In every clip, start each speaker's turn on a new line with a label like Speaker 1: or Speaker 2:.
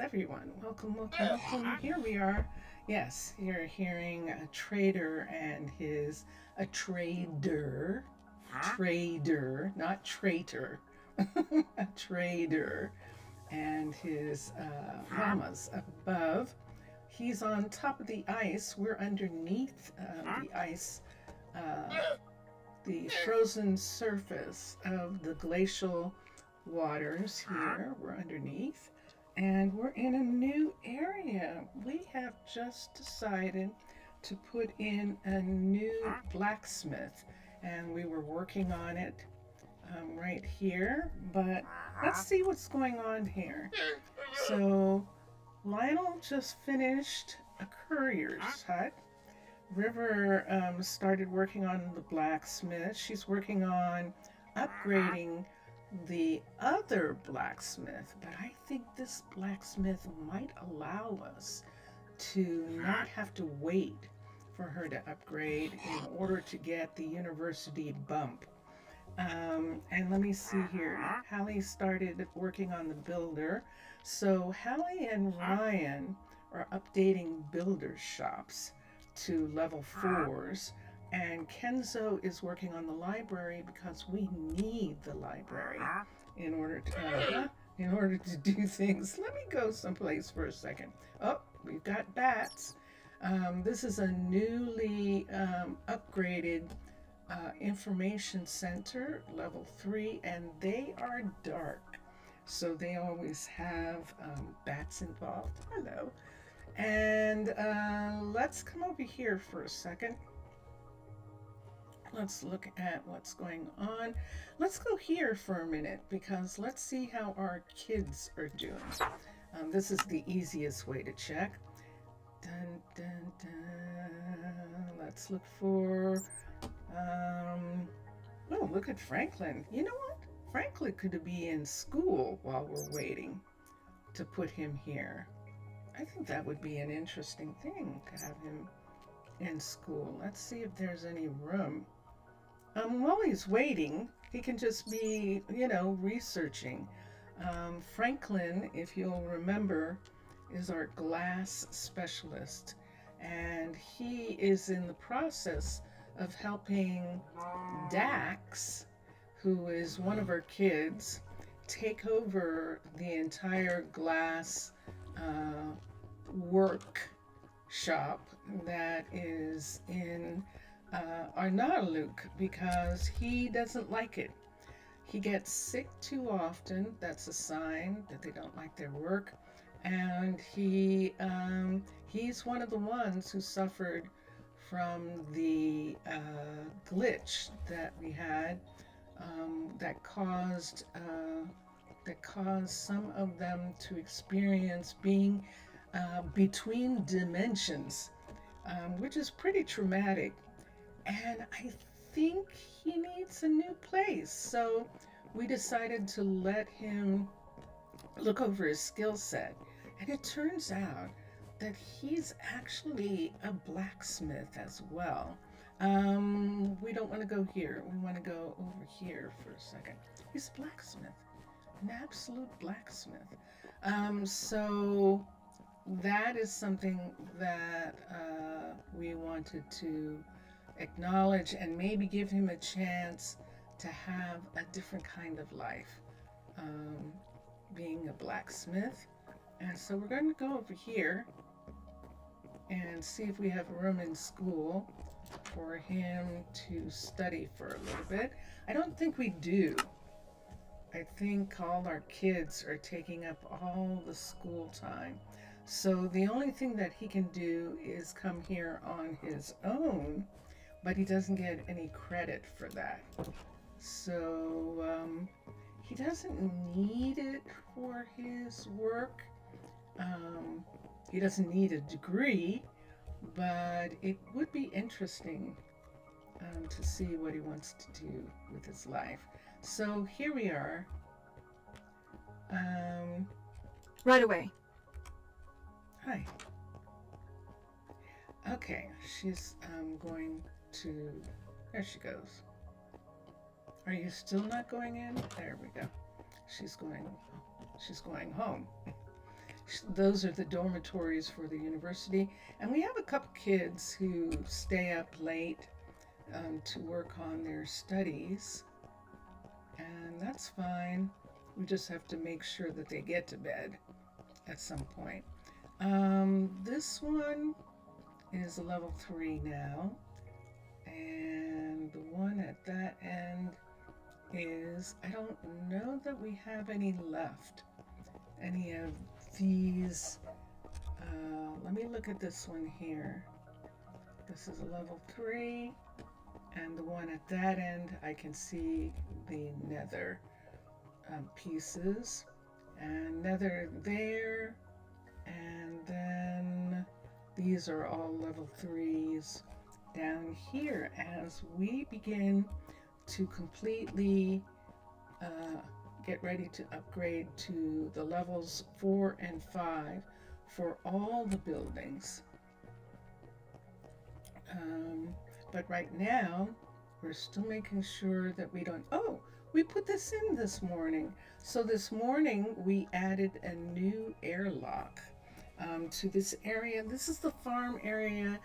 Speaker 1: everyone. Welcome, welcome, welcome. Here we are. Yes, you're hearing a trader and a trader, not traitor, a trader and his llamas above. He's on top of the ice. We're underneath the ice, the frozen surface of the glacial waters here. We're underneath. And we're in a new area. We have just decided to put in a new blacksmith, and we were working on it right here. But let's see what's going on here. So, Lionel just finished a courier's hut. River started working on the blacksmith. She's working on upgrading the other blacksmith, but I think this blacksmith might allow us to not have to wait for her to upgrade in order to get the university bump. And let me see here. Hallie started working on the builder. So Hallie and Ryan are updating builder shops to level 4s. And Kenzo is working on the library because we need the library in order to do things. Let me go someplace for a second. Oh, we've got bats. This is a newly upgraded information center, level 3, and they are dark. So they always have bats involved. Hello. And let's come over here for a second. Let's look at what's going on. Let's go here for a minute because let's see how our kids are doing. This is the easiest way to check. Dun, dun, dun. Let's look for, oh, look at Franklin. You know what? Franklin could be in school while we're waiting to put him here. I think that would be an interesting thing to have him in school. Let's see if there's any room. While he's waiting, he can just be, researching. Franklin, if you'll remember, is our glass specialist, and he is in the process of helping Dax, who is one of our kids, take over the entire glass workshop that is in Arnaaluk because he doesn't like it. He gets sick too often. That's a sign that they don't like their work. And he's one of the ones who suffered from the glitch that we had that caused some of them to experience being between dimensions, which is pretty traumatic. And I think he needs a new place. So we decided to let him look over his skill set. And it turns out that he's actually a blacksmith as well. We don't want to go here. We want to go over here for a second. He's a blacksmith, an absolute blacksmith. So that is something that we wanted to acknowledge and maybe give him a chance to have a different kind of life, being a blacksmith. And so we're going to go over here and see if we have room in school for him to study for a little bit. I don't think we do. I think all our kids are taking up all the school time. So the only thing that he can do is come here on his own, but he doesn't get any credit for that. So he doesn't need it for his work. He doesn't need a degree, but it would be interesting to see what he wants to do with his life. So here we are.
Speaker 2: Right away.
Speaker 1: Hi. Okay, she's going to, there she goes. Are you still not going in? There we go. She's going home. Those are the dormitories for the university. And we have a couple kids who stay up late to work on their studies. And that's fine. We just have to make sure that they get to bed at some point. This one is a level 3 now. And the one at that end is, I don't know that we have any left. Any of these. Let me look at this one here. This is a level 3. And the one at that end, I can see the nether pieces. And nether there. And then these are all level 3s down here as we begin to completely get ready to upgrade to the levels 4 and 5 for all the buildings. But right now, we're still making sure that we don't, we put this in this morning. So this morning, we added a new airlock to this area. This is the farm area,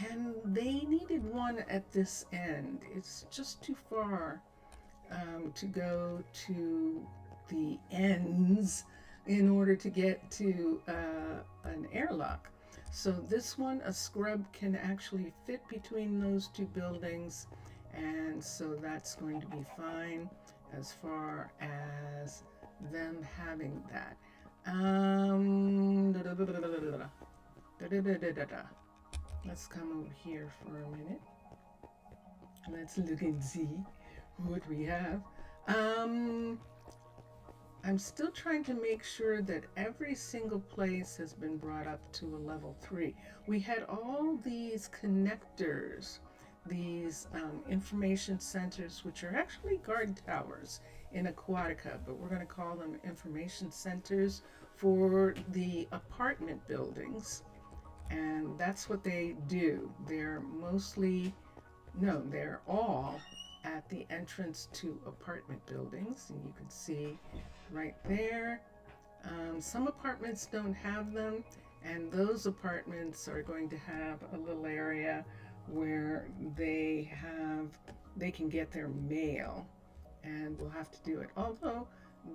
Speaker 1: and they needed one at this end. It's just too far to go to the ends in order to get to an airlock. So this one, a scrub can actually fit between those two buildings, and so that's going to be fine as far as them having that. Let's come over here for a minute. Let's look and see what we have. I'm still trying to make sure that every single place has been brought up to a level 3. We had all these connectors, these information centers, which are actually guard towers in Aquatica, but we're going to call them information centers for the apartment buildings. And that's what they do. They're all at the entrance to apartment buildings, and you can see right there. Some apartments don't have them, and those apartments are going to have a little area where they can get their mail, and we'll have to do it. Although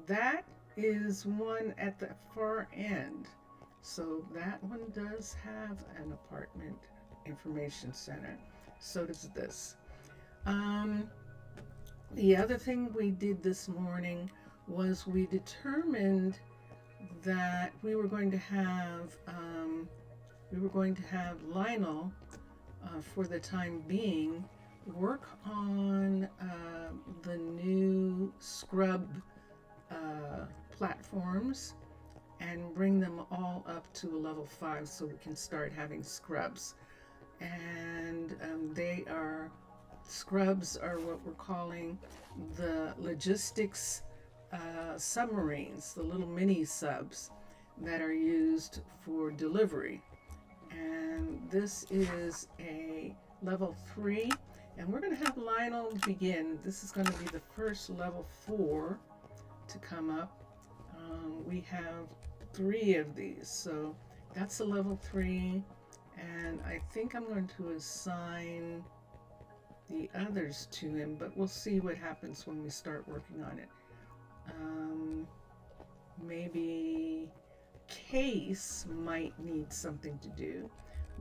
Speaker 1: that is one at the far end, so that one does have an apartment information center. So does this. The other thing we did this morning was we determined that we were going to have Lionel, for the time being, work on the new scrub platforms and bring them all up to a level 5 so we can start having scrubs. And scrubs are what we're calling the logistics submarines, the little mini subs that are used for delivery. And this is a level 3, and we're going to have Lionel begin. This is going to be the first level 4 to come up. We have 3 of these, so that's a level 3, and I think I'm going to assign the others to him, but we'll see what happens when we start working on it. Maybe Case might need something to do,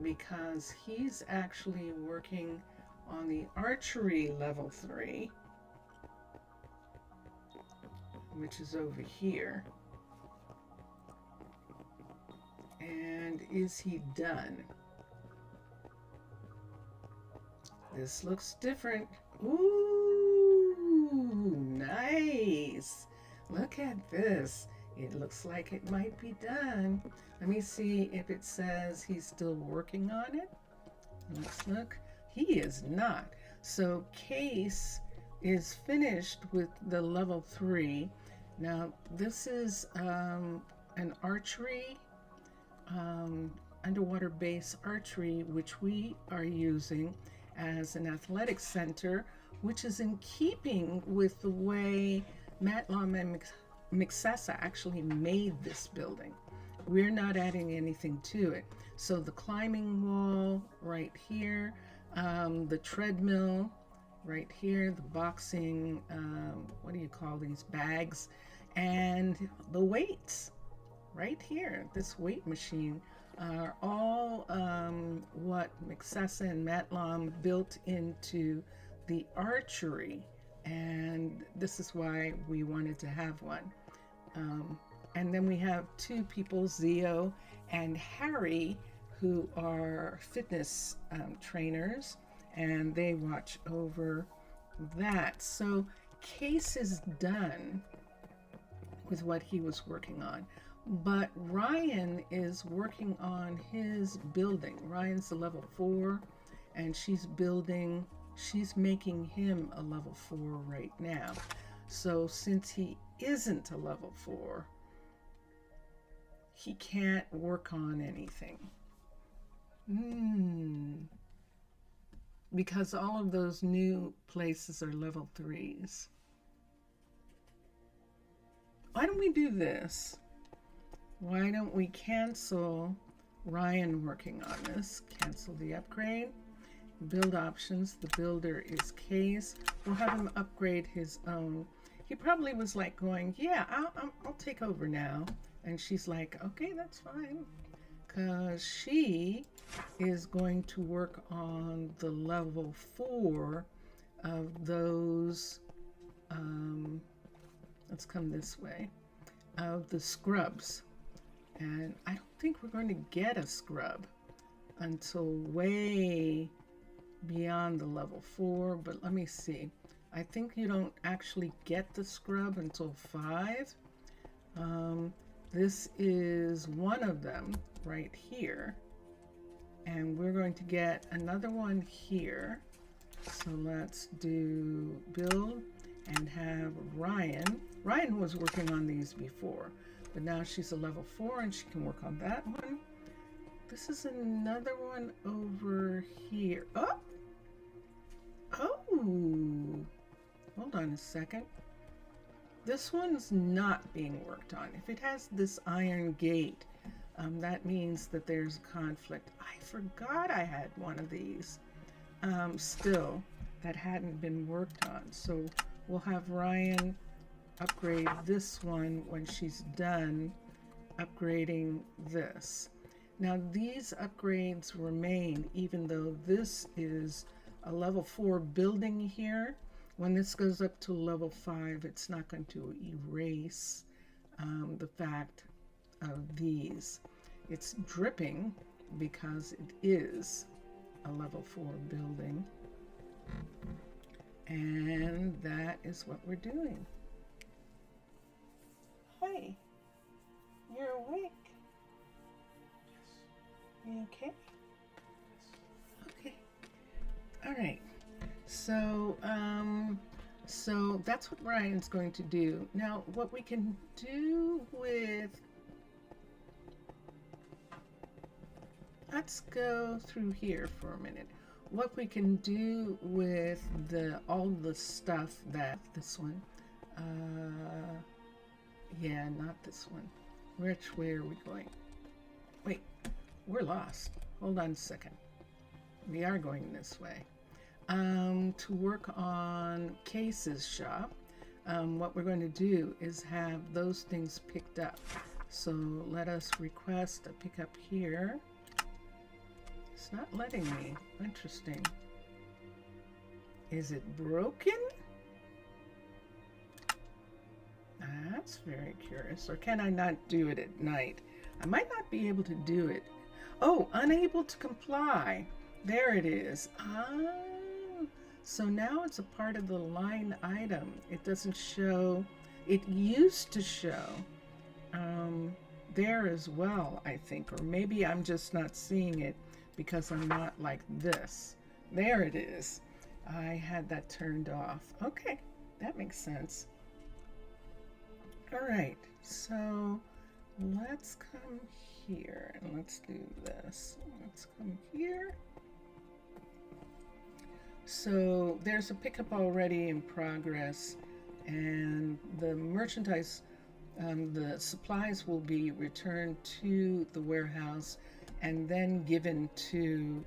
Speaker 1: because he's actually working on the archery level 3, which is over here. And is he done? This looks different. Ooh, nice. Look at this. It looks like it might be done. Let me see if it says he's still working on it. Let's look. He is not. So Case is finished with the level 3. Now this is an archery, underwater base archery, which we are using as an athletic center, which is in keeping with the way Matlam and Mixasa actually made this building. We're not adding anything to it. So the climbing wall right here, the treadmill right here, the boxing, what do you call these, bags, and the weights right here, this weight machine, are all what Mixessa and Matlam built into the archery, and this is why we wanted to have one. And then we have two people, Zio and Harry, who are fitness trainers, and they watch over that. So Case is done with what he was working on, but Ryan is working on his building. Ryan's a level 4, and she's making him a level 4 right now. So since he isn't a level 4, he can't work on anything. Because all of those new places are level 3s. Why don't we do this? Why don't we cancel Ryan working on this? Cancel the upgrade. Build options. The builder is Case. We'll have him upgrade his own. He probably was like going, yeah, I'll take over now. And she's like, okay, that's fine. Because she is going to work on the level 4 of those, let's come this way, of the scrubs. And I don't think we're going to get a scrub until way beyond the level 4, but let me see. I think you don't actually get the scrub until 5. This is one of them right here, and we're going to get another one here. So let's do build and have Ryan. Ryan was working on these before, but now she's a level 4 and she can work on that one. This is another one over here. Oh, hold on a second. This one's not being worked on. If it has this iron gate, that means that there's a conflict. I forgot I had one of these still that hadn't been worked on. So we'll have Ryan upgrade this one when she's done upgrading this. Now these upgrades remain even though this is a level 4 building here. When this goes up to level 5, it's not going to erase the fact of these. It's dripping because it is a level 4 building. And that is what we're doing. Hey, you're awake. Yes. You okay? Yes. Okay. All right. So, so that's what Ryan's going to do. Now, what we can do with, let's go through here for a minute. What we can do with all the stuff that, this one, yeah, not this one. Which way are we going? Wait, we're lost. Hold on a second. We are going this way. To work on Case's shop, what we're going to do is have those things picked up. So let us request a pickup here. It's not letting me. Interesting. Is it broken? That's very curious. Or can I not do it at night? I might not be able to do it. Oh, unable to comply. There it is. So now it's a part of the line item. It doesn't show. It used to show there as well, I think. Or maybe I'm just not seeing it because I'm not like this. There it is. I had that turned off. Okay, that makes sense. All right, so let's come here and let's do this. Let's come here. So there's a pickup already in progress, and the merchandise The supplies will be returned to the warehouse and then given to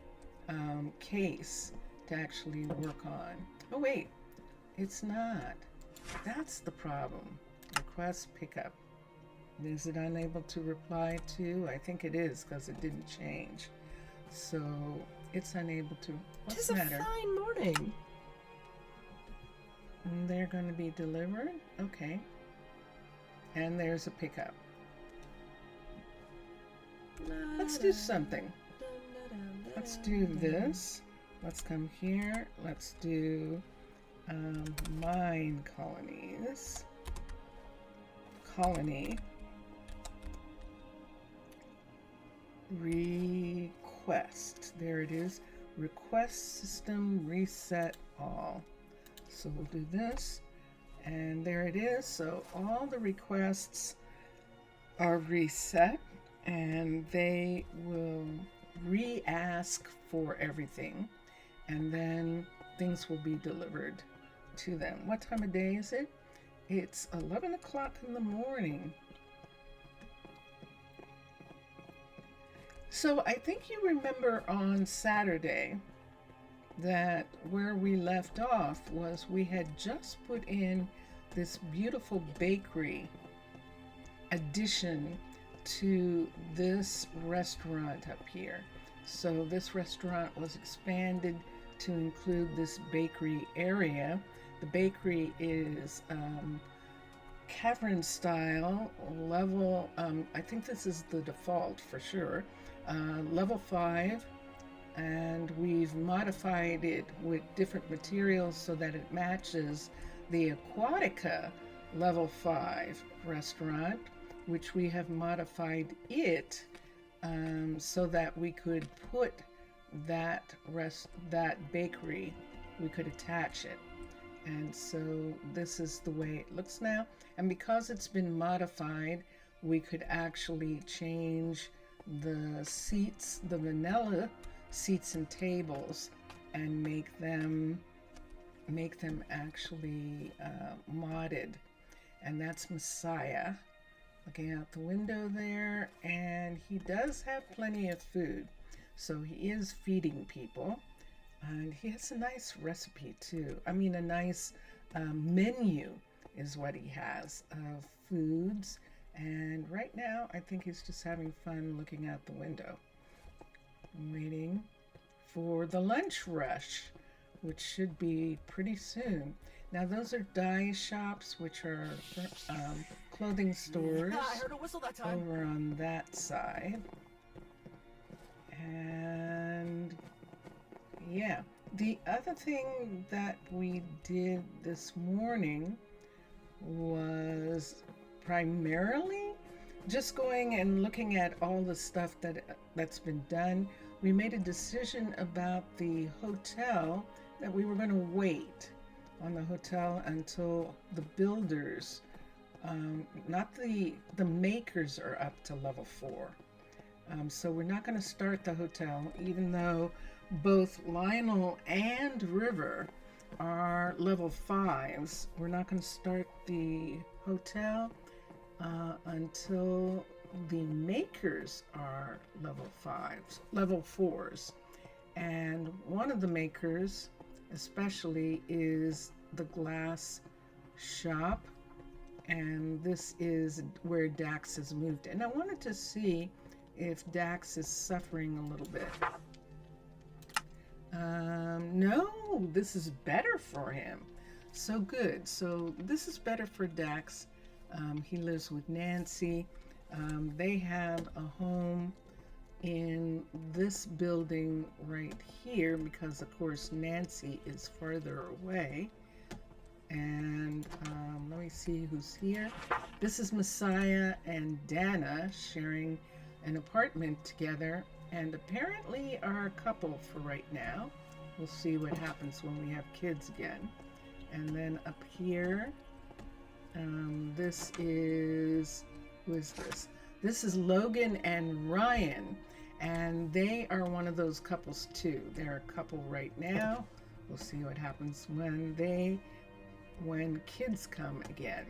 Speaker 1: Case to actually work on. Oh, wait, it's not. That's the problem. Request pickup. Is it unable to reply to? I think it is because it didn't change. So it's unable to. What's the matter?
Speaker 3: It's a fine morning.
Speaker 1: And they're going to be delivered? Okay. And there's a pickup. Let's do something. Let's do this. Let's come here. Let's do Minecolonies. Colony. Request. There it is. Request system reset all. So we'll do this. And there it is. So all the requests are reset and they will re-ask for everything. And then things will be delivered to them. What time of day is it? It's 11 o'clock in the morning. So I think you remember on Saturday that where we left off was we had just put in this beautiful bakery addition to this restaurant up here. So this restaurant was expanded to include this bakery area. The bakery is cavern style level. I think this is the default for sure. Level 5, and we've modified it with different materials so that it matches the Aquatica level 5 restaurant, which we have modified it so that we could put that bakery, we could attach it. And so this is the way it looks now. And because it's been modified, we could actually change the seats, the vanilla seats and tables, and make them actually modded. And that's Messiah looking out the window there, and he does have plenty of food, so he is feeding people. And he has a nice recipe too. I mean, a nice menu is what he has of foods. And right now, I think he's just having fun looking out the window, waiting for the lunch rush, which should be pretty soon. Now, those are dye shops, which are clothing stores
Speaker 3: I heard a whistle that time.
Speaker 1: over on that side. And yeah, the other thing that we did this morning was primarily just going and looking at all the stuff that's been done. We made a decision about the hotel that we were going to wait on the hotel until the builders, not the makers, are up to level 4. So we're not going to start the hotel, even though both Lionel and River are level 5s. We're not going to start the hotel until the makers are level 4s. And one of the makers especially is the glass shop, and this is where Dax has moved. And I wanted to see if Dax is suffering a little bit. No, this is better for him. So good. So this is better for Dax. He lives with Nancy. They have a home in this building right here because, of course, Nancy is farther away. And let me see who's here. This is Messiah and Dana sharing an apartment together, and apparently are a couple for right now. We'll see what happens when we have kids again. And then up here, this is, who is this? This is Logan and Ryan, and they are one of those couples too. They're a couple right now. We'll see what happens when kids come again.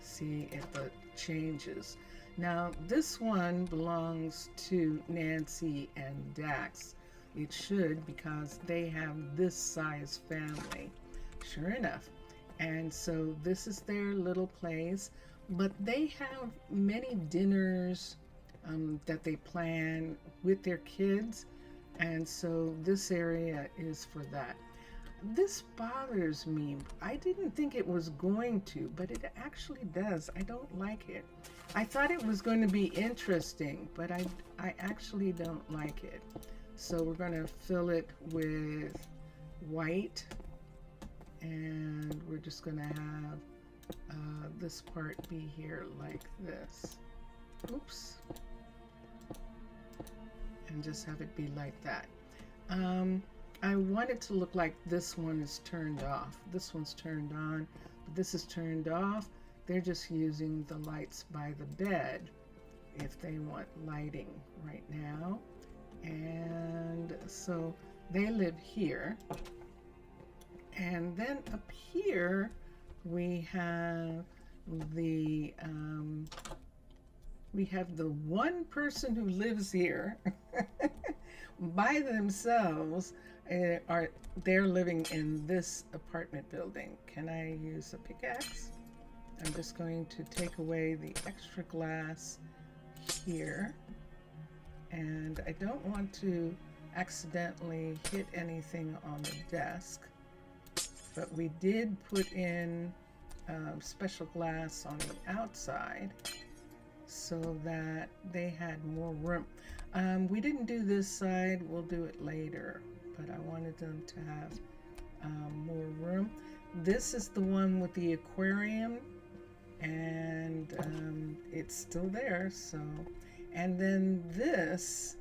Speaker 1: See if it changes. Now this one belongs to Nancy and Dax. It should, because they have this size family. Sure enough. And so this is their little place, but they have many dinners that they plan with their kids, and so this area is for that. This bothers me. I didn't think it was going to, but it actually does. I don't like it. I thought it was going to be interesting, but I actually don't like it. So we're going to fill it with white, and we're just going to have this part be here like this. Oops. And just have it be like that. I want it to look like this one is turned off. This one's turned on, but this is turned off. They're just using the lights by the bed if they want lighting right now. And so they live here. And then up here we have the one person who lives here by themselves. They're living in this apartment building. Can I use a pickaxe? I'm just going to take away the extra glass here, and I don't want to accidentally hit anything on the desk, but we did put in special glass on the outside so that they had more room. We didn't do this side, we'll do it later, but I wanted them to have more room. This is the one with the aquarium, and it's still there. So, and then this,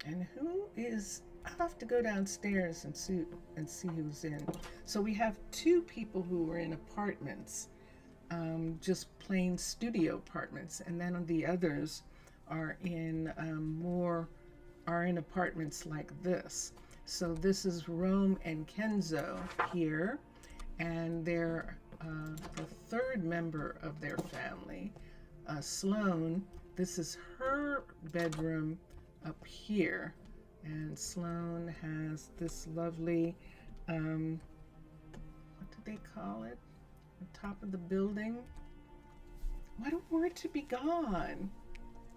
Speaker 1: and who is, I'll have to go downstairs and see who's in. So we have two people who are in apartments, just plain studio apartments, and then the others are in apartments like this. So this is Rome and Kenzo here, and they're the third member of their family. Sloan, this is her bedroom up here, and Sloan has this lovely, what do they call it? The top of the building. What a word to be gone.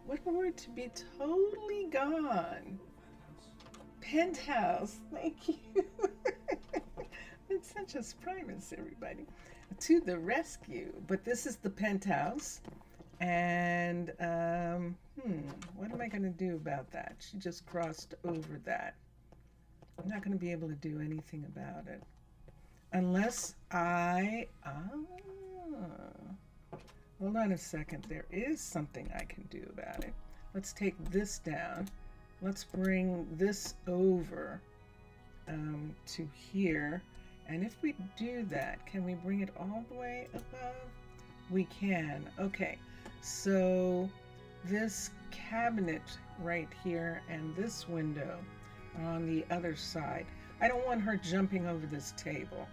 Speaker 1: What a word to be totally gone. Penthouse, thank you. It's such a surprise, everybody. To the rescue. But this is the penthouse. And, what am I going to do about that? She just crossed over that. I'm not going to be able to do anything about it. Unless hold on a second. There is something I can do about it. Let's take this down. Let's bring this over to here. And if we do that, can we bring it all the way above? We can. Okay. So this cabinet right here and this window are on the other side. I don't want her jumping over this table.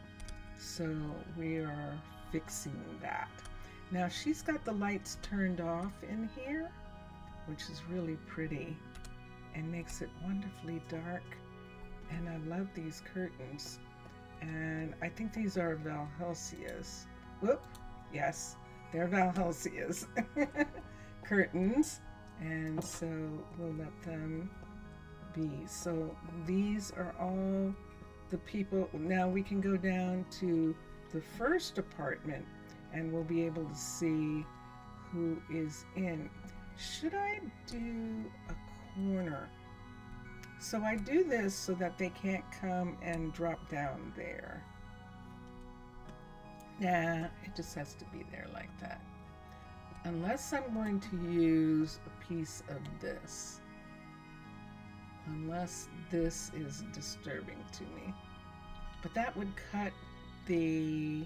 Speaker 1: So we are fixing that. Now she's got the lights turned off in here, which is really pretty and makes it wonderfully dark. And I love these curtains. And I think these are Valhelsia's. Whoop, yes, they're Valhelsia's curtains. And so we'll let them be. So these are all the people. Now we can go down to the first apartment and we'll be able to see who is in. Should I do a corner? So I do this so that they can't come and drop down there. Nah, it just has to be there like that. Unless I'm going to use a piece of this. Unless this is disturbing to me. But that would cut the...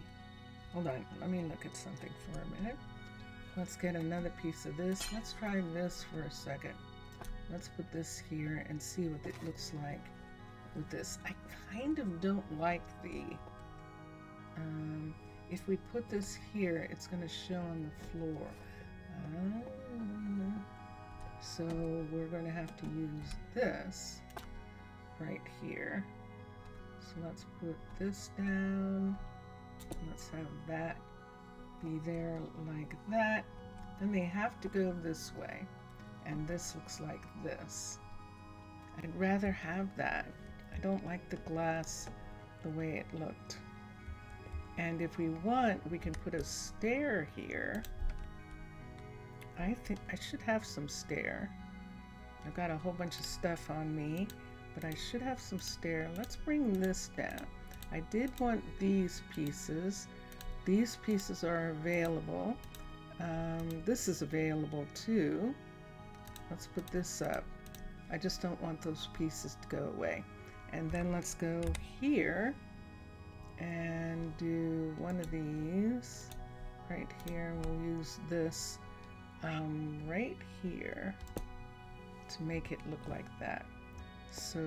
Speaker 1: Hold on, let me look at something for a minute. Let's get another piece of this. Let's try this for a second. Let's put this here and see what it looks like with this. I kind of don't like the if we put this here, it's going to show on the floor. So we're going to have to use this right here. So let's put this down. Let's have that be there like that. Then they have to go this way. And this looks like this. I'd rather have that. I don't like the glass the way it looked. And if we want, we can put a stair here. I think I should have some stair. I've got a whole bunch of stuff on me, but I should have some stair. Let's bring this down. I did want these pieces. These pieces are available. This is available too. Let's put this up. I just don't want those pieces to go away. And then let's go here and do one of these right here. We'll use this right here to make it look like that. So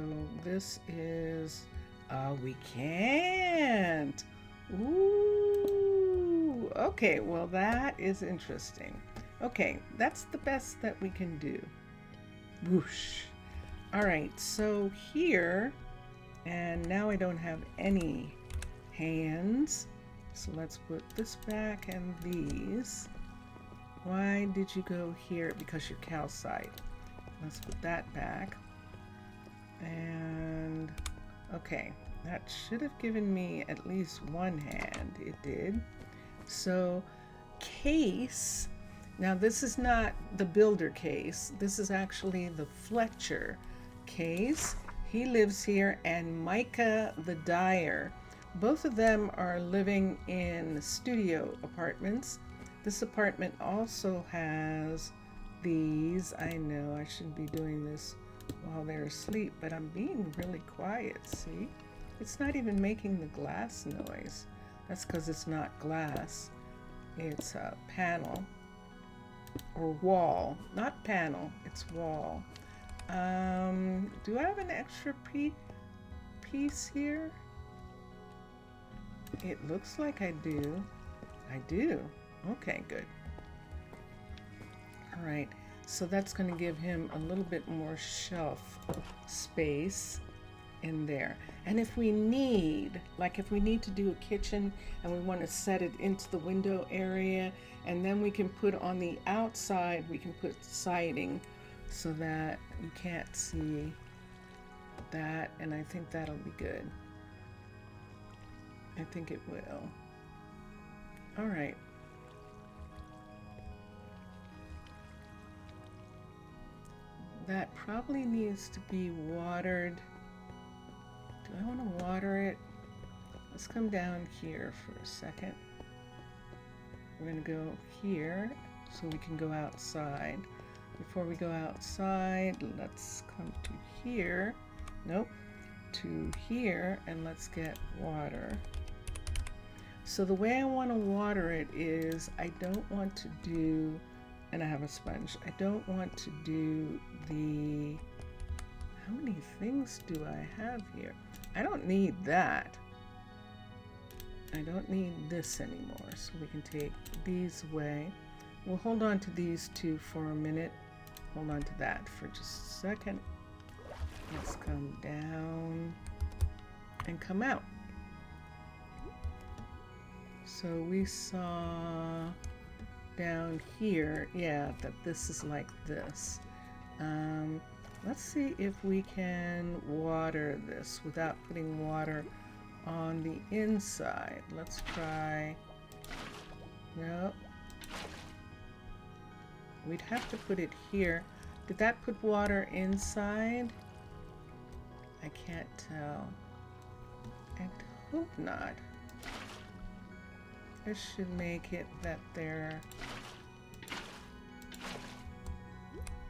Speaker 1: this is, we can't. Ooh, okay, well that is interesting. Okay, that's the best that we can do. Whoosh. All right, so here, and now I don't have any hands. So let's put this back and these. Why did you go here? Because you're calcite. Let's put that back. And okay, that should have given me at least one hand. It did. So case. Now this is not the builder case. This is actually the Fletcher case. He lives here, and Micah the dyer. Both of them are living in studio apartments. This apartment also has these. I know I shouldn't be doing this while they're asleep, but I'm being really quiet, see? It's not even making the glass noise. That's because it's not glass. It's a panel or wall. Not panel, it's wall. Do I have an extra piece here? It looks like I do. I do. Okay, good. All right, so that's going to give him a little bit more shelf space in there. And if we need, like if we need to do a kitchen and we want to set it into the window area, and then we can put on the outside, we can put siding so that you can't see that, and I think that'll be good. I think it will. All right. That probably needs to be watered. Do I want to water it? Let's come down here for a second. We're going to go here so we can go outside. Before we go outside, let's come to here. Nope. To here, and let's get water. So the way I want to water it is, I don't want to do, and I have a sponge, I don't want to do the, how many things do I have here? I don't need that. I don't need this anymore, so we can take these away. We'll hold on to these two for a minute. Hold on to that for just a second. Let's come down and come out. So we saw down here, yeah, that this is like this. Let's see if we can water this without putting water on the inside. Let's try. Nope. We'd have to put it here. Did that put water inside? I can't tell. I hope not. This should make it that they're...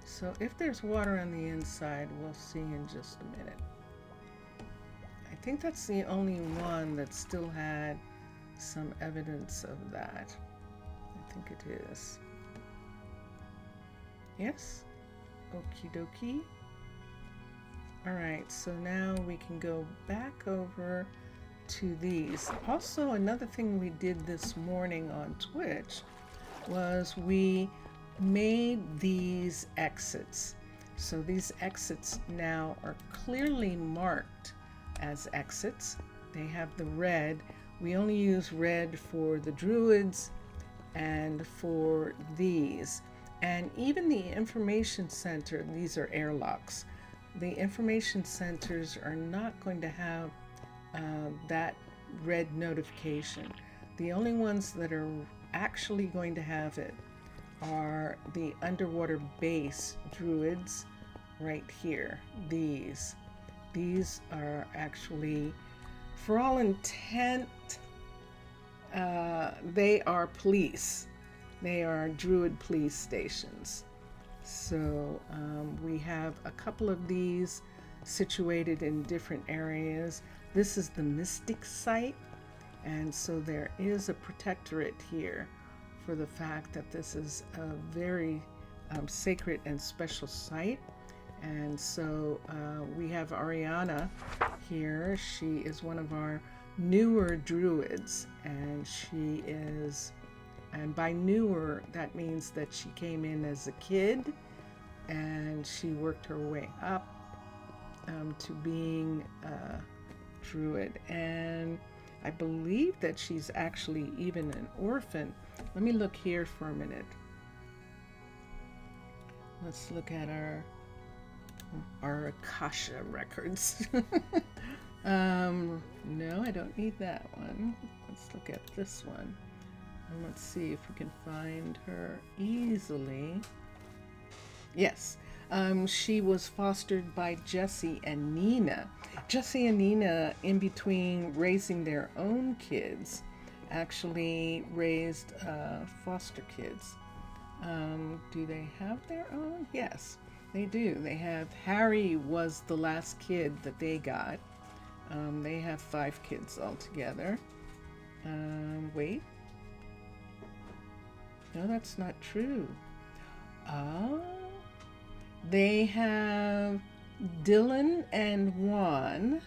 Speaker 1: So if there's water on the inside, we'll see in just a minute. I think that's the only one that still had some evidence of that. I think it is. Yes? Okie dokie. Alright, so now we can go back over to these. Also, another thing we did this morning on Twitch was we made these exits. So these exits now are clearly marked as exits. They have the red. We only use red for the druids and for these. And even the information center, these are airlocks. The information centers are not going to have that red notification. The only ones that are actually going to have it are the underwater base druids right here. These are actually, for all intent, they are police. They are druid police stations. So we have a couple of these situated in different areas. This is the mystic site, and so there is a protectorate here for the fact that this is a very sacred and special site. And so we have Ariana here. She is one of our newer druids, and she is, and by newer, that means that she came in as a kid and she worked her way up to being a druid. And I believe that she's actually even an orphan. Let me look here for a minute. Let's look at our Akasha records. No, I don't need that one. Let's look at this one. And let's see if we can find her easily. Yes, she was fostered by Jesse and Nina. Jesse and Nina, in between raising their own kids, actually raised foster kids. Do they have their own? Yes, they do. They have, Harry was the last kid that they got. They have 5 kids altogether. Wait. No, that's not true. Oh, they have Dylan and Juan,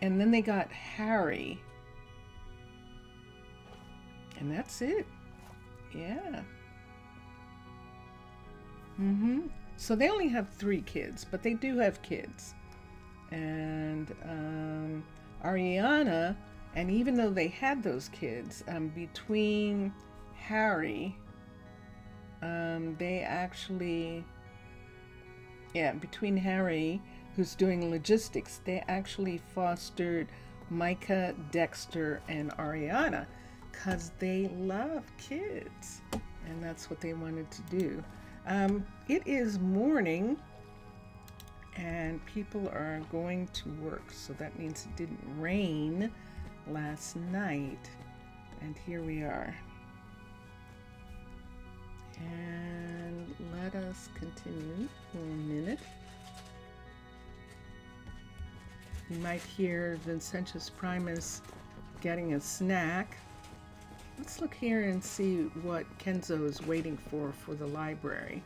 Speaker 1: and then they got Harry, and that's it. Yeah. So they only have 3 kids, but they do have kids. And Ariana, and even though they had those kids, between Harry, they actually, between Harry, who's doing logistics, they actually fostered Micah, Dexter, and Ariana because they love kids, and that's what they wanted to do. It is morning, and people are going to work, so that means it didn't rain last night, and here we are. And let us continue for a minute. You might hear Vincentius Primus getting a snack. Let's look here and see what Kenzo is waiting for the library.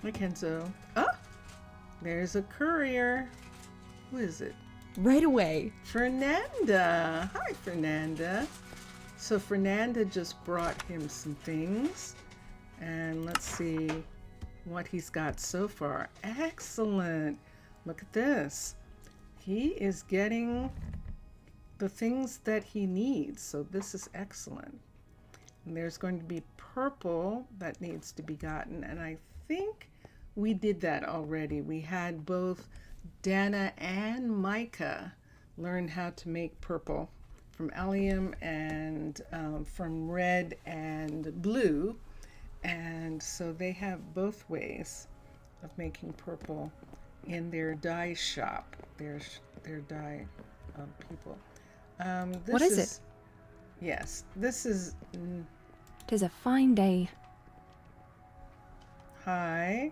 Speaker 1: Hi, Kenzo. Oh, there's a courier. Who is it?
Speaker 2: Right away.
Speaker 1: Fernanda. Hi, Fernanda. So Fernanda just brought him some things, and let's see what he's got so far. Excellent. Look at this. He is getting the things that he needs, so this is excellent. And there's going to be purple that needs to be gotten, and I think we did that already. We had both Dana and Micah learn how to make purple from allium and from red and blue, and so they have both ways of making purple in their dye shop. Their dye people.
Speaker 2: What is it?
Speaker 1: Yes, this is.
Speaker 2: 'Tis a fine day.
Speaker 1: Hi.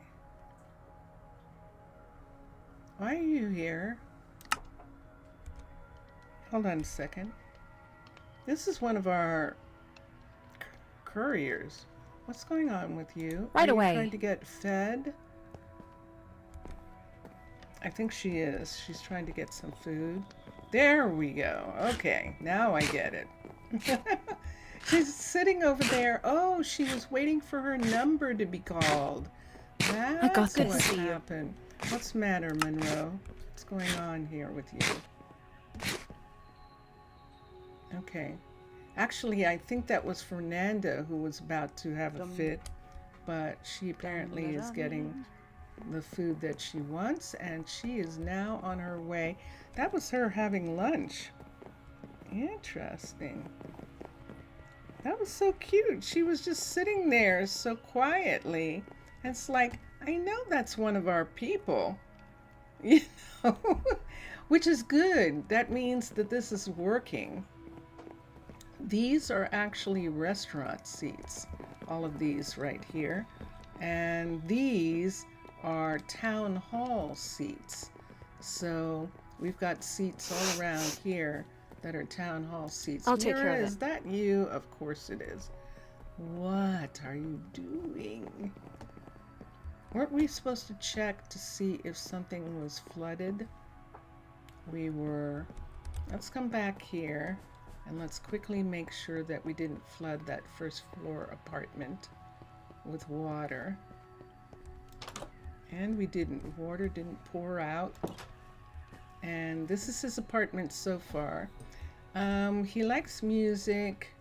Speaker 1: Why are you here? Hold on a second. This is one of our couriers. What's going on with you?
Speaker 2: Right
Speaker 1: Are
Speaker 2: away.
Speaker 1: you trying to get fed? I think she is. She's trying to get some food. There we go. Okay, now I get it. She's sitting over there. Oh, she was waiting for her number to be called.
Speaker 2: I got
Speaker 1: That's
Speaker 2: this.
Speaker 1: what happened. What's the matter, Monroe? What's going on here with you? Okay. Actually, I think that was Fernanda who was about to have a fit, but she apparently is getting the food that she wants, and she is now on her way. That was her having lunch. Interesting. That was so cute. She was just sitting there so quietly. And it's like, I know that's one of our people, you know, which is good. That means that this is working. These are actually restaurant seats, all of these right here. And these are town hall seats. So we've got seats all around here that are town hall seats.
Speaker 2: I'll take care of it.
Speaker 1: Is that you? Of course it is. What are you doing? Weren't we supposed to check to see if something was flooded? We were. Let's come back here and let's quickly make sure that we didn't flood that first floor apartment with water. And we didn't. Water didn't pour out. And this is his apartment so far. He likes music.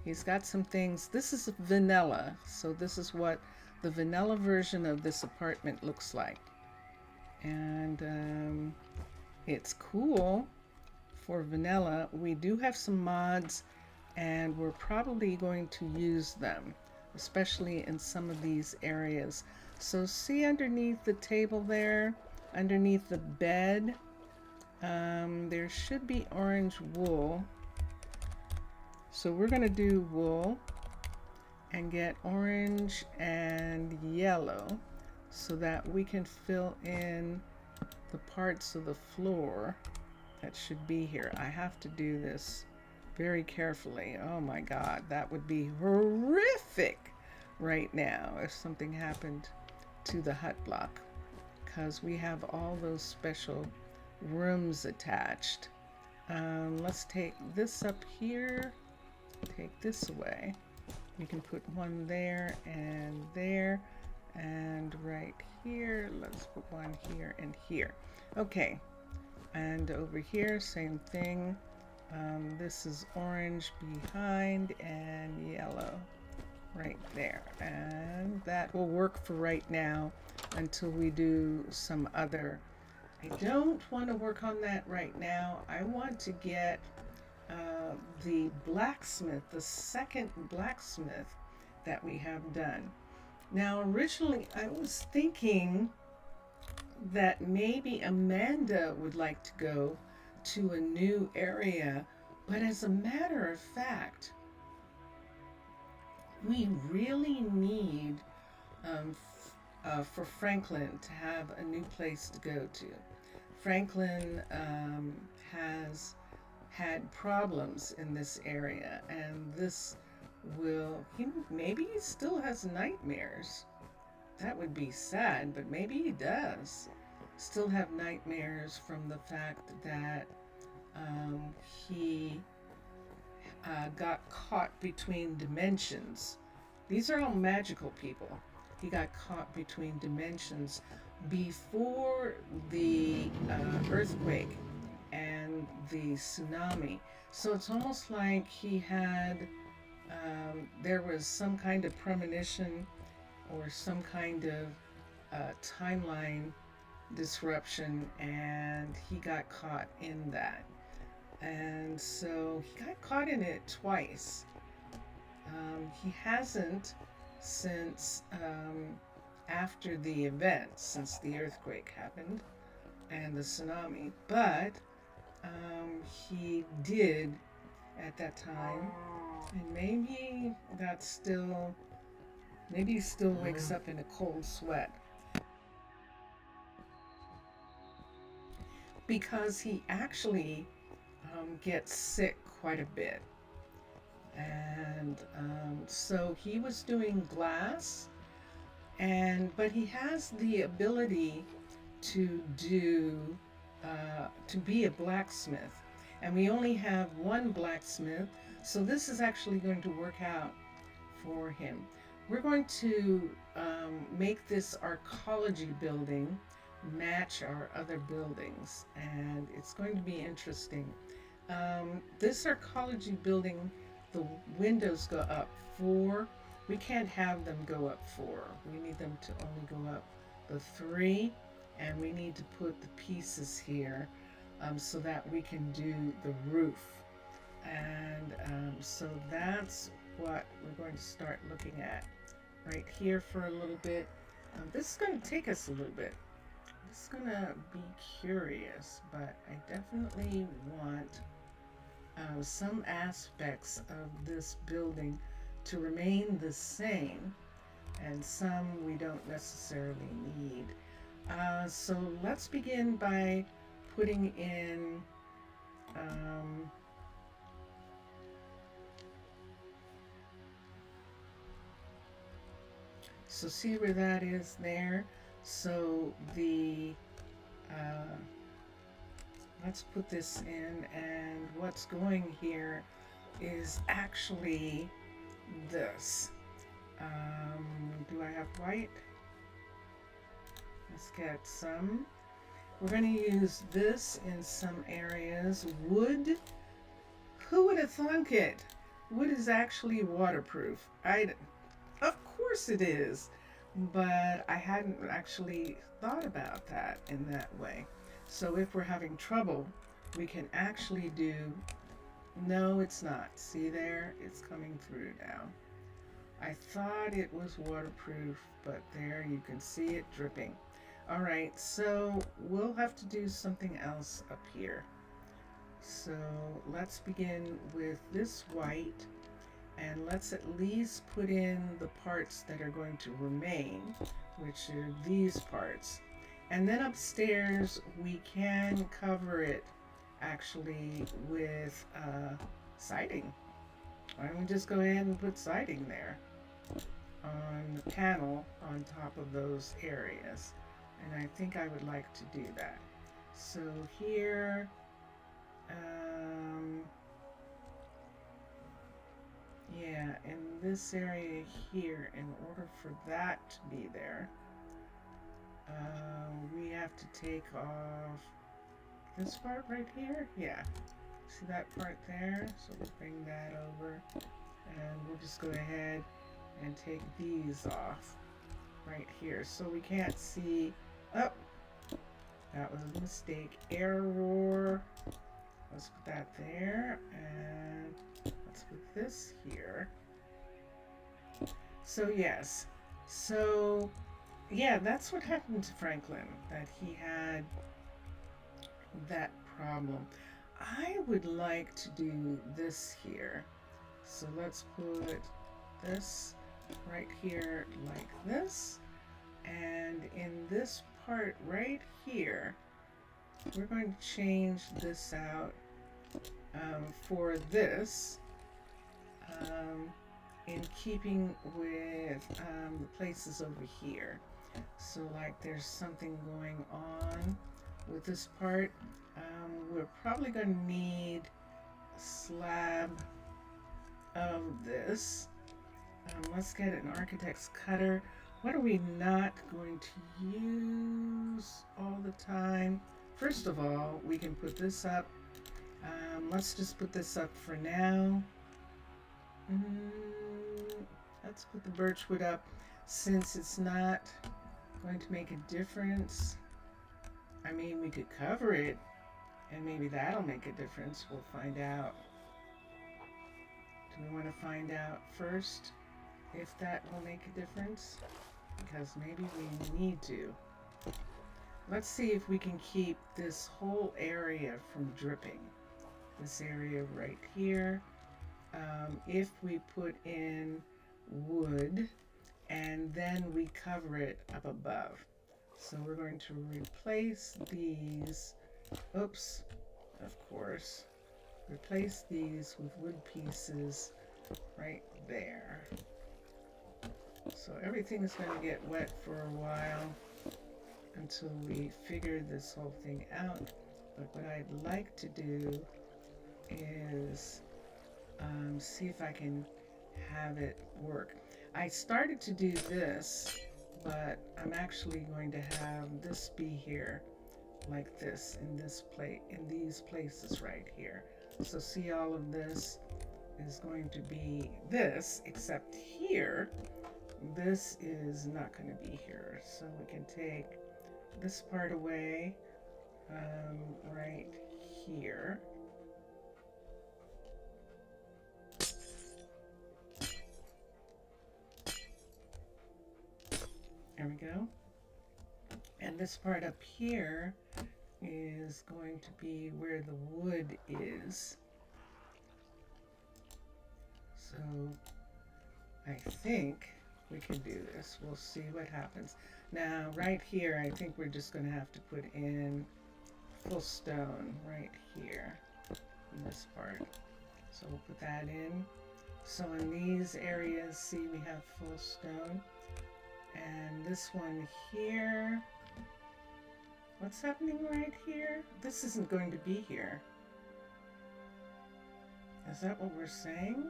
Speaker 1: He's got some things. This is vanilla. So this is what the vanilla version of this apartment looks like. And it's cool for vanilla. We do have some mods, and we're probably going to use them, especially in some of these areas. So see underneath the table there, underneath the bed, there should be orange wool. So we're going to do wool and get orange and yellow so that we can fill in the parts of the floor that should be here. I have to do this very carefully. Oh my God, that would be horrific right now if something happened to the hut block, because we have all those special rooms attached. Let's take this up here, take this away. We can put one there, and right here. Let's put one here and here. Okay, and over here, same thing. This is orange behind and yellow right there, and that will work for right now until we do some other. I don't want to work on that right now. I want to get the blacksmith, the second blacksmith that we have done. Now, originally I was thinking that maybe Amanda would like to go to a new area, but as a matter of fact, we really need for Franklin to have a new place to go to. Franklin has had problems in this area, and this will, maybe he still has nightmares. That would be sad, but maybe he does still have nightmares from the fact that he got caught between dimensions. These are all magical people. He got caught between dimensions before the earthquake and the tsunami. So it's almost like he had, there was some kind of premonition or some kind of timeline disruption, and he got caught in that. And so he got caught in it twice. He hasn't since after the event, since the earthquake happened and the tsunami, but he did at that time, and maybe that's still, maybe he still wakes up in a cold sweat because he actually gets sick quite a bit. And so he was doing glass, but he has the ability to do to be a blacksmith, and we only have one blacksmith, so this is actually going to work out for him. We're going to make this Arcology building match our other buildings, and it's going to be interesting. This Arcology building, the windows go up 4. We can't have them go up 4. We need them to only go up the 3, and we need to put the pieces here so that we can do the roof. And so that's what we're going to start looking at right here for a little bit. This is going to take us a little bit. It's going to be curious, but I definitely want some aspects of this building to remain the same, and some we don't necessarily need. So let's begin by putting in so see where that is there. So the let's put this in, and what's going here is actually this. Do I have white? Let's get some. We're going to use this in some areas. Wood. Who would have thunk it? Wood is actually waterproof. Of course it is, but I hadn't actually thought about that in that way. So if we're having trouble, we can actually do, no, it's not. See there? It's coming through now. I thought it was waterproof, but there you can see it dripping. All right, so we'll have to do something else up here. So let's begin with this white, and let's at least put in the parts that are going to remain, which are these parts. And then upstairs, we can cover it actually with siding. Why don't we just go ahead and put siding there on the panel on top of those areas? And I think I would like to do that. So here, yeah, in this area here, in order for that to be there, we have to take off this part right here. Yeah, see that part there? So we'll bring that over, and we'll just go ahead and take these off right here, so we can't see. Oh, that was a mistake. Error. Let's put that there, and let's put this here. So yes, so yeah, that's what happened to Franklin, that he had that problem. I would like to do this here. So let's put this right here like this. And in this part right here, we're going to change this out for this, in keeping with the places over here. So like there's something going on with this part. We're probably going to need a slab of this. Let's get an architect's cutter. What are we not going to use all the time? First of all, we can put this up. Let's just put this up for now. Let's put the birchwood up, since it's not going to make a difference. I mean, we could cover it, and maybe that'll make a difference. We'll find out. Do we want to find out first if that will make a difference? Because maybe we need to. Let's see if we can keep this whole area from dripping. This area right here. If we put in wood and then we cover it up above. So we're going to replace these. Oops, of course. Replace these with wood pieces right there. So everything's going to get wet for a while. until we figure this whole thing out. But what I'd like to do is see if I can have it work. I started to do this, but I'm actually going to have this be here like this in this plate, in these places right here. So see, all of this is going to be this, except here this is not going to be here. So we can take this part away right here. There we go. And this part up here is going to be where the wood is. So I think we can do this. We'll see what happens. Now, right here, I think we're just going to have to put in full stone right here in this part. So we'll put that in. So in these areas, see, we have full stone. And this one here, what's happening right here? This isn't going to be here. Is that what we're saying?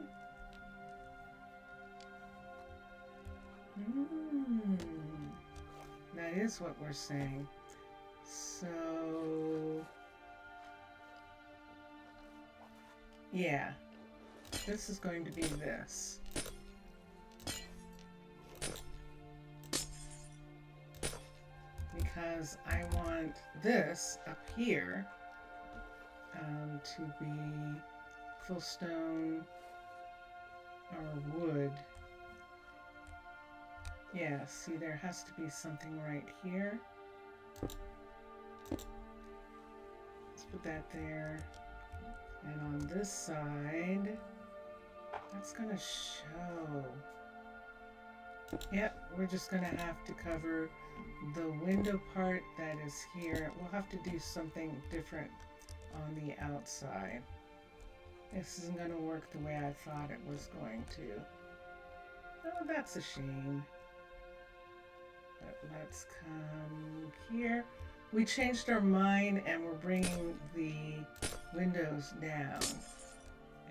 Speaker 1: That is what we're saying. So, yeah, this is going to be this. Because I want this up here to be full stone or wood. Yeah, see, there has to be something right here. Let's put that there. And on this side, that's gonna show. Yep, we're just gonna have to cover the window part that is here. We'll have to do something different on the outside. This isn't gonna work the way I thought it was going to. Oh, that's a shame. But let's come here. We changed our mind and we're bringing the windows down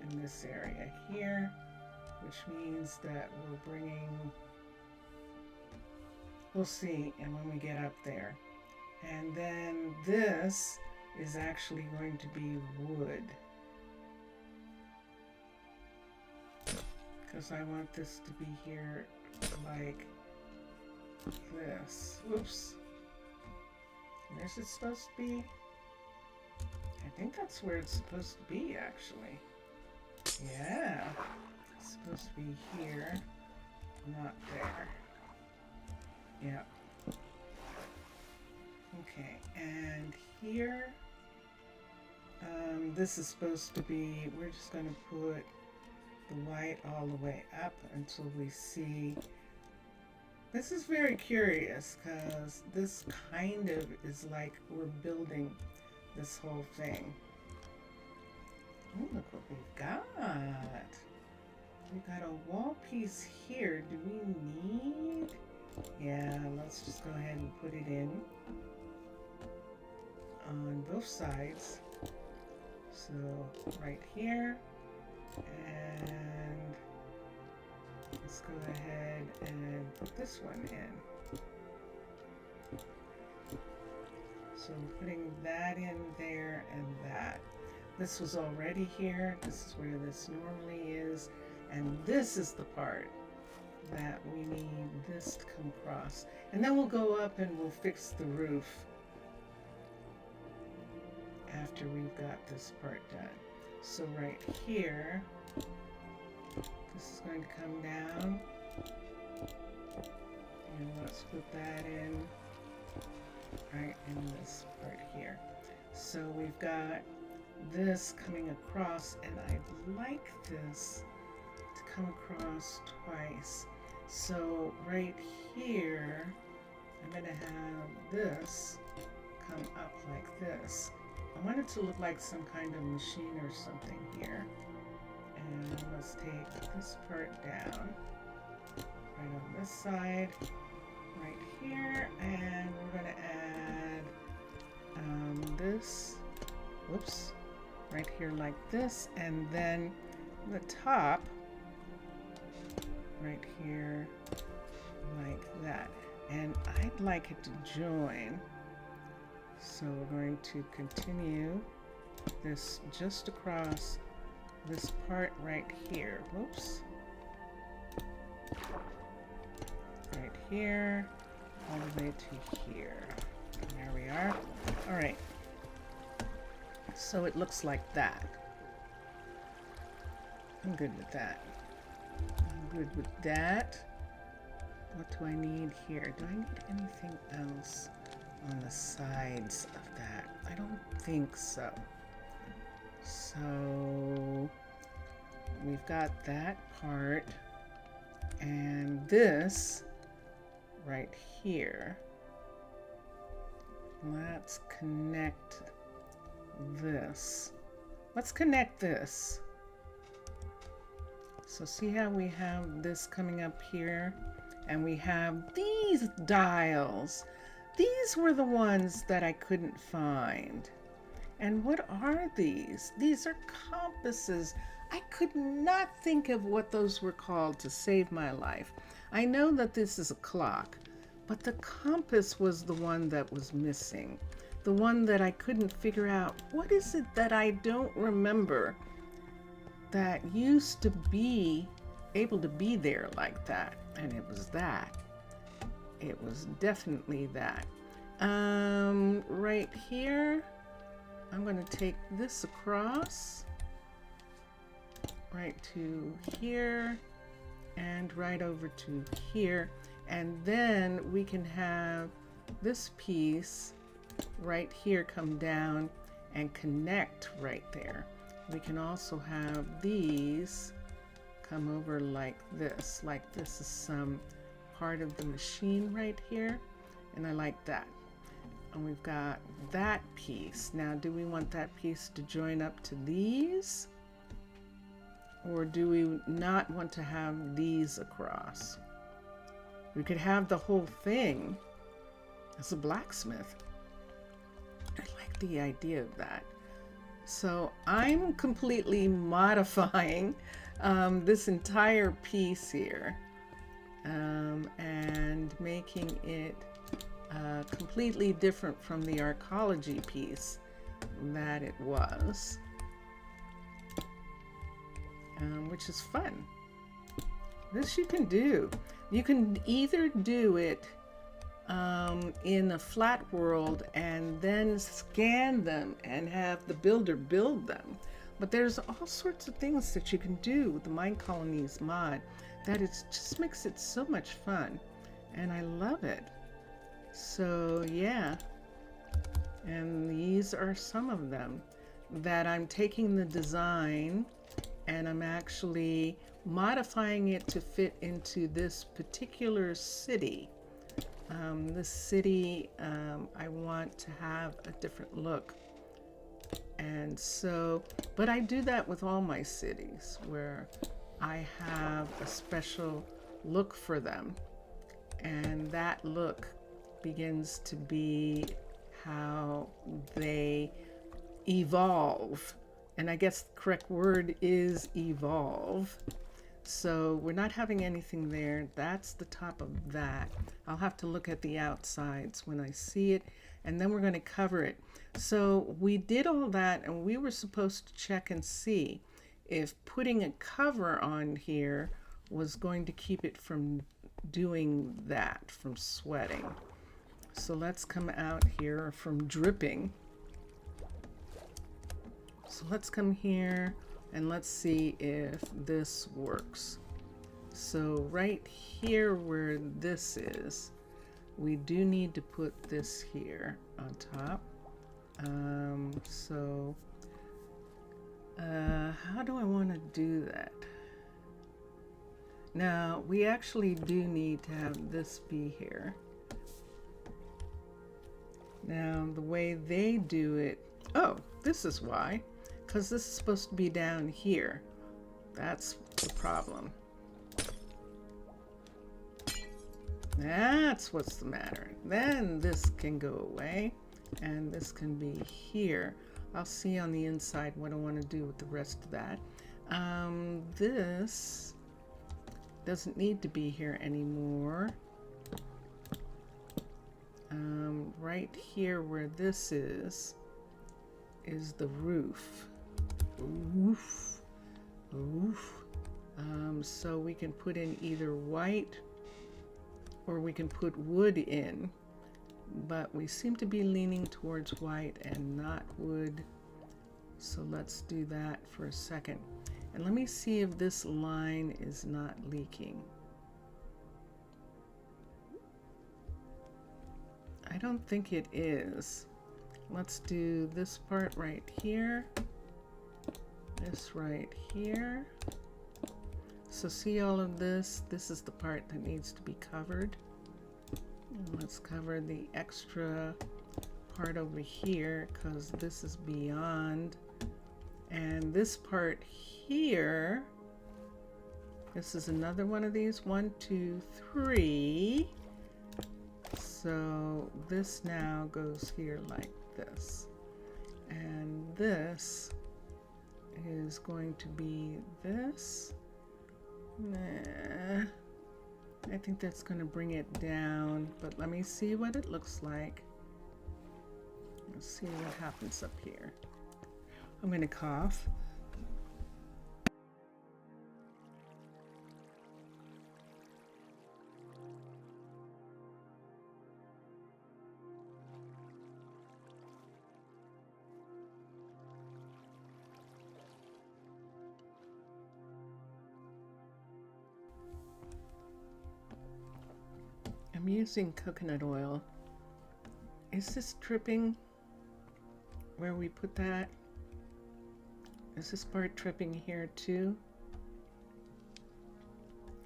Speaker 1: in this area here, which means that we're bringing, we'll see, and when we get up there. And then this is actually going to be wood, because I want this to be here like this. Whoops. Where's it supposed to be? I think that's where it's supposed to be, actually. Yeah. It's supposed to be here, not there. Yep. Okay, and here, this is supposed to be, we're just going to put the white all the way up until we see. This is very curious because this kind of is like we're building this whole thing. Oh, look what we've got. We've got a wall piece here. Do we need? Yeah, let's just go ahead and put it in on both sides. So right here, and let's go ahead and put this one in. So putting that in there and that. This was already here. This is where this normally is. And this is the part that we need this to come across. And then we'll go up and we'll fix the roof after we've got this part done. So right here, this is going to come down. And let's put that in right in this part here. So we've got this coming across, and I'd like this to come across twice. So right here, I'm going to have this come up like this. I want it to look like some kind of machine or something here. And let's take this part down right on this side, right here, and we're going to add this, whoops, right here like this, and then the top right here like that. And I'd like it to join. So we're going to continue this just across this part right here. Whoops. Right here, all the way to here. There we are. All right. So it looks like that. I'm good with that. I'm good with that. What do I need here? Do I need anything else on the sides of that? I don't think so. So we've got that part, and this right here. Let's connect this. Let's connect this. So see how we have this coming up here, and we have these dials. These were the ones that I couldn't find. And what are these? These are compasses. I could not think of what those were called to save my life. I know that this is a clock, but the compass was the one that was missing. The one that I couldn't figure out. What is it that I don't remember that used to be able to be there like that? And it was that. It was definitely that. Right here, I'm going to take this across right to here and right over to here, and then we can have this piece right here come down and connect right there. We can also have these come over like this is some part of the machine right here, and I like that. And we've got that piece. Now, do we want that piece to join up to these? Or do we not want to have these across? We could have the whole thing as a blacksmith. I like the idea of that. So I'm completely modifying this entire piece here and making it completely different from the Arcology piece that it was, which is fun. This you can do. You can either do it in a flat world and then scan them and have the builder build them. But there's all sorts of things that you can do with the Minecolonies mod that it just makes it so much fun, and I love it. So yeah, and these are some of them that I'm taking the design and I'm actually modifying it to fit into this particular city. This city, I want to have a different look. And so, but I do that with all my cities where I have a special look for them. And that look begins to be how they evolve. And I guess the correct word is evolve. So we're not having anything there. That's the top of that. I'll have to look at the outsides when I see it, and then we're going to cover it. So we did all that, and we were supposed to check and see if putting a cover on here was going to keep it from doing that, from sweating. So let's come out here, from dripping. So let's come here and let's see if this works. So right here where this is, we do need to put this here on top. How do I want to do that? Now, we actually do need to have this be here. Now, the way they do it, oh, this is why. Because this is supposed to be down here. That's the problem. That's what's the matter. Then this can go away. and this can be here. I'll see on the inside what I want to do with the rest of that. This doesn't need to be here anymore. Right here where this is the roof. Oof. Oof. So we can put in either white or we can put wood in, but we seem to be leaning towards white and not wood. So let's do that for a second. And let me see if this line is not leaking. I don't think it is. Let's do this part right here. This right here. So see all of this? This is the part that needs to be covered. And let's cover the extra part over here because this is beyond. And this part here, this is another one of these. 1, 2, 3. So this now goes here like this. And this is going to be this. Nah, I think that's going to bring it down, but let me see what it looks like. Let's see what happens up here. I'm going to cough. I'm using coconut oil. Is this dripping where we put that? Is this part dripping here too?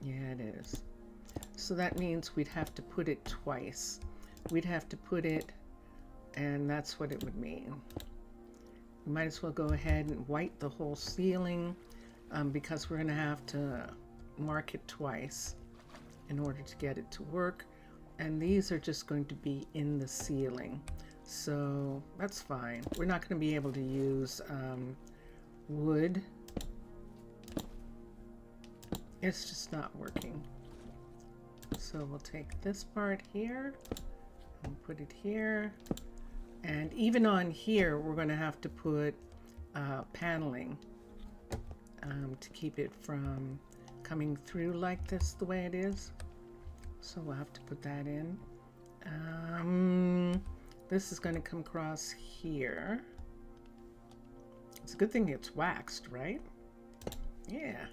Speaker 1: Yeah, it is. So that means we'd have to put it twice. We'd have to put it, and that's what it would mean. We might as well go ahead and white the whole ceiling because we're going to have to mark it twice in order to get it to work. And these are just going to be in the ceiling. So that's fine. We're not going to be able to use wood. It's just not working. So we'll take this part here and put it here. And even on here, we're going to have to put paneling to keep it from coming through like this the way it is. So we'll have to put that in. This is going to come across here. It's a good thing it's waxed, right? Yeah.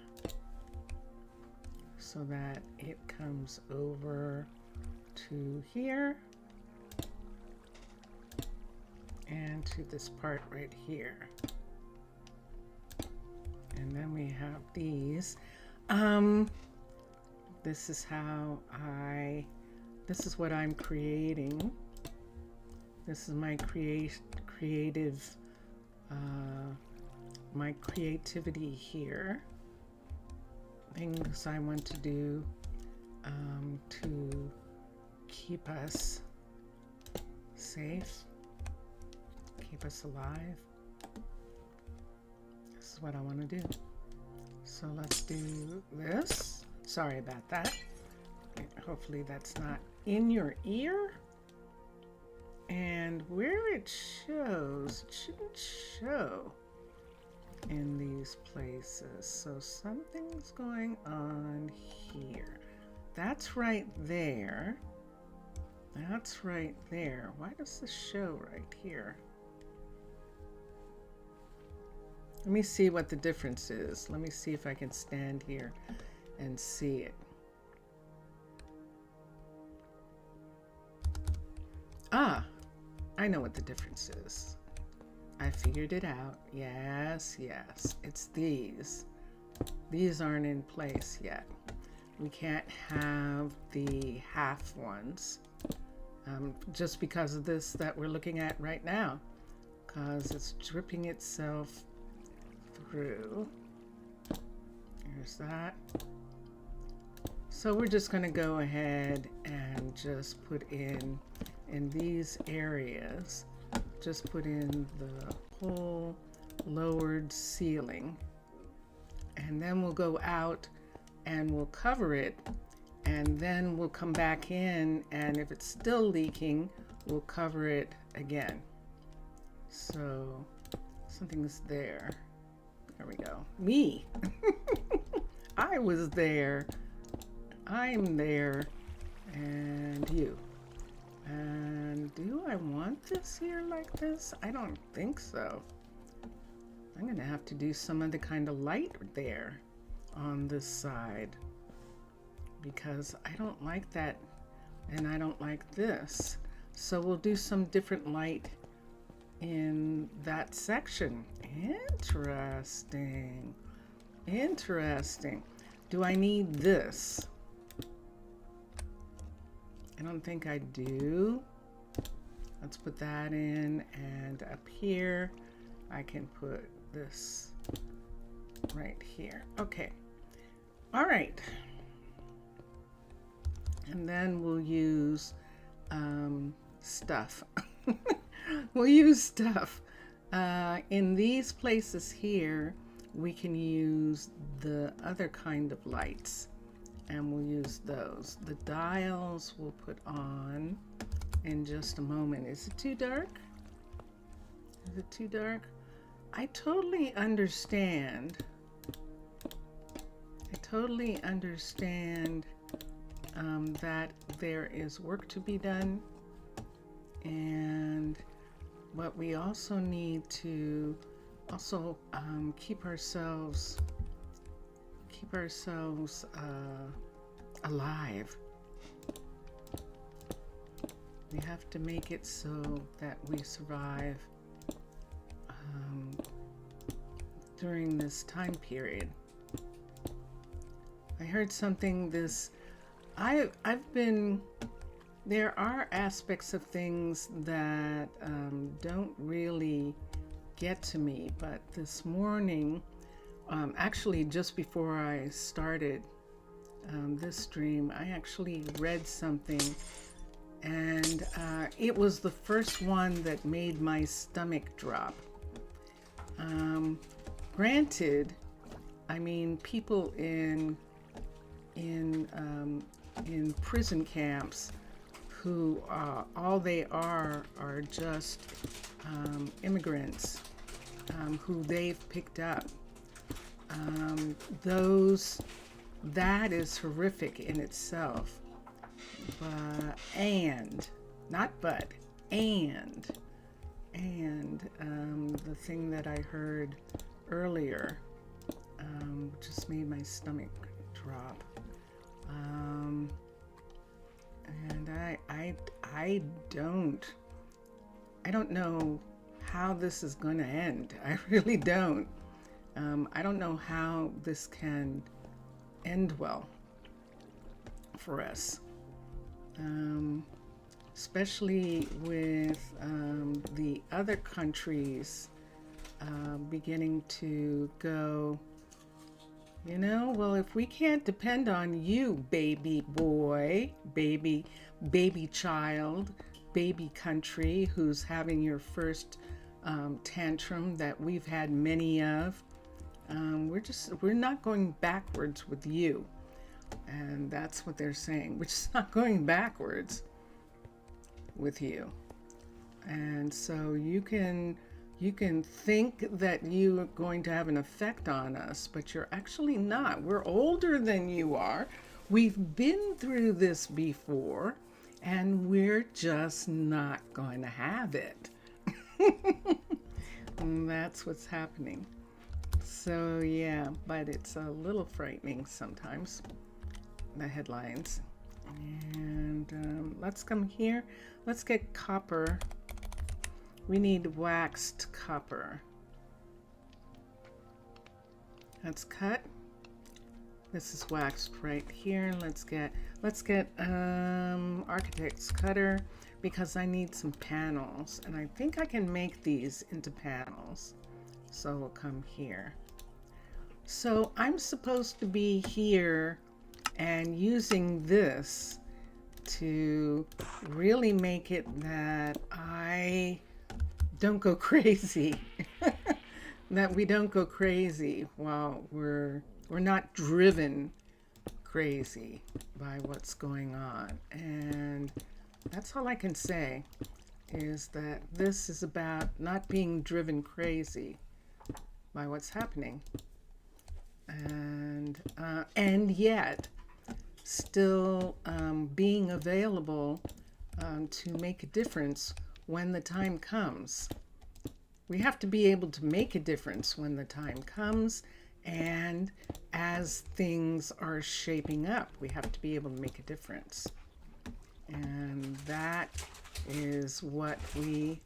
Speaker 1: So that it comes over to here and to this part right here. And then we have these. This is how this is what I'm creating. This is my my creativity here. Things I want to do to keep us safe, keep us alive. This is what I want to do. So let's do this. Sorry about that. Hopefully that's not in your ear. And where it shows, it shouldn't show in these places. So something's going on here. That's right there. That's right there. Why does this show right here? Let me see what the difference is. Let me see if I can stand here and see it. Ah, I know what the difference is. I figured it out. Yes, yes. It's these. These aren't in place yet. We can't have the half ones just because of this that we're looking at right now, because it's dripping itself through. There's that. So we're just going to go ahead and just put in these areas just put in the whole lowered ceiling. And then we'll go out and we'll cover it, and then we'll come back in, and if it's still leaking, we'll cover it again. So something's there. There we go. Me. I was there. I'm there. And you. And do I want this here like this? I don't think so. I'm gonna have to do some other kind of light there on this side, because I don't like that and I don't like this. So we'll do some different light in that section. Interesting. Interesting. Do I need this? I don't think I do. Let's put that in, and up here I can put this right here. Okay. All right. And then we'll use stuff. We'll use stuff. In these places here, we can use the other kind of lights, and we'll use those. The dials we'll put on in just a moment. Is it too dark? Is it too dark? I totally understand. I totally understand that there is work to be done, but we also need to keep ourselves alive. We have to make it so that we survive during this time period. I heard something there are aspects of things that don't really get to me, but this morning, actually just before I started this stream, I actually read something, and it was the first one that made my stomach drop. Granted, I mean, people in prison camps who all they are just immigrants who they've picked up. That is horrific in itself. And the thing that I heard earlier just made my stomach drop. And I don't know how this is going to end. I really don't. I don't know how this can end well for us, especially with the other countries beginning to go, well, if we can't depend on you, baby boy, baby child, baby country who's having your first tantrum that we've had many of, we're not going backwards with you. And that's what they're saying. We're just not going backwards with you. And so you can think that you are going to have an effect on us, but you're actually not. We're older than you are. We've been through this before, and we're just not going to have it. And that's what's happening. So yeah, but it's a little frightening sometimes, the headlines. And let's come here. Let's get copper. We need waxed copper. That's cut. This is waxed right here. Let's get architect's cutter, because I need some panels, and I think I can make these into panels. So we'll come here. So I'm supposed to be here and using this to really make it that I don't go crazy. That we don't go crazy while we're not driven crazy by what's going on. And that's all I can say, is that this is about not being driven crazy by what's happening, and yet still being available to make a difference when the time comes. We have to be able to make a difference when the time comes, and as things are shaping up, we have to be able to make a difference. And that is what we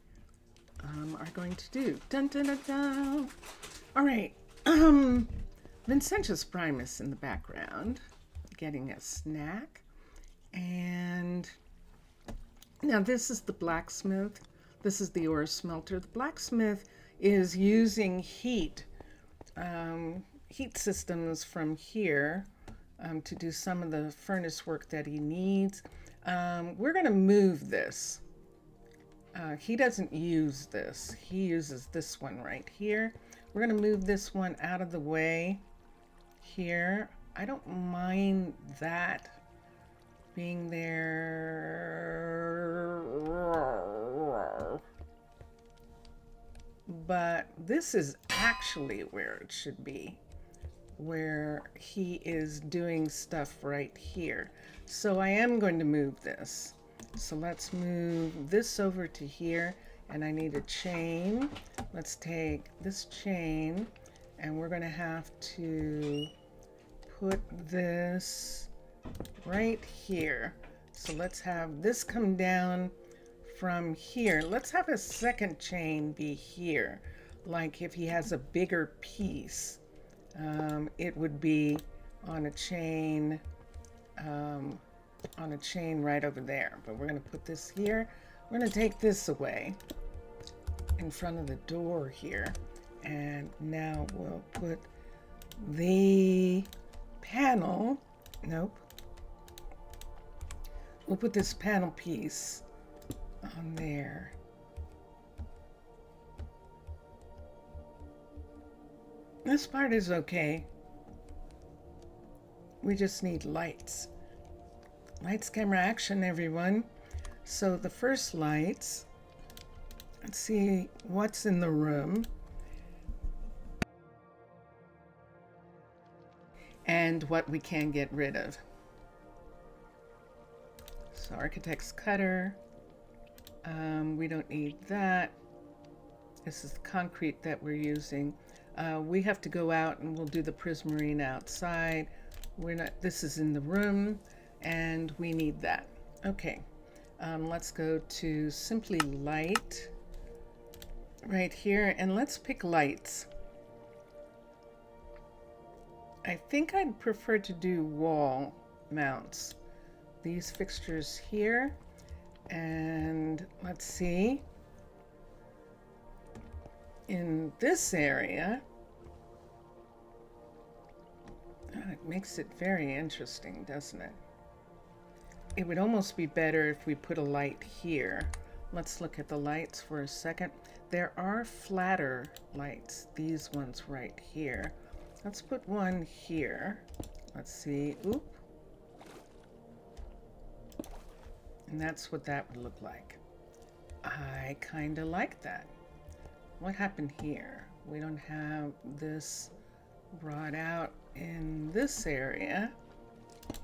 Speaker 1: are going to do. Dun, dun, dun, dun. All right. Vincentius Primus in the background, getting a snack. And now this is the blacksmith. This is the ore smelter. The blacksmith is using heat systems from here to do some of the furnace work that he needs. We're going to move this. He doesn't use this. He uses this one right here. We're going to move this one out of the way here. I don't mind that being there, but this is actually where it should be, where he is doing stuff right here. So I am going to move this. So let's move this over to here, and I need a chain. Let's take this chain, and we're going to have to put this right here. So let's have this come down from here. Let's have a second chain be here. Like if he has a bigger piece, it would be on a chain right over there. But we're going to put this here. We're going to take this away in front of the door here. And now we'll put the panel. Nope. We'll put this panel piece on there. This part is okay. We just need lights. Lights, camera, action, everyone. So the first lights, let's see what's in the room. And what we can get rid of. So architect's cutter. We don't need that. This is the concrete that we're using. We have to go out and we'll do the prismarine outside. This is in the room and we need that. Okay, let's go to simply light right here and let's pick lights. I think I'd prefer to do wall mounts. These fixtures here, and let's see. In this area, it makes it very interesting, doesn't it? It would almost be better if we put a light here. Let's look at the lights for a second. There are flatter lights, these ones right here. Let's put one here. Let's see. Oop. And that's what that would look like. I kind of like that. What happened here? We don't have this brought out in this area.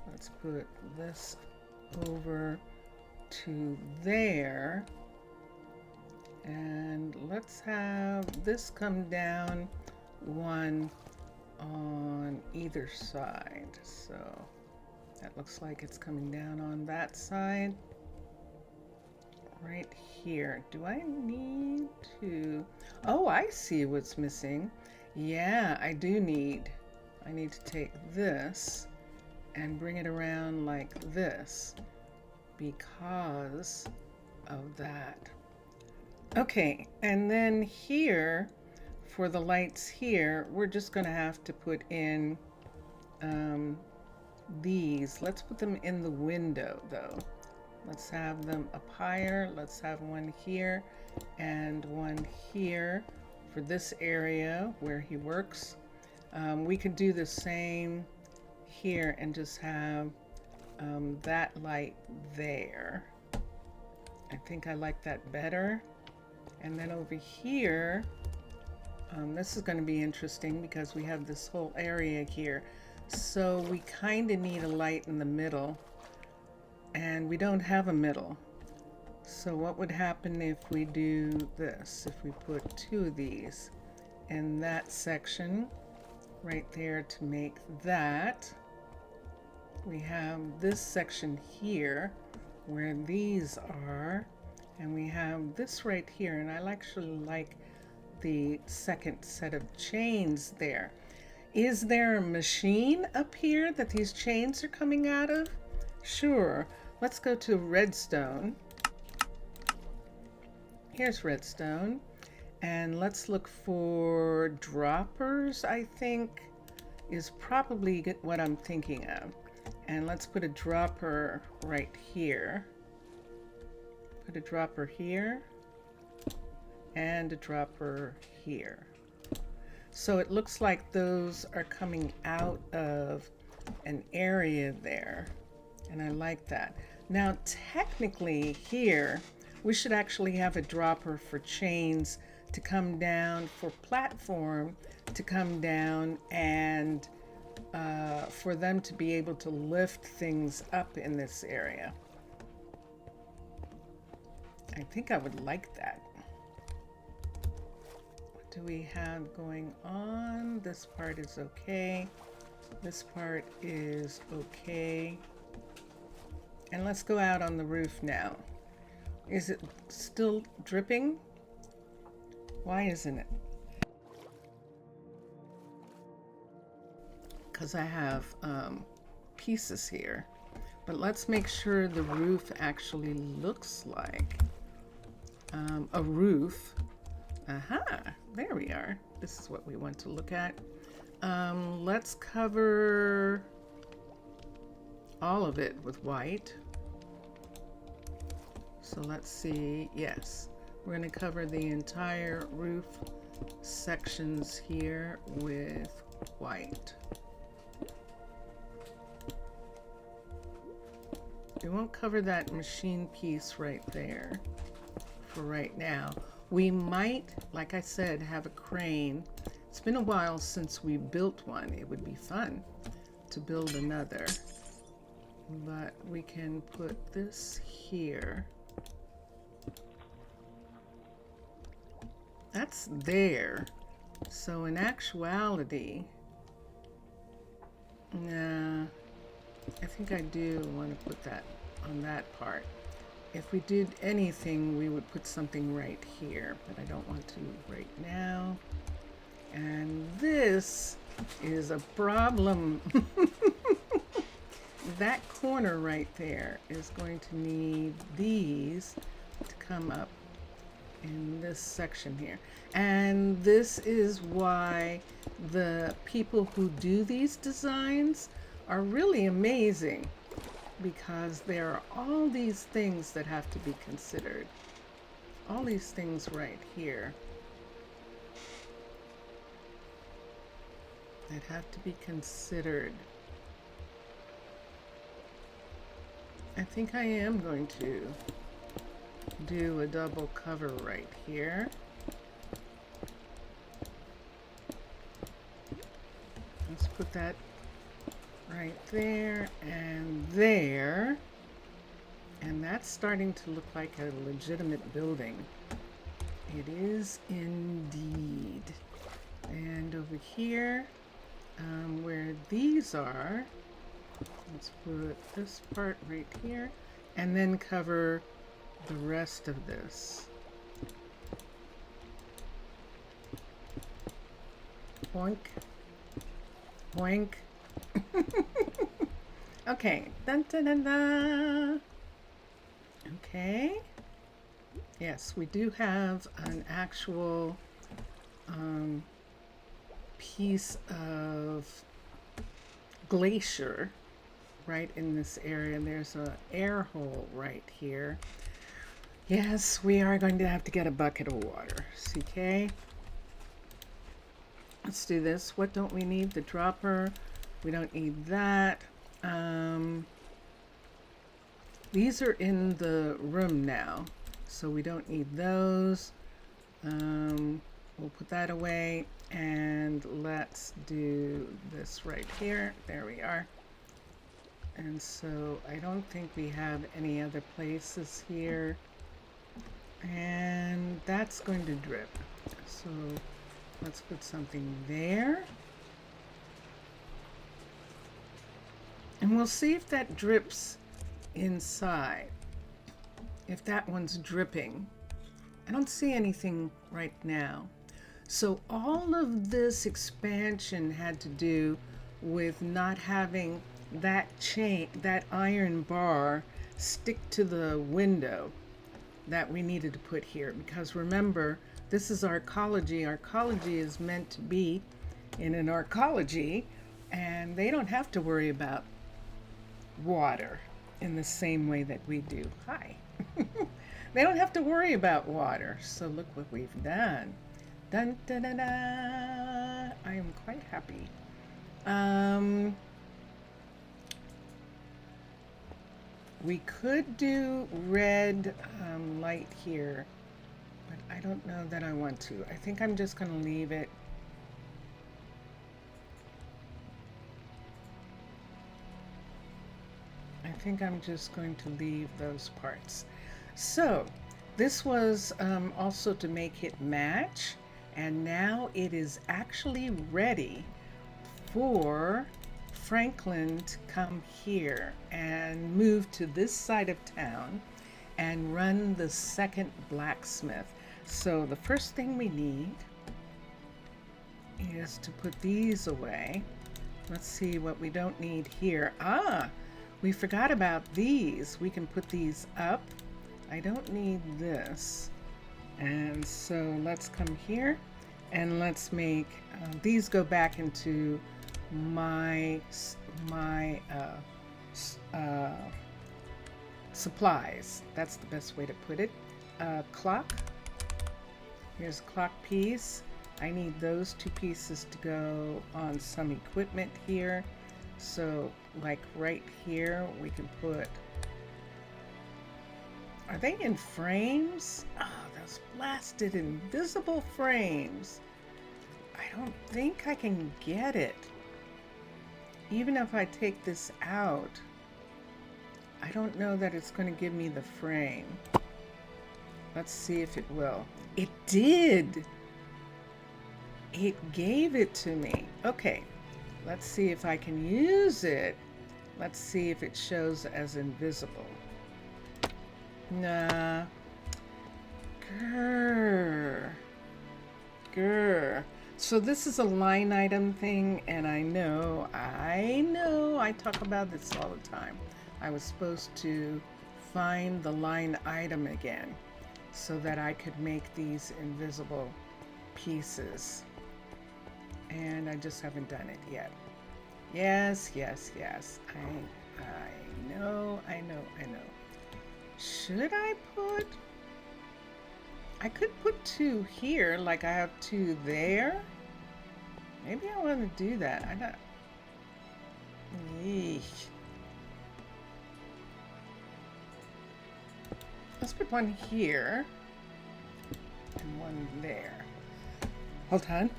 Speaker 1: Let's put this over to there. And let's have this come down one on either side. So that looks like it's coming down on that side right here. Do I need to? Oh, I see what's missing. Yeah, I need to take this and bring it around like this because of that. Okay, and then here for the lights here, we're just going to have to put in these. Let's put them in the window though. Let's have them up higher. Let's have one here and one here for this area where he works. We could do the same here and just have that light there. I think I like that better. And then over here, this is going to be interesting because we have this whole area here. So we kind of need a light in the middle, and we don't have a middle. So what would happen if we do this? If we put 2 of these in that section right there to make that. We have this section here where these are, and we have this right here, and I actually like the second set of chains there. Is there a machine up here that these chains are coming out of? Sure. Let's go to redstone. Here's redstone. And let's look for droppers, I think, is probably what I'm thinking of. And let's put a dropper right here. Put a dropper here. And a dropper here. So it looks like those are coming out of an area there. And I like that. Now, technically here, we should actually have a dropper for chains to come down, for platform to come down, and for them to be able to lift things up in this area. I think I would like that. What do we have going on? This part is okay. This part is okay. And let's go out on the roof now. Is it still dripping? Why isn't it? Because I have pieces here. But let's make sure the roof actually looks like a roof. Aha, there we are. This is what we want to look at. Let's cover all of it with white. So let's see, yes, we're going to cover the entire roof sections here with white. We won't cover that machine piece right there for right now. We might, like I said, have a crane. It's been a while since we built one. It would be fun to build another. But we can put this here. That's there. So in actuality, nah, I think I do want to put that on that part. If we did anything, we would put something right here, but I don't want to right now. And this is a problem. That corner right there is going to need these to come up in this section here. And this is why the people who do these designs are really amazing, because there are all these things that have to be considered. All these things right here that have to be considered. I think I am going to do a double cover right here. Let's put that right there and there. And that's starting to look like a legitimate building. It is indeed. And over here, where these are, let's put this part right here and then cover the rest of this. Boink. Boink. Okay. Dun, dun, dun, dun. Okay. Yes, we do have an actual piece of glacier right in this area. And there's an air hole right here. Yes, we are going to have to get a bucket of water. CK. Let's do this. What don't we need? The dropper. We don't need that. These are in the room now, so we don't need those. We'll put that away, and let's do this right here. There we are. And so I don't think we have any other places here. And that's going to drip. So let's put something there. And we'll see if that drips inside. If that one's dripping. I don't see anything right now. So all of this expansion had to do with not having that chain, that iron bar stick to the window that we needed to put here. Because remember, this is Arcology. Arcology is meant to be in an Arcology, and they don't have to worry about water in the same way that we do. Hi. They don't have to worry about water. So look what we've done. Dun, dun, dun, dun. I am quite happy. We could do red light here, but I don't know that I want to. I think I'm just going to leave it. I think I'm just going to leave those parts. So this was also to make it match, and now it is actually ready for Franklin to come here and move to this side of town and run the second blacksmith. So the first thing we need is to put these away. Let's see what we don't need here. We forgot about these. We can put these up. I don't need this. And so let's come here and let's make these go back into my supplies. That's the best way to put it. Clock. Here's a clock piece. I need those two pieces to go on some equipment here. So like right here we can put, are they in frames? Oh, those blasted invisible frames. I don't think I can get it. Even if I take this out, I don't know that it's going to give me the frame. Let's see if it will. It did. It gave it to me. Okay, let's see if I can use it. Let's see if it shows as invisible. Nah. Grr. So this is a line item thing, and I know, I talk about this all the time. I was supposed to find the line item again so that I could make these invisible pieces. And I just haven't done it yet. Yes. I know. Should I put? I could put 2 here, like I have 2 there. Maybe I want to do that. I'm not. Yeesh. Let's put 1 here and 1 there. Hold on.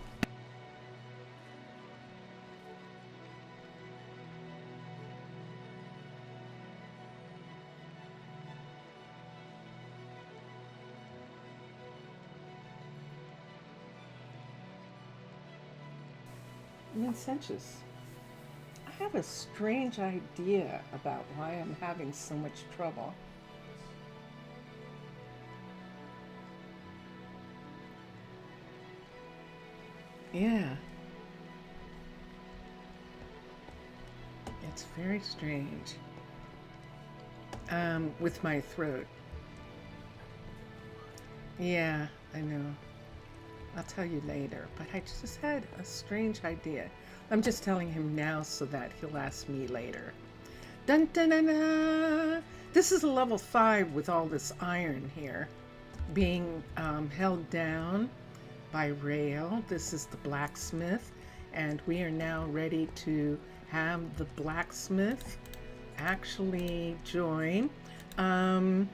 Speaker 1: Licentious. I have a strange idea about why I'm having so much trouble. Yeah. It's very strange. With my throat. Yeah, I know. I'll tell you later, but I just had a strange idea. I'm just telling him now so that he'll ask me later. Dun dun dun dun This is a level 5 with all this iron here being held down by rail. This is the blacksmith, and we are now ready to have the blacksmith actually join. I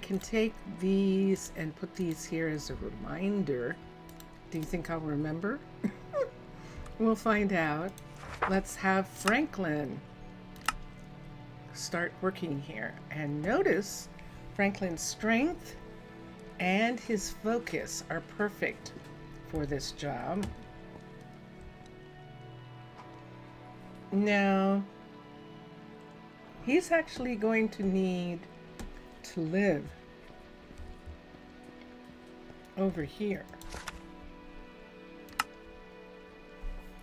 Speaker 1: can take these and put these here as a reminder. Do you think I'll remember? We'll find out. Let's have Franklin start working here. And notice Franklin's strength and his focus are perfect for this job. Now, he's actually going to need to live over here.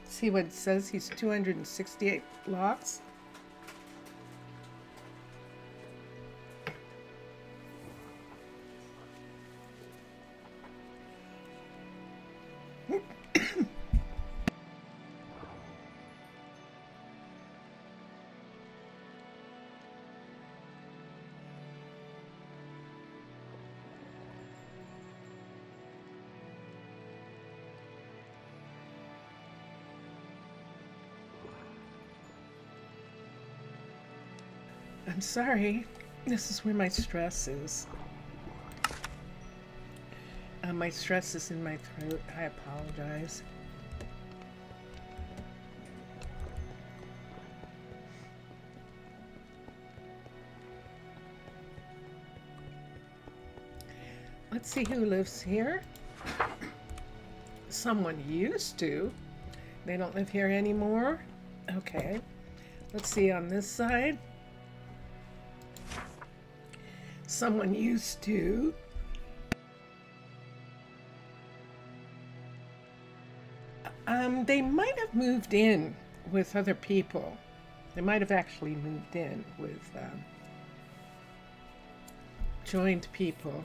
Speaker 1: See what it says? He's 268 blocks. I'm sorry, this is where my stress is. My stress is in my throat. I apologize. Let's see who lives here. Someone used to. They don't live here anymore. Okay. Let's see on this side. Someone used to. They might have moved in with other people. They might have actually moved in with joined people.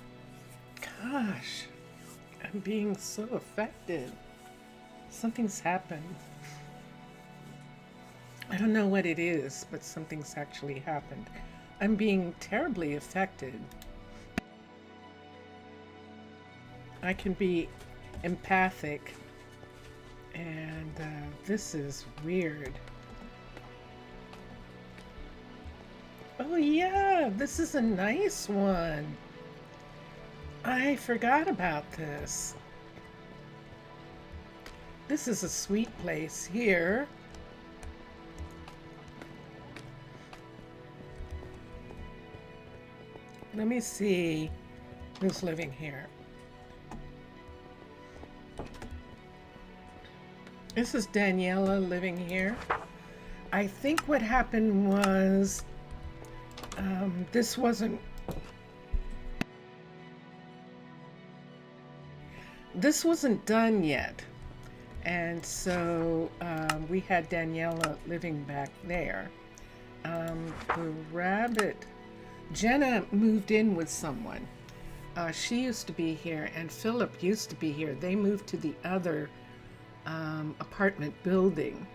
Speaker 1: Gosh, I'm being so affected. Something's happened. I don't know what it is, but something's actually happened. I'm being terribly affected. I can be empathic, and this is weird. Oh yeah, this is a nice one. I forgot about this. This is a sweet place here. Let me see who's living here. This is Daniela living here. I think what happened was this wasn't done yet, and so we had Daniela living back there. The rabbit, Jenna moved in with someone. She used to be here, and Philip used to be here. They moved to the other apartment building.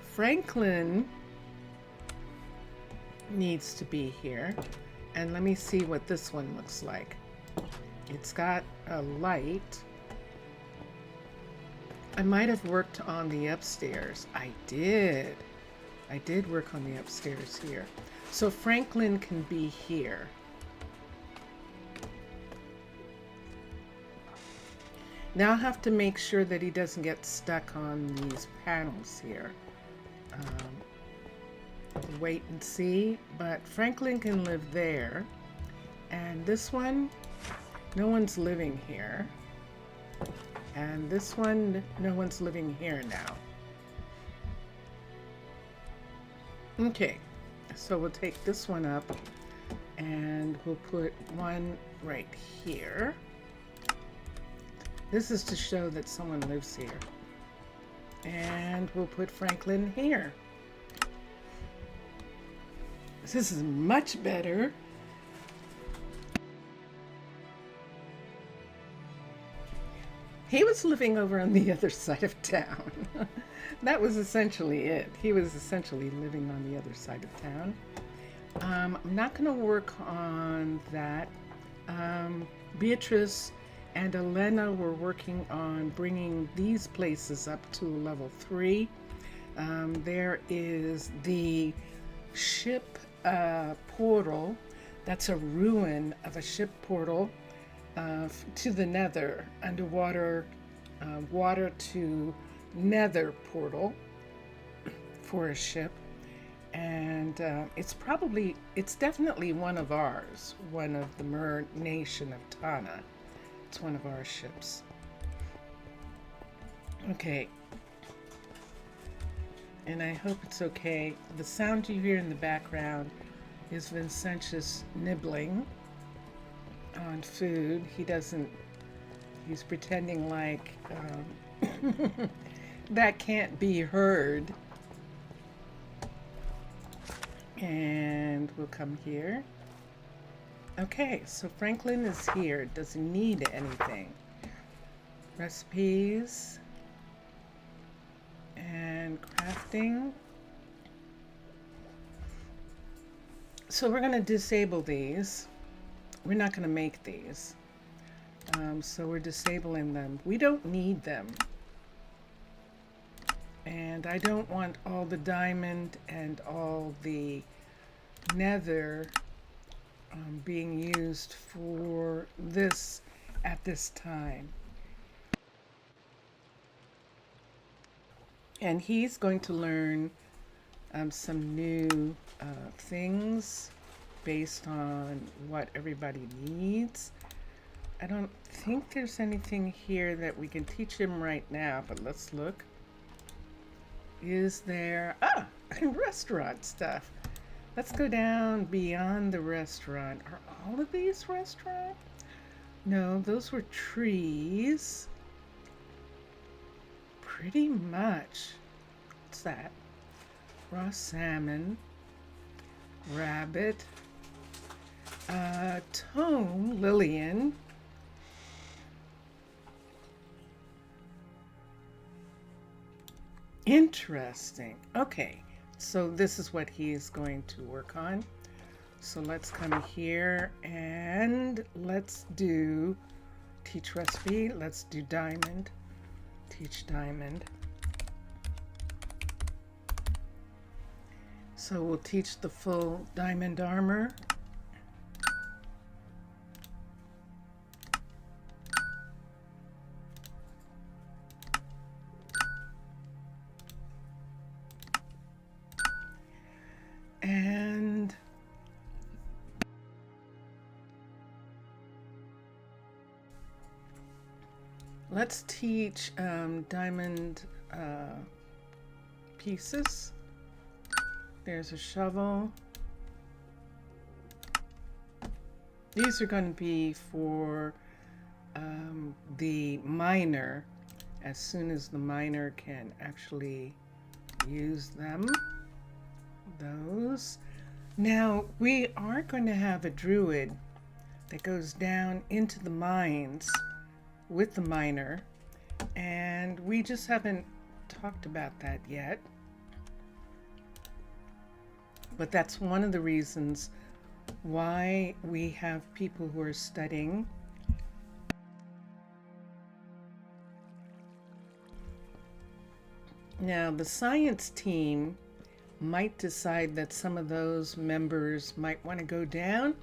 Speaker 1: Franklin needs to be here, and let me see what this one looks like. It's got a light. I might have worked on the upstairs. I did work on the upstairs here. So Franklin can be here. Now I have to make sure that he doesn't get stuck on these panels here. Wait and see, but Franklin can live there. And this one, no one's living here. And this one, no one's living here now. Okay, so we'll take this one up and we'll put one right here. This is to show that someone lives here. And we'll put Franklin here. This is much better. He was living over on the other side of town. That was essentially it. He was essentially living on the other side of town. I'm not going to work on that. Beatrice and Elena were working on bringing these places up to level 3. There is the ship portal. That's a ruin of a ship portal to the nether, underwater, water to nether portal for a ship. And it's definitely one of ours, one of the Mer Nation of Tana. It's one of our ships. Okay. And I hope it's okay. The sound you hear in the background is Vincentius nibbling on food. He's pretending like that can't be heard. And we'll come here. Okay, so Franklin is here. Doesn't need anything. Recipes and crafting. So we're going to disable these. We're not going to make these. So we're disabling them. We don't need them. And I don't want all the diamond and all the nether being used for this at this time. And he's going to learn some new things based on what everybody needs. I don't think there's anything here that we can teach him right now, but let's look. Is there restaurant stuff? Let's go down beyond the restaurant. Are all of these restaurant? No, those were trees. Pretty much. What's that? Raw salmon, rabbit, tome, Lillian. Interesting. Okay, so this is what he's going to work on. So let's come here and let's do teach recipe. Let's do diamond. Teach diamond. So we'll teach the full diamond armor. And let's teach diamond pieces. There's a shovel. These are going to be for the miner, as soon as the miner can actually use them. Those. Now, we are going to have a druid that goes down into the mines with the miner, and we just haven't talked about that yet. But that's one of the reasons why we have people who are studying. Now, the science team might decide that some of those members might want to go down,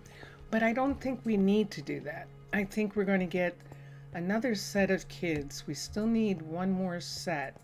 Speaker 1: but I don't think we need to do that. I think we're going to get another set of kids. We still need one more set.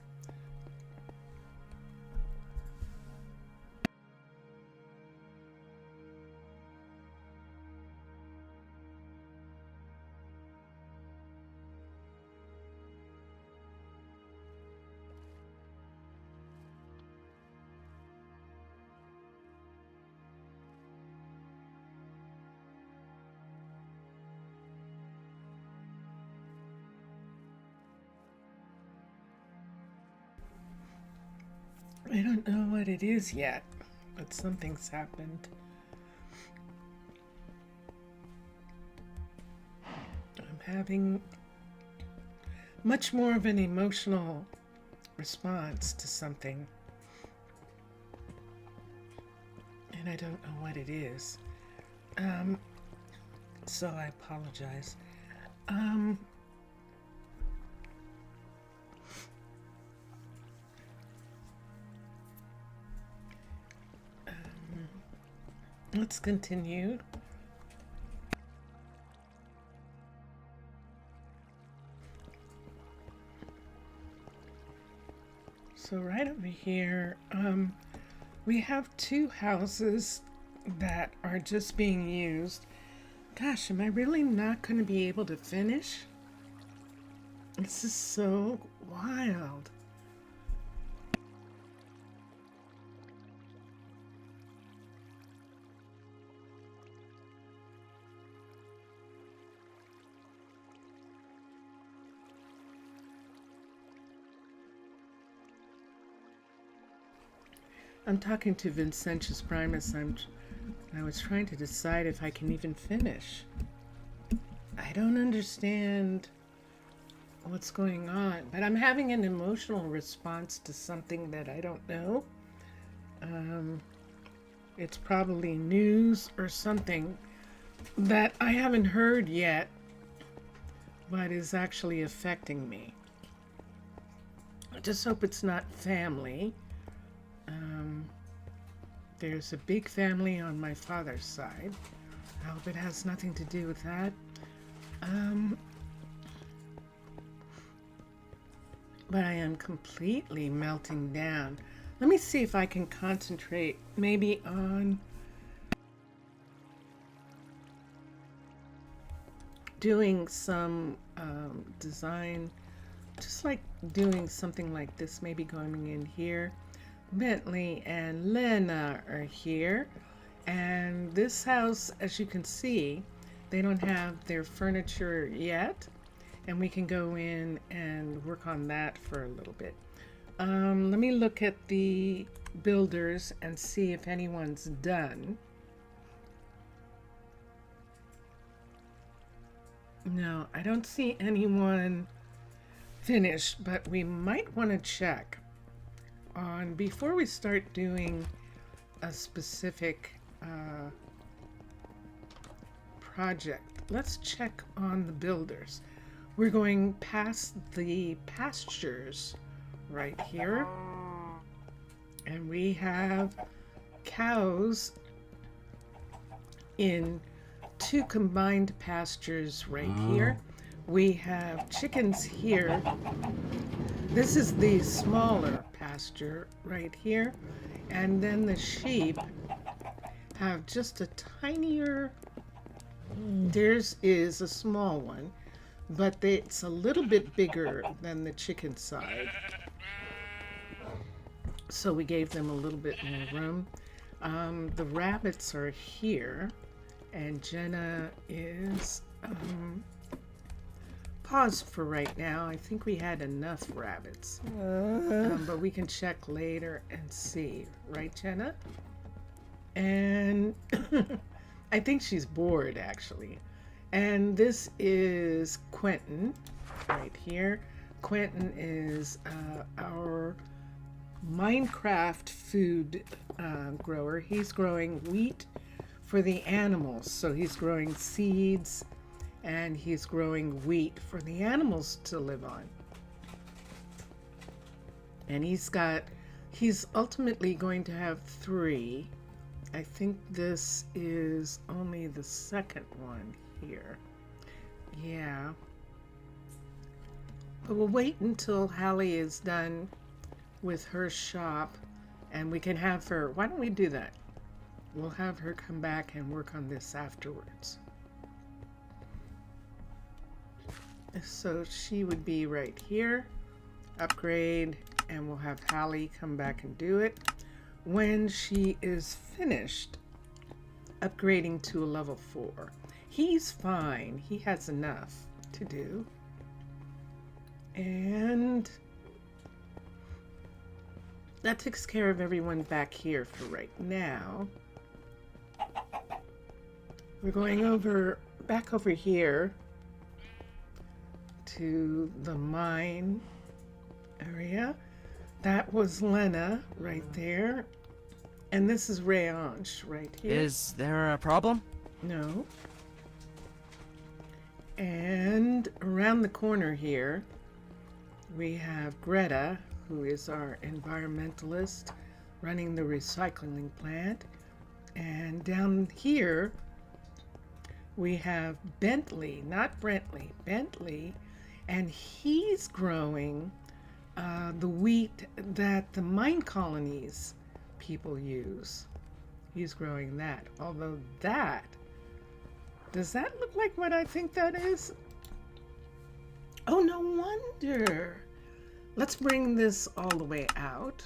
Speaker 1: I don't know what it is yet, but something's happened. I'm having much more of an emotional response to something. and I don't know what it is. So I apologize. Let's continue. So right over here, we have two houses that are just being used. Gosh, am I really not going to be able to finish? This is so wild. I'm talking to Vincentius Primus. I was trying to decide if I can even finish. I don't understand what's going on, but I'm having an emotional response to something that I don't know. It's probably news or something that I haven't heard yet, but is actually affecting me. I just hope it's not family. There's a big family on my father's side. I hope it has nothing to do with that. But I am completely melting down. Let me see if I can concentrate maybe on doing some design, just like doing something like this, maybe going in here. Bentley and Lena are here, and this house, as you can see, they don't have their furniture yet, and we can go in and work on that for a little bit. Let me look at the builders and see if anyone's done. No, I don't see anyone finished, but we might want to check on before we start doing a specific project. Let's check on the builders. We're going past the pastures right here, and we have cows in two combined pastures right here. We have chickens here. This is the smaller pasture right here, and then the sheep have just a tinier, theirs is a small one, but it's a little bit bigger than the chicken side, so we gave them a little bit more room. The rabbits are here, and Jenna is paused for right now. I think we had enough rabbits, but we can check later and see, right, Jenna? And I think she's bored, actually. And this is Quentin right here. Quentin is our Minecraft food grower. He's growing wheat for the animals, so he's growing seeds and he's growing wheat for the animals to live on. And he's ultimately going to have 3. I think this is only the second one here. Yeah. But we'll wait until Hallie is done with her shop and we can have her, why don't we do that? We'll have her come back and work on this afterwards. So she would be right here, upgrade, and we'll have Hallie come back and do it. When she is finished upgrading to a level 4, he's fine. He has enough to do. And that takes care of everyone back here for right now. We're going back over here to the mine area. That was Lena right there. And this is Rayange right here.
Speaker 3: Is there a problem?
Speaker 1: No. And around the corner here, we have Greta, who is our environmentalist running the recycling plant. And down here, we have Bentley, not Brentley, Bentley, and he's growing the wheat that the Minecolonies people use. He's growing that. Although does that look like what I think that is? Oh, no wonder. Let's bring this all the way out.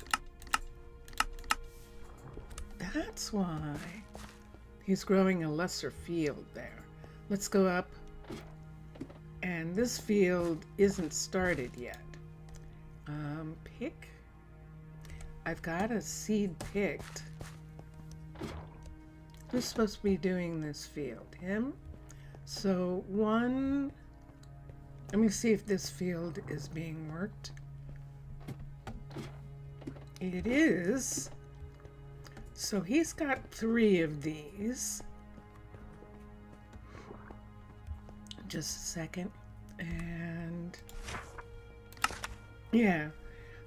Speaker 1: That's why. He's growing a lesser field there. Let's go up. And this field isn't started yet. Pick. I've got a seed picked. Who's supposed to be doing this field? Him? So let me see if this field is being worked. It is. So he's got 3 of these. Just a second. And yeah.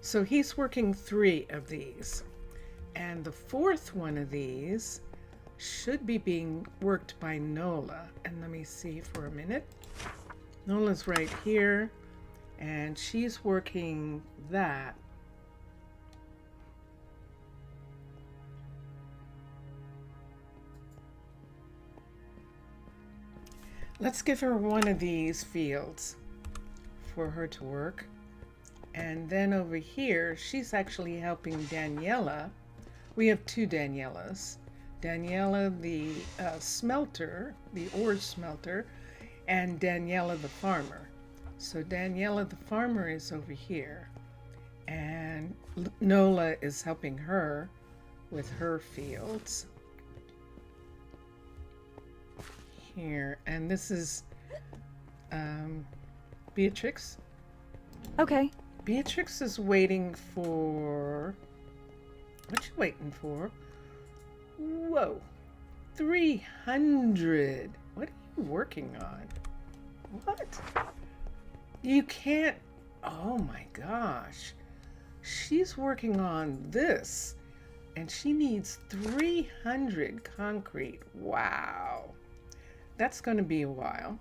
Speaker 1: So he's working 3 of these. And the 4th one of these should be being worked by Nola. And let me see for a minute. Nola's right here. And she's working that. Let's give her one of these fields for her to work. And then over here, she's actually helping Daniela. We have 2 Danielas. Daniela, the smelter, the ore smelter, and Daniela, the farmer. So Daniela, the farmer, is over here. And Nola is helping her with her fields. Here, and this is Beatrix.
Speaker 2: Okay.
Speaker 1: Beatrix is waiting for... What you waiting for? Whoa. 300. What are you working on? What? You can't... Oh my gosh. She's working on this. And she needs 300 concrete. Wow. That's going to be a while.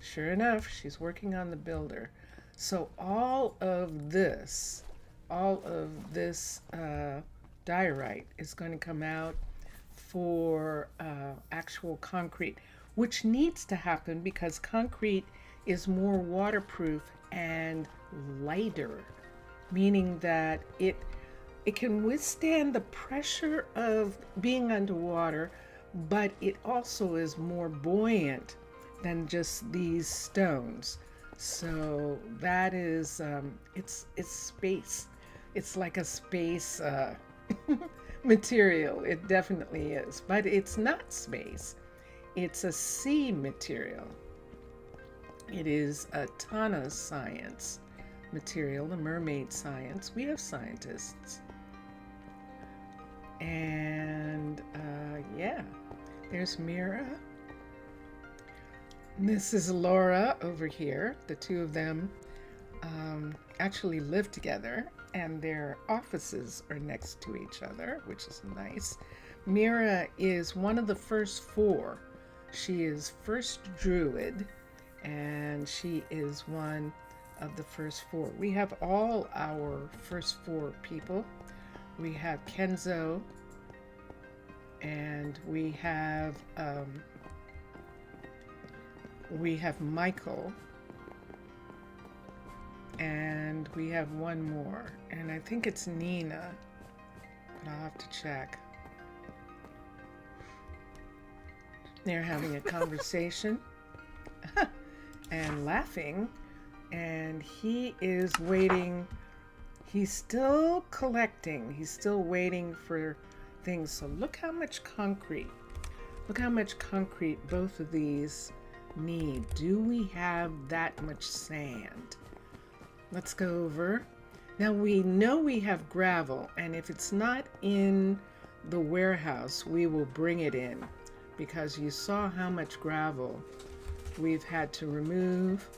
Speaker 1: Sure enough, she's working on the builder. So all of this diorite is going to come out for actual concrete, which needs to happen because concrete is more waterproof and lighter, meaning that it can withstand the pressure of being underwater, but it also is more buoyant than just these stones. So that is, it's space. It's like a space material. It definitely is, but it's not space. It's a sea material. It is a Tana science material, the mermaid science. We have scientists. And yeah, there's Mira. This is Laura over here. The 2 of them actually live together, and their offices are next to each other, which is nice. Mira is one of the first 4. She is first druid, and she is one of the first 4. We have all our first 4 people. We have Kenzo, and we have Michael, and we have one more, and I think it's Nina, but I'll have to check. They're having a conversation and laughing, and he is waiting. He's still collecting. He's still waiting for things. So look how much concrete. Look how much concrete both of these need. Do we have that much sand? Let's go over. Now we know we have gravel, and if it's not in the warehouse, we will bring it in, because you saw how much gravel we've had to remove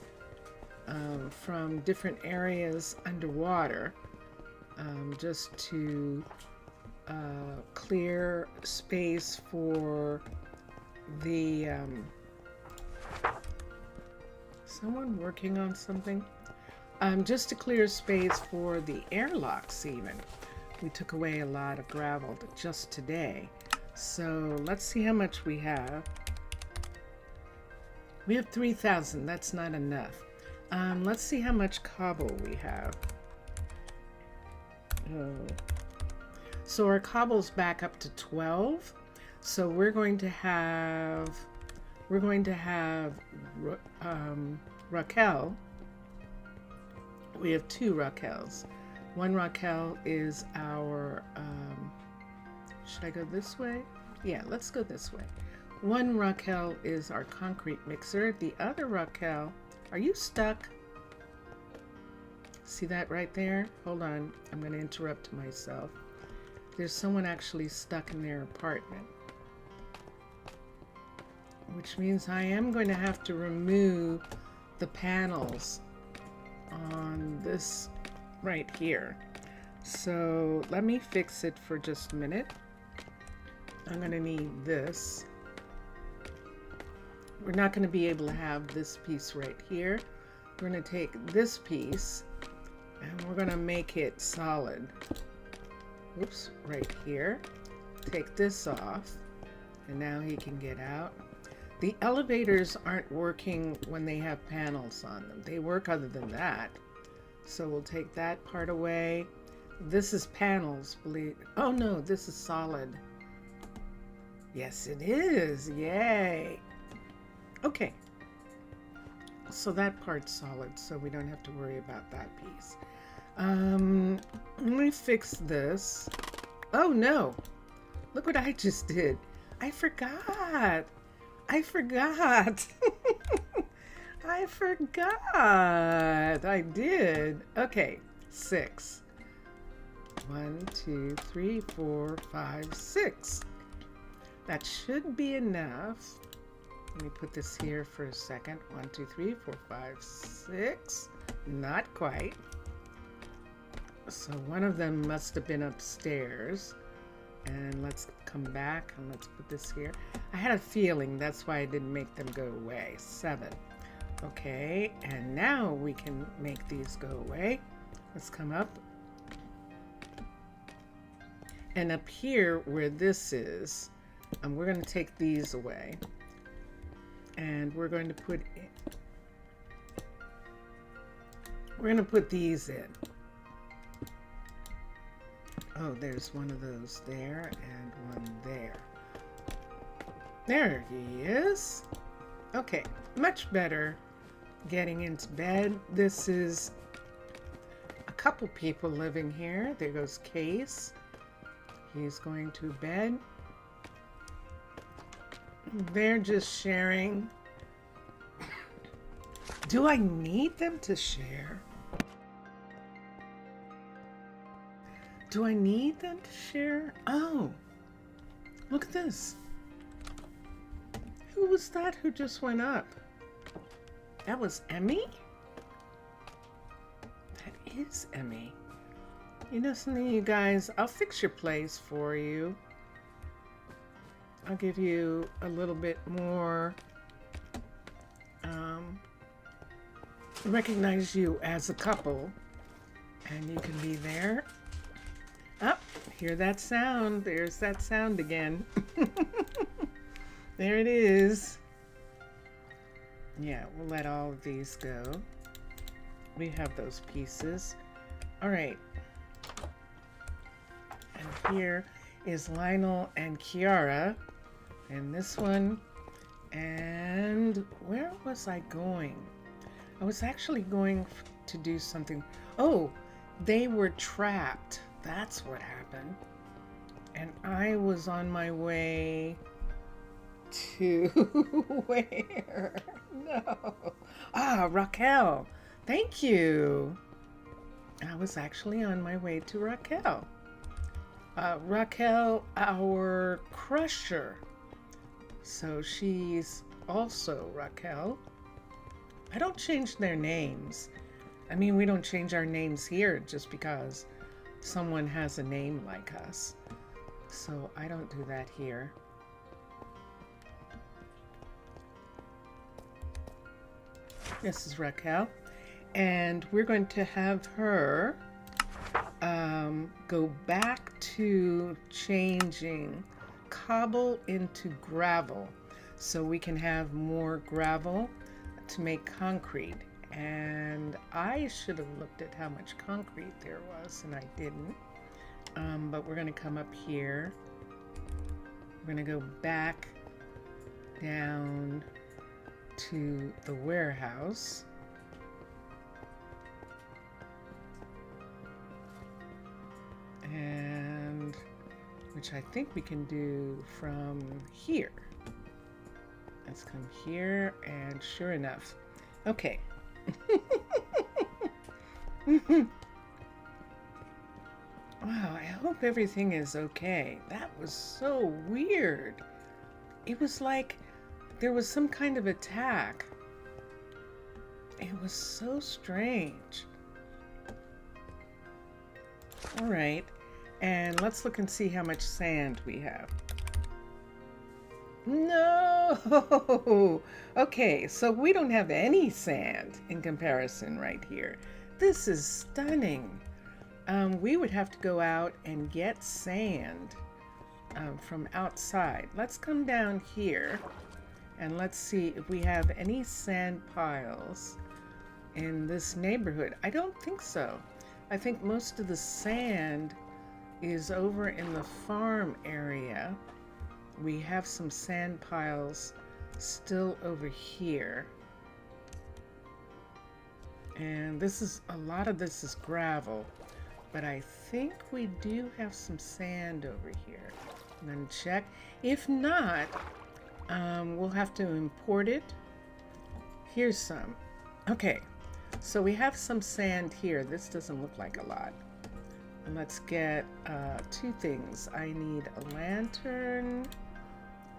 Speaker 1: from different areas underwater, just to clear space for the someone working on something, just to clear space for the airlocks. Even we took away a lot of gravel just today. So let's see how much we have. We have 3,000. That's not enough. Let's see how much cobble we have. Oh. So our cobble's back up to 12. So we're going to have Raquel. We have 2 Raquels. One Raquel is our, should I go this way? Yeah, let's go this way. One Raquel is our concrete mixer. The other Raquel, are you stuck? See that right there? Hold on, I'm going to interrupt myself. There's someone actually stuck in their apartment, which means I am going to have to remove the panels on this right here. So let me fix it for just a minute. I'm going to need this. We're not going to be able to have this piece right here. We're going to take this piece and we're going to make it solid. Oops, right here. Take this off, and now he can get out. The elevators aren't working when they have panels on them. They work other than that. So we'll take that part away. This is panels, believe. Oh no, this is solid. Yes, it is. Yay. Okay. So that part's solid, so we don't have to worry about that piece. Let me fix this. Oh no. Look what I just did. I forgot. I forgot. I did. Okay, 6. 1, 2, 3, 4, 5, 6. That should be enough. Let me put this here for a second. 1, 2, 3, 4, 5, 6. Not quite. So one of them must have been upstairs. And let's come back and let's put this here. I had a feeling that's why I didn't make them go away. 7. Okay, and now we can make these go away. Let's come up. And up here where this is, we're going to take these away. And we're going to put these in. Oh, there's one of those there and one there. There he is. Okay, much better getting into bed. This is a couple people living here. There goes Case. He's going to bed. They're just sharing. Do I need them to share? Do I need them to share? Oh, look at this. Who was that who just went up? That was Emmy? That is Emmy. You know something, you guys? I'll fix your place for you. I'll give you a little bit more, recognize you as a couple, and you can be there. Oh, hear that sound. There's that sound again. There it is. Yeah, we'll let all of these go. We have those pieces. All right. And here is Lionel and Kiara. And this one. And where was I going? I was actually going to do something. Oh, they were trapped. That's what happened. And I was on my way to where? No. Ah, Raquel. Thank you. I was actually on my way to Raquel. Raquel, our crusher. So she's also Raquel. I don't change their names. I mean, we don't change our names here just because someone has a name like us. So I don't do that here. This is Raquel. And we're going to have her go back to changing cobble into gravel so we can have more gravel to make concrete. And I should have looked at how much concrete there was, and I didn't. But we're going to come up here. We're going to go back down to the warehouse. And which I think we can do from here. Let's come here, and sure enough. Okay. Wow, I hope everything is okay. That was so weird. It was like there was some kind of attack. It was so strange. All right, and let's look and see how much sand we have. No! Okay, so we don't have any sand in comparison right here. This is stunning. We would have to go out and get sand from outside. Let's come down here and let's see if we have any sand piles in this neighborhood. I don't think so. I think most of the sand is over in the farm area. We have some sand piles still over here. And this is, a lot of this is gravel, but I think we do have some sand over here. I'm gonna check. If not, we'll have to import it. Here's some. Okay, so we have some sand here. This doesn't look like a lot. And let's get two things. I need a lantern.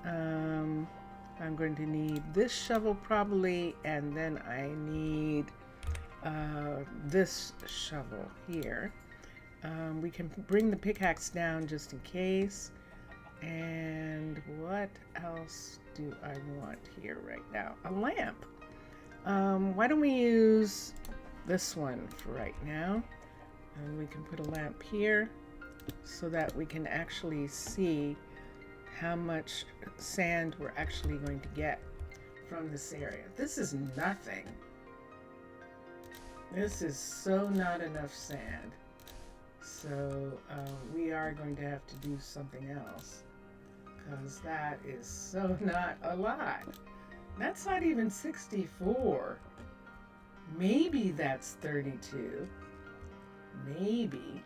Speaker 1: I'm going to need this shovel probably, and then I need this shovel here. We can bring the pickaxe down just in case. And what else do I want here right now? A lamp. Why don't we use this one for right now? And we can put a lamp here so that we can actually see how much sand we're actually going to get from this area. This is nothing. This is so not enough sand. So we are going to have to do something else, because that is so not a lot. That's not even 64. Maybe that's 32. Maybe.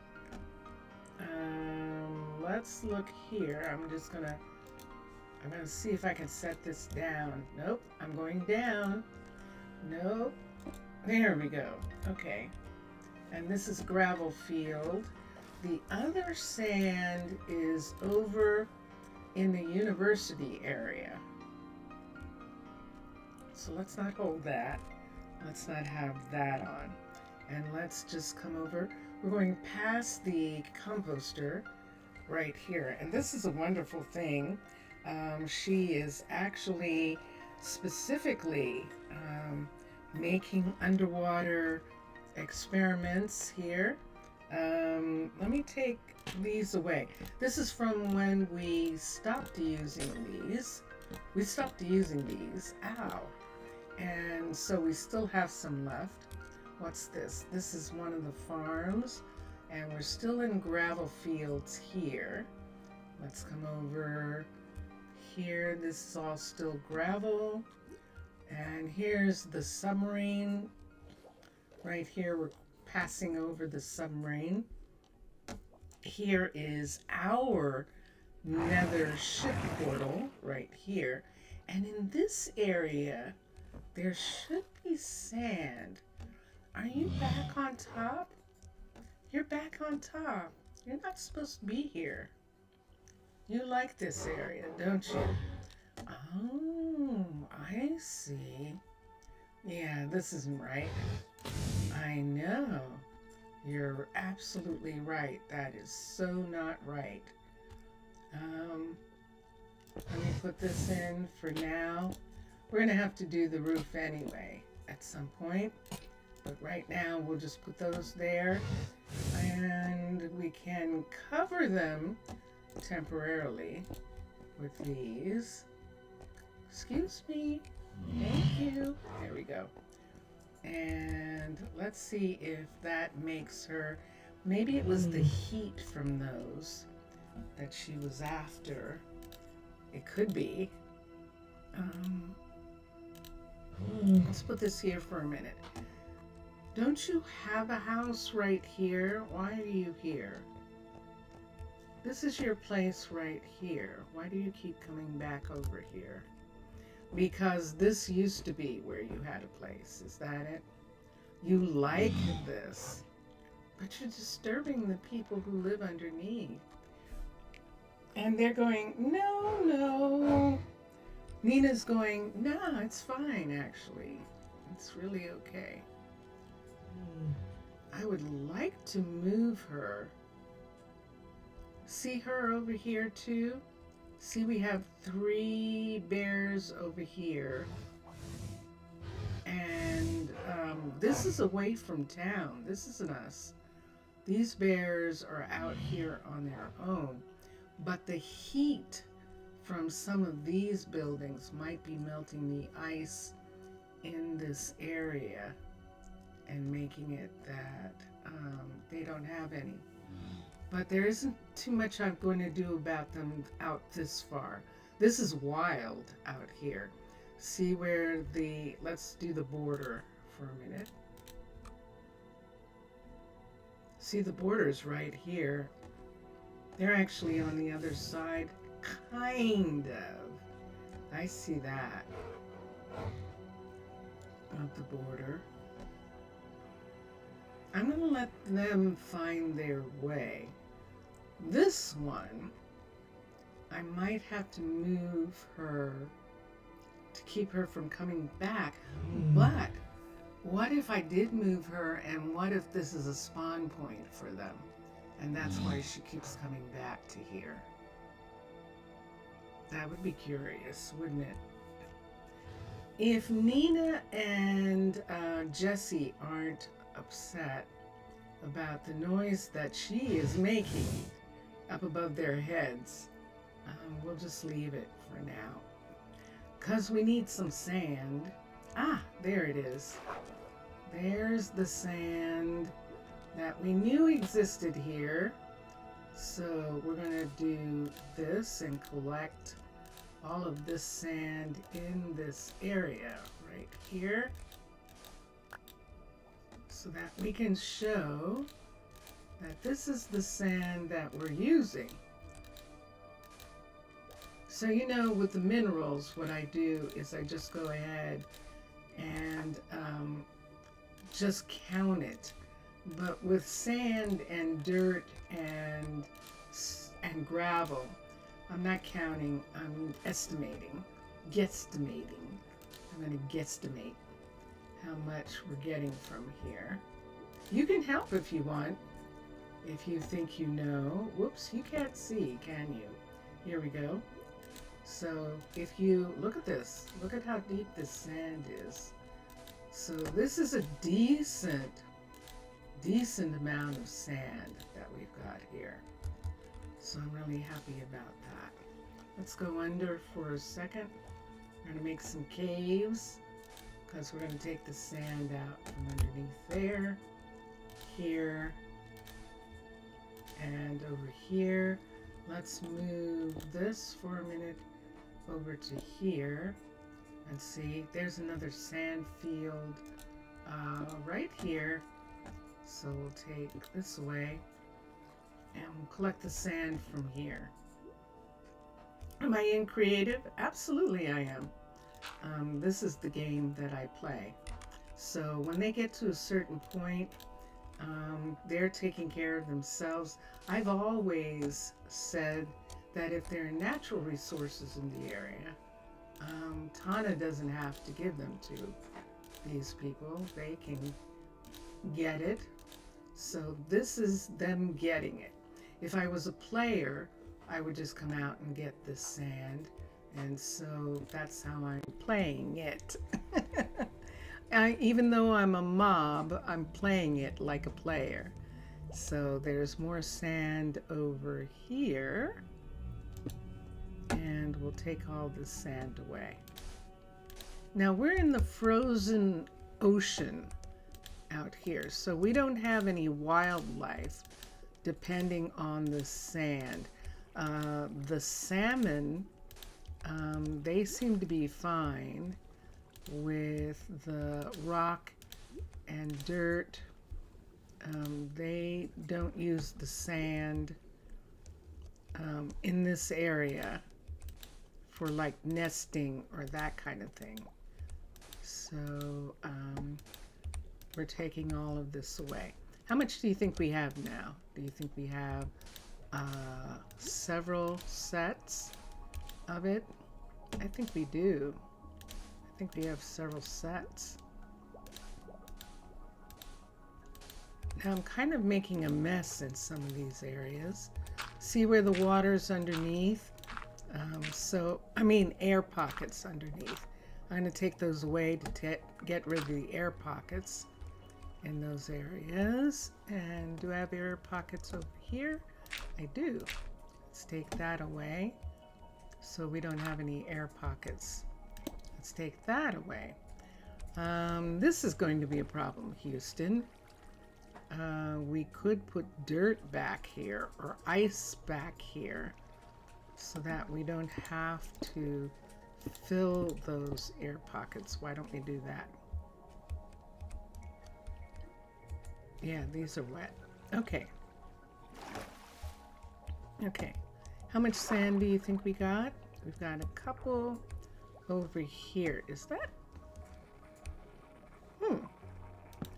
Speaker 1: Let's look here. I'm gonna see if I can set this down. Nope, I'm going down. Nope. There we go. Okay. And this is gravel field. The other sand is over in the university area. So let's not hold that. Let's not have that on. And let's just come over. We're going past the composter right here. And this is a wonderful thing. She is actually specifically making underwater experiments here. Let me take these away. This is from when we stopped using these. We stopped using these. Ow. And so we still have some left. What's this? This is one of the farms, and we're still in gravel fields here. Let's come over here. This is all still gravel. And here's the submarine. Right here, we're passing over the submarine. Here is our nether ship portal right here. And in this area, there should be sand. Are you back on top? You're back on top. You're not supposed to be here. You like this area, don't you? Oh, I see. Yeah, this isn't right. I know. You're absolutely right. That is so not right. Let me put this in for now. We're going to have to do the roof anyway at some point. But right now, we'll just put those there. And we can cover them temporarily with these. Excuse me. Thank you. There we go. And let's see if that makes her, maybe it was the heat from those that she was after. It could be. Let's put this here for a minute. Don't you have a house right here? Why are you here? This is your place right here. Why do you keep coming back over here? Because this used to be where you had a place. Is that it? You like this, but you're disturbing the people who live underneath. And they're going, no, no. Nina's going, no, it's fine, actually. It's really okay. I would like to move her. See her over here, too? See, we have 3 bears over here. And this is away from town. This isn't us. These bears are out here on their own. But the heat from some of these buildings might be melting the ice in this area and making it that they don't have any. But there isn't too much I'm going to do about them out this far. This is wild out here. See where let's do the border for a minute. See, the border's right here. They're actually on the other side, kind of. I see that. Of the border. I'm going to let them find their way. This one, I might have to move her to keep her from coming back. But what if I did move her, and what if this is a spawn point for them? And that's why she keeps coming back to here. That would be curious, wouldn't it? If Nina and Jessie aren't upset about the noise that she is making up above their heads, we'll just leave it for now. Because we need some sand. Ah, there it is. There's the sand that we knew existed here. So we're going to do this and collect all of this sand in this area right here, so that we can show that this is the sand that we're using. So, you know, with the minerals, what I do is I just go ahead and just count it. But with sand and dirt and gravel, I'm not counting, I'm estimating, guesstimating. I'm going to guesstimate how much we're getting from here. You can help if you want, if you think you know. Whoops, you can't see, can you? Here we go. So if you look at this, look at how deep this sand is. So this is a decent amount of sand that we've got here. So I'm really happy about that. Let's go under for a second. We're going to make some caves because we're going to take the sand out from underneath there, here, and over here. Let's move this for a minute over to here and see. There's another sand field right here. So we'll take this away and we'll collect the sand from here. Am I in creative? Absolutely I am. This is the game that I play. So when they get to a certain point, They're taking care of themselves. I've always said that if there are natural resources in the area, Tana doesn't have to give them to these people. They can get it. So this is them getting it. If I was a player, I would just come out and get the sand. And so that's how I'm playing it. Even though I'm a mob, I'm playing it like a player. So there's more sand over here. And we'll take all this sand away. Now we're in the frozen ocean out here, so we don't have any wildlife depending on the sand. The salmon, they seem to be fine with the rock and dirt. They don't use the sand in this area for like nesting or that kind of thing. So we're taking all of this away. How much do you think we have now? Do you think we have several sets of it? I think we do. I think we have several sets. Now I'm kind of making a mess in some of these areas. See where the water's underneath? Air pockets underneath. I'm going to take those away to get rid of the air pockets in those areas. And do I have air pockets over here? I do. Let's take that away so we don't have any air pockets. Let's take that away. This is going to be a problem, Houston. We could put dirt back here or ice back here so that we don't have to fill those air pockets. Why don't we do that? Yeah, these are wet. Okay. Okay. How much sand do you think we got? We've got a couple over here. Is that?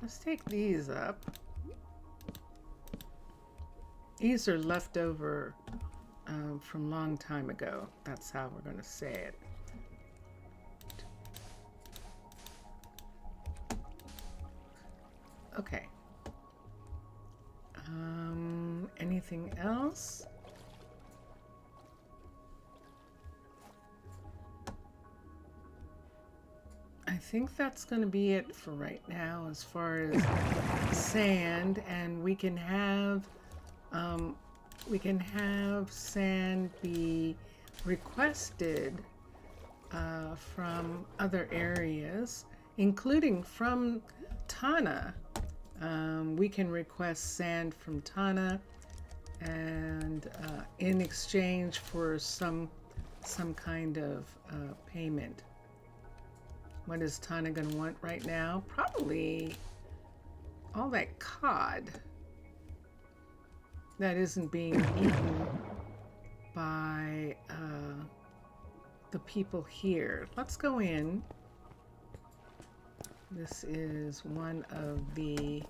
Speaker 1: Let's take these up. These are leftover from a long time ago. That's how we're going to say it. Okay. Anything else? I think that's going to be it for right now as far as sand, and we can have sand be requested from other areas, including from Tana. We can request sand from Tana, and in exchange for some kind of payment. What is Tana going to want right now? Probably all that cod that isn't being eaten by the people here. Let's go in. This is one of the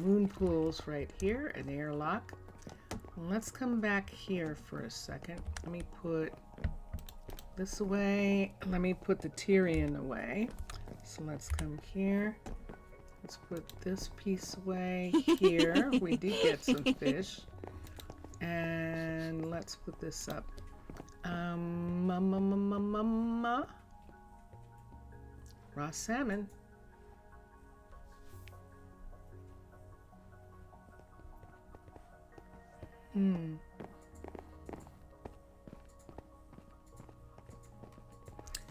Speaker 1: moon pools right here, an airlock. Let's come back here for a second. Let me put this away. Let me put the Tyrian away. So let's come here. Let's put this piece away here. We did get some fish. And let's put this up. Raw salmon.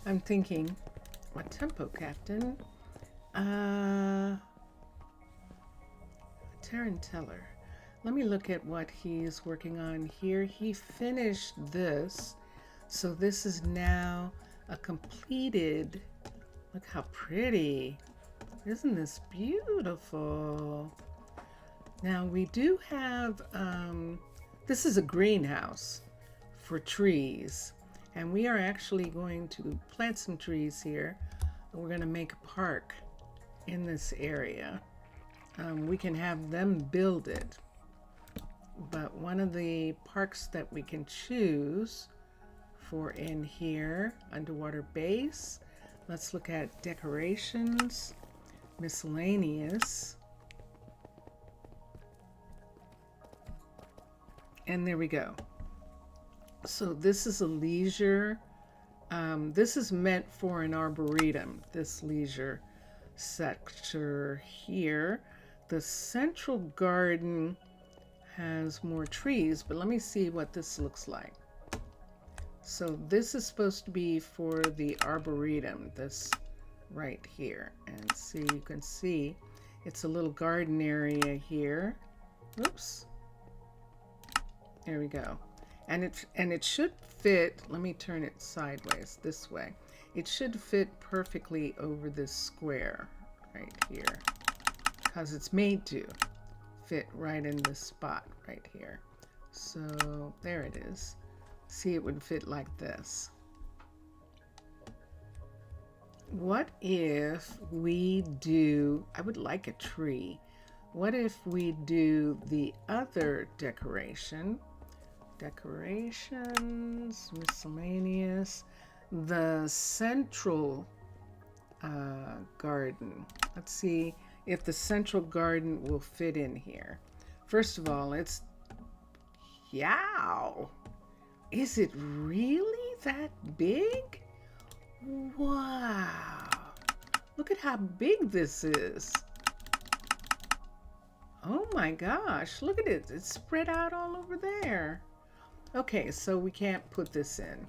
Speaker 1: I'm thinking, what tempo, Captain? Taranteller. Let me look at what he's working on here. He finished this, so this is now a completed. Look how pretty. Isn't this beautiful? Now we do have, this is a greenhouse for trees. And we are actually going to plant some trees here. And we're going to make a park in this area. we can have them build it. But one of the parks that we can choose for in here, underwater base, let's look at decorations, miscellaneous. And there we go. So this is a leisure. This is meant for an arboretum, this leisure sector here. The central garden has more trees, but let me see what this looks like. So this is supposed to be for the arboretum, this right here. And see, you can see it's a little garden area here. Oops. There we go. And it should fit, let me turn it sideways this way. It should fit perfectly over this square right here, because it's made to fit right in this spot right here. So there it is. See, it would fit like this. What if we do, I would like a tree. What if we do the other decoration? Decorations, miscellaneous, the central garden. Let's see if the central garden will fit in here. First of all, it's, yow! Is it really that big? Wow! Look at how big this is. Oh my gosh, look at it. It's spread out all over there. Okay, so we can't put this in.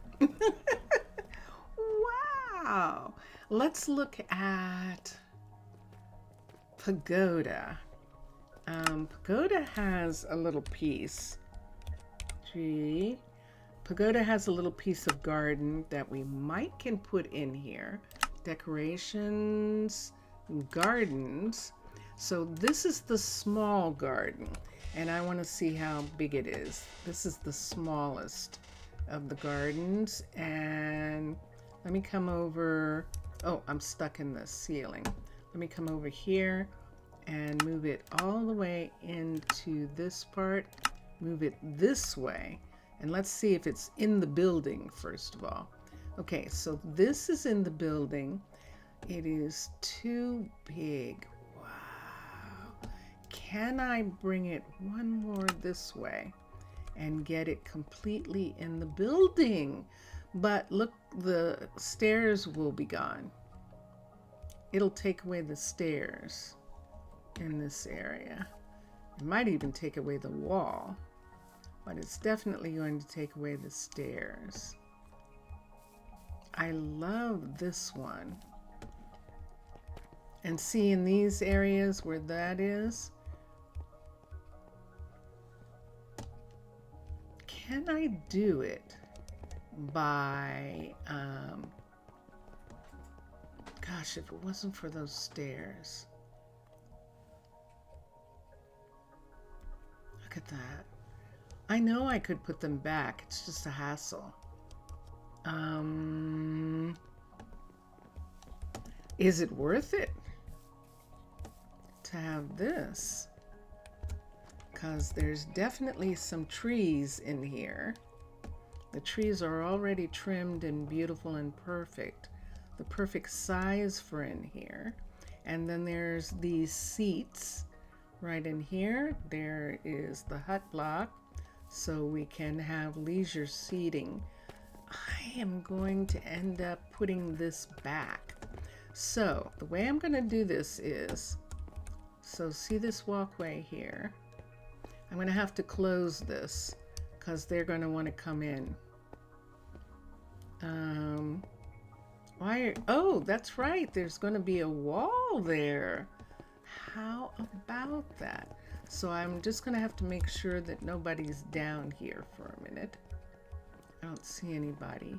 Speaker 1: Wow! Let's look at Pagoda. Pagoda has a little piece. Pagoda has a little piece of garden that we can put in here. Decorations, gardens. So this is the small garden, and I want to see how big it is. This is the smallest of the gardens, and let me come over. Oh, I'm stuck in the ceiling. Let me come over here and move it all the way into this part. Move it this way, and let's see if it's in the building first of all. Okay, so this is in the building. It is too big. Can I bring it one more this way and get it completely in the building? But look, the stairs will be gone. It'll take away the stairs in this area. It might even take away the wall, but it's definitely going to take away the stairs. I love this one. And see, in these areas where that is, can I do it by, gosh, if it wasn't for those stairs. Look at that. I know I could put them back. It's just a hassle. Is it worth it to have this? Because there's definitely some trees in here. The trees are already trimmed and beautiful and perfect. The perfect size for in here. And then there's these seats right in here. There is the hut block, so we can have leisure seating. I am going to end up putting this back. So the way I'm going to do this is, so see this walkway here? I'm going to have to close this because they're going to want to come in. Oh, that's right. There's going to be a wall there. How about that? So I'm just going to have to make sure that nobody's down here for a minute. I don't see anybody.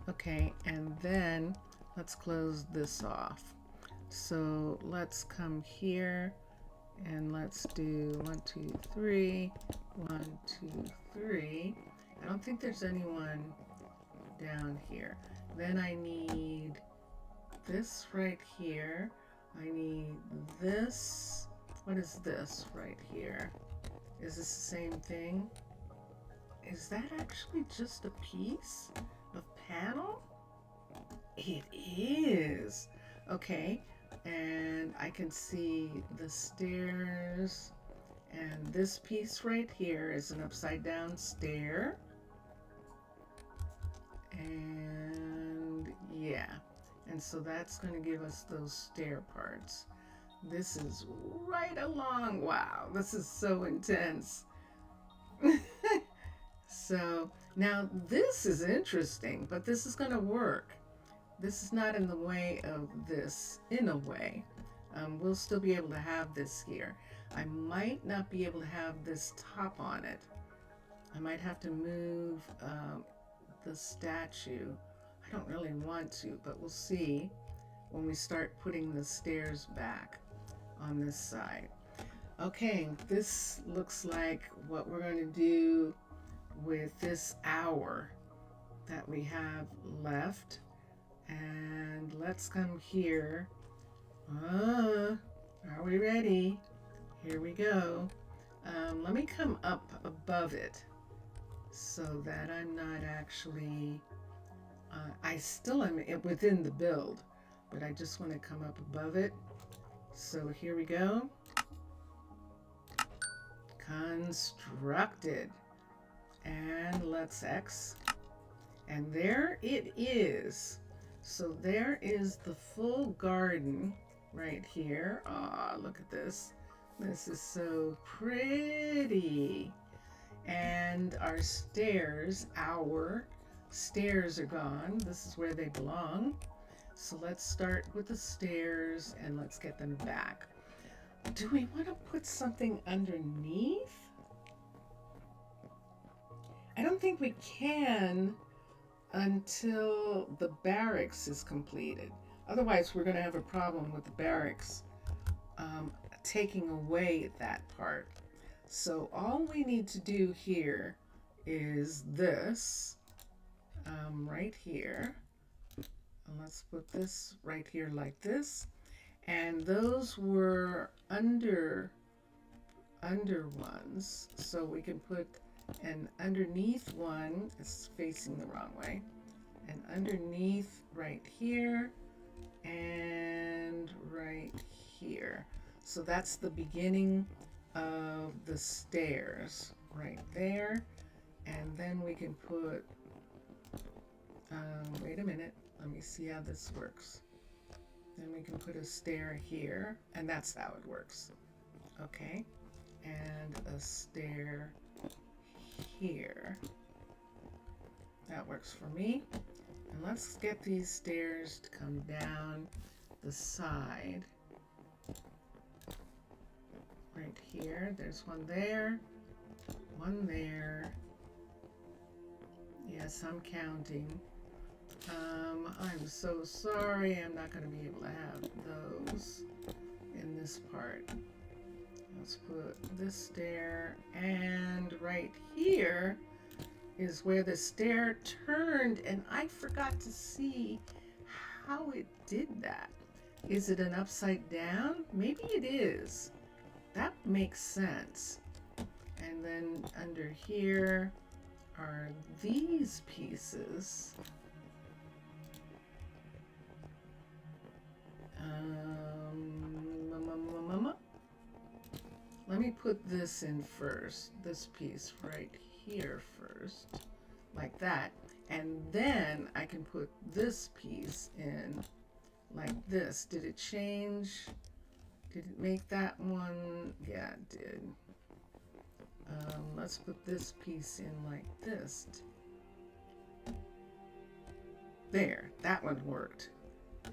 Speaker 1: Okay, and then let's close this off. So let's come here and let's do 1, 2, 3, 1, 2, 3. I don't think there's anyone down here. Then I need this right here. I need this What is this right here? Is this the same thing? Is that actually just a piece of panel? It is. Okay, and I can see the stairs, and this piece right here is an upside down stair. And yeah, and so that's going to give us those stair parts. This is right along. Wow, this is so intense. So now this is interesting, but this is going to work. This is not in the way of this, in a way. We'll still be able to have this here. I might not be able to have this top on it. I might have to move the statue. I don't really want to, but we'll see when we start putting the stairs back on this side. Okay, this looks like what we're going to do with this hour that we have left. And let's come here. Are we ready? Here we go. Let me come up above it so that I'm not actually, I still am within the build, but I just want to come up above it. So here we go. Constructed. And let's X. And there it is. So there is the full garden right here. Aw, look at this. This is so pretty. And our stairs are gone. This is where they belong. So let's start with the stairs and let's get them back. Do we want to put something underneath? I don't think we can until the barracks is completed. Otherwise, we're going to have a problem with the barracks taking away that part. So all we need to do here is this right here. And let's put this right here like this. And those were under ones. So we can put an underneath one. It's facing the wrong way. And underneath right here and right here. So that's the beginning of the stairs right there. And then we can put, wait a minute, let me see how this works. Then we can put a stair here, and that's how it works. Okay, and a stair here. That works for me. And let's get these stairs to come down the side. Right here, there's one there, one there. Yes, I'm counting. I'm so sorry, I'm not going to be able to have those in this part. Let's put this stair, and right here is where the stair turned, and I forgot to see how it did that. Is it an upside down? Maybe it is. That makes sense. And then under here are these pieces. Let me put this in first, this piece right here first, like that. And then I can put this piece in like this. Did it change? Did it make that one? Yeah, it did. Let's put this piece in like this. There, that one worked.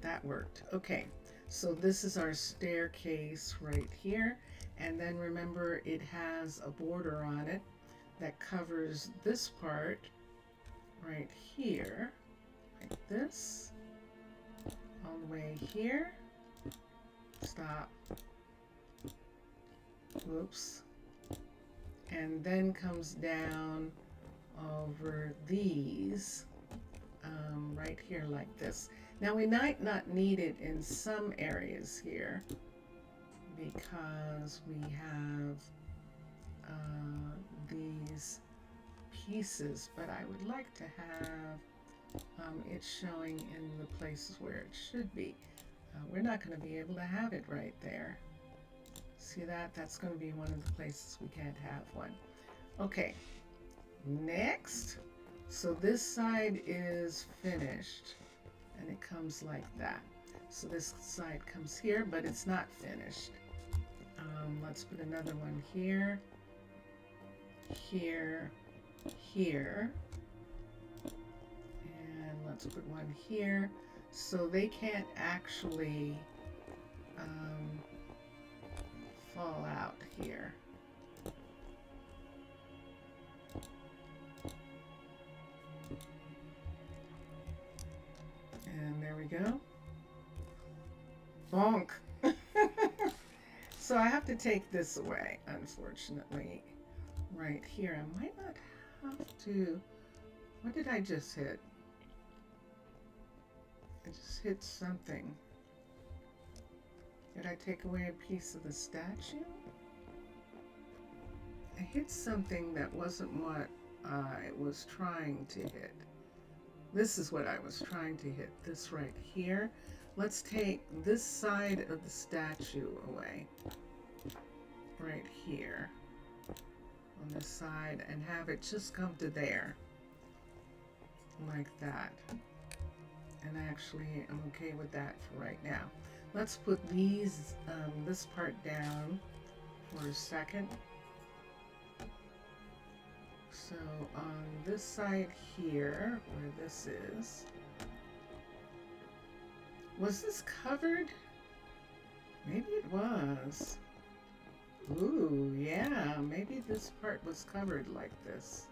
Speaker 1: That worked. Okay, so this is our staircase right here. And then remember, it has a border on it that covers this part right here, like this, all the way here. Stop. Whoops. And then comes down over these right here like this. Now we might not need it in some areas here, because we have these pieces, but I would like to have it showing in the places where it should be. We're not going to be able to have it right there. See that? That's going to be one of the places we can't have one. Okay, next. So this side is finished, and it comes like that. So this side comes here, but it's not finished. Let's put another one here, here, here, and let's put one here. So they can't actually fall out here. And there we go. Bonk. So I have to take this away, unfortunately, right here. I might not have to. What did I just hit? I just hit something. Did I take away a piece of the statue? I hit something that wasn't what I was trying to hit. This is what I was trying to hit, this right here. Let's take this side of the statue away, right here, on this side, and have it just come to there, like that. And actually, I'm okay with that for right now. Let's put these, this part down for a second. So on this side here, where this is, was this covered? Maybe it was. Ooh, yeah, maybe this part was covered like this.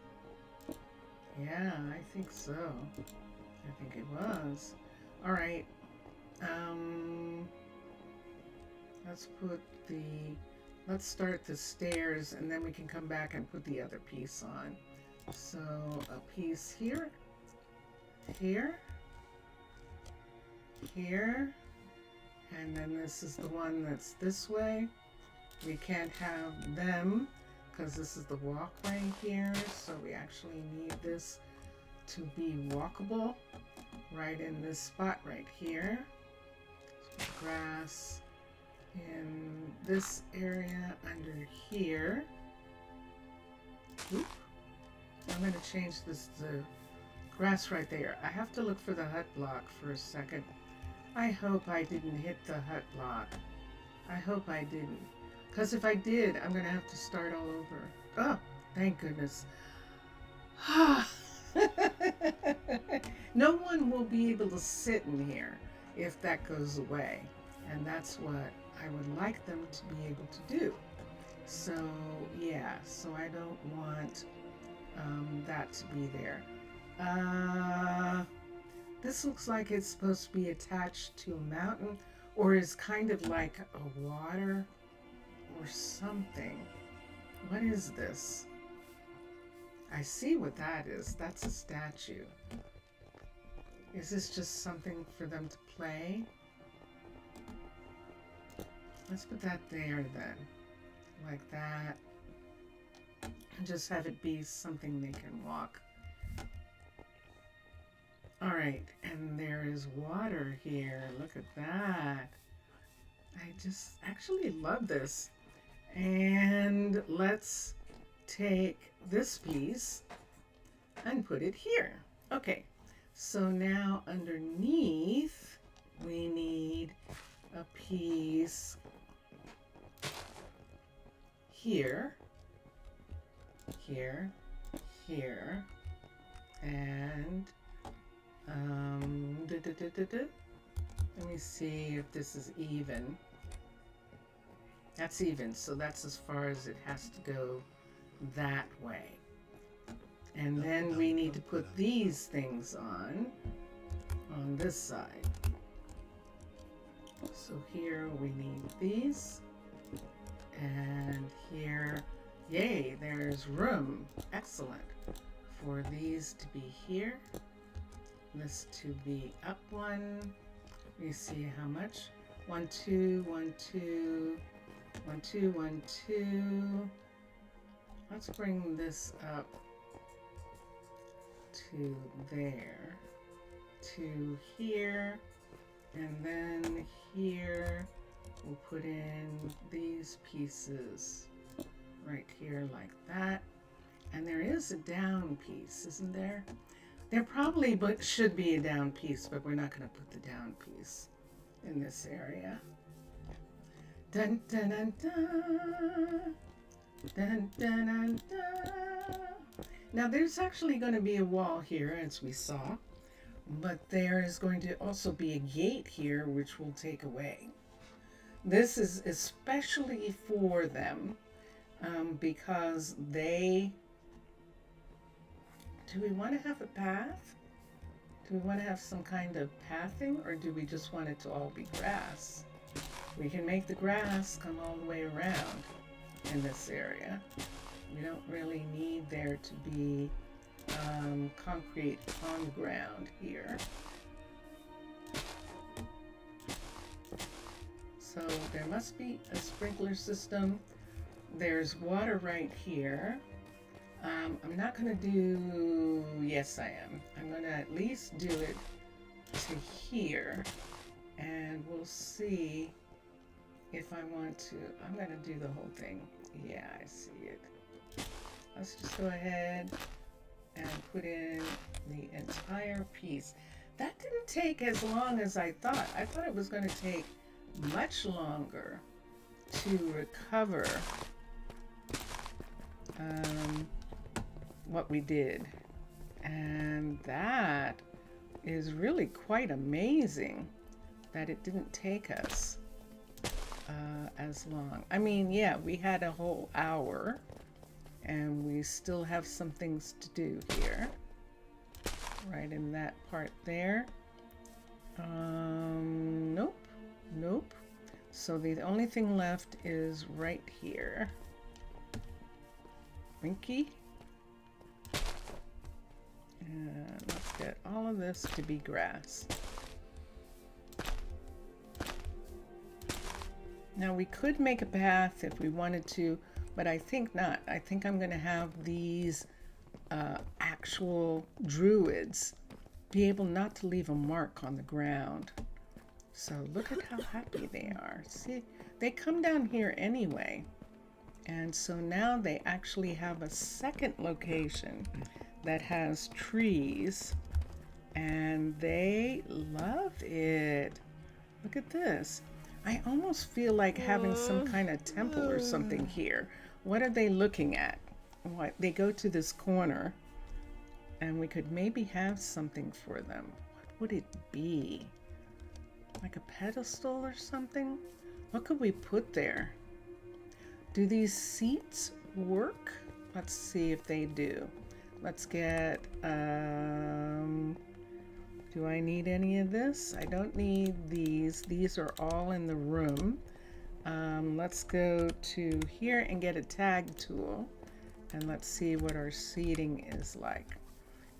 Speaker 1: Yeah, I think so. I think it was. All right. Let's start the stairs, and then we can come back and put the other piece on. So a piece here, here, here, and then this is the one that's this way. We can't have them because this is the walkway here, so we actually need this to be walkable right in this spot right here. So grass in this area under here. Oop. I'm going to change this to grass right there. I have to look for the hut block for a second. I hope I didn't hit the hut block. I hope I didn't. Because if I did, I'm going to have to start all over. Oh, thank goodness. No one will be able to sit in here if that goes away. And that's what I would like them to be able to do. So, yeah, so I don't want that to be there. This looks like it's supposed to be attached to a mountain, or is kind of like a water or something. What is this? I see what that is. That's a statue. Is this just something for them to play? Let's put that there then, like that, and just have it be something they can walk. All right, and there is water here. Look at that. I just actually love this. And let's take this piece and put it here. Okay, so now underneath we need a piece here, here, here, and let me see if this is even. That's even, so that's as far as it has to go that way. And then we need to put these things on this side. So here we need these, and here, yay, there's room, excellent, for these to be here, this to be up one. We see how much, 1, 2, 1, 2, 1, 2, 1, 2. Let's bring this up to there, to here, and then here we'll put in these pieces right here like that. And there is a down piece, isn't there? There probably should be a down piece, but we're not going to put the down piece in this area. Dun dun dun dun. Dun dun dun dun. Now there's actually going to be a wall here, as we saw, but there is going to also be a gate here, which we'll take away. This is especially for them because they... Do we want to have a path? Do we want to have some kind of pathing, or do we just want it to all be grass? We can make the grass come all the way around in this area. We don't really need there to be concrete on the ground here. So there must be a sprinkler system. There's water right here. I'm not going to do... Yes, I am. I'm going to at least do it to here. And we'll see if I want to. I'm going to do the whole thing. Yeah, I see it. Let's just go ahead and put in the entire piece. That didn't take as long as I thought. I thought it was going to take much longer to recover what we did. And that is really quite amazing that it didn't take us as long. I mean, yeah, we had a whole hour and we still have some things to do here, right in that part there. Nope, nope. So the only thing left is right here. Winky. And let's get all of this to be grass. Now we could make a path if we wanted to, but I think not. I think I'm going to have these actual druids be able not to leave a mark on the ground. So look at how happy they are. See, they come down here anyway. And so now they actually have a second location that has trees, and they love it. Look at this. I almost feel like having some kind of temple or something here. What are they looking at? What? They go to this corner, and we could maybe have something for them. What would it be? Like a pedestal or something? What could we put there? Do these seats work? Let's see if they do. Let's get, do I need any of this? I don't need these. These are all in the room. Let's go to here and get a tag tool. And let's see what our seating is like.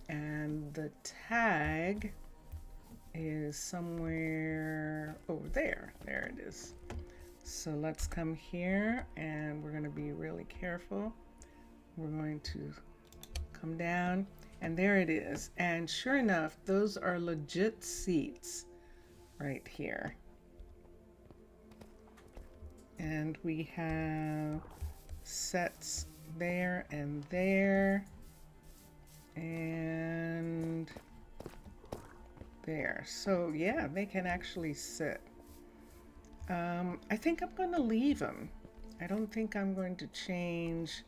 Speaker 1: And the tag is somewhere over there. There it is. So let's come here, and we're going to be really careful. We're going to come down, and there it is. And sure enough, those are legit seats right here. And we have sets there and there and there. So yeah, they can actually sit. I think I'm going to leave them. I don't think I'm going to change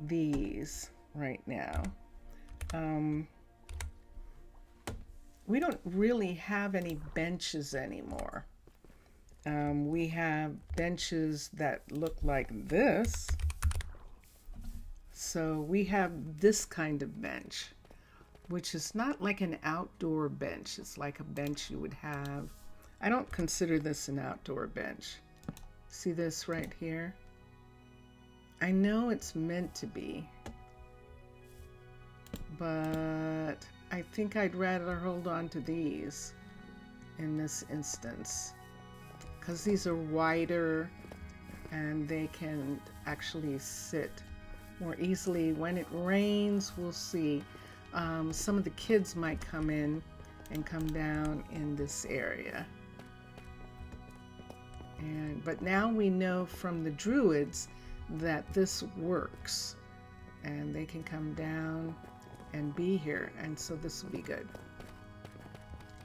Speaker 1: these right now. We don't really have any benches anymore. We have benches that look like this. So we have this kind of bench, which is not like an outdoor bench. It's like a bench you would have. I don't consider this an outdoor bench. See this right here? I know it's meant to be, but I think I'd rather hold on to these in this instance, because these are wider and they can actually sit more easily. When it rains, we'll see. Some of the kids might come in and come down in this area. But now we know from the druids that this works, and they can come down and be here, and so this will be good.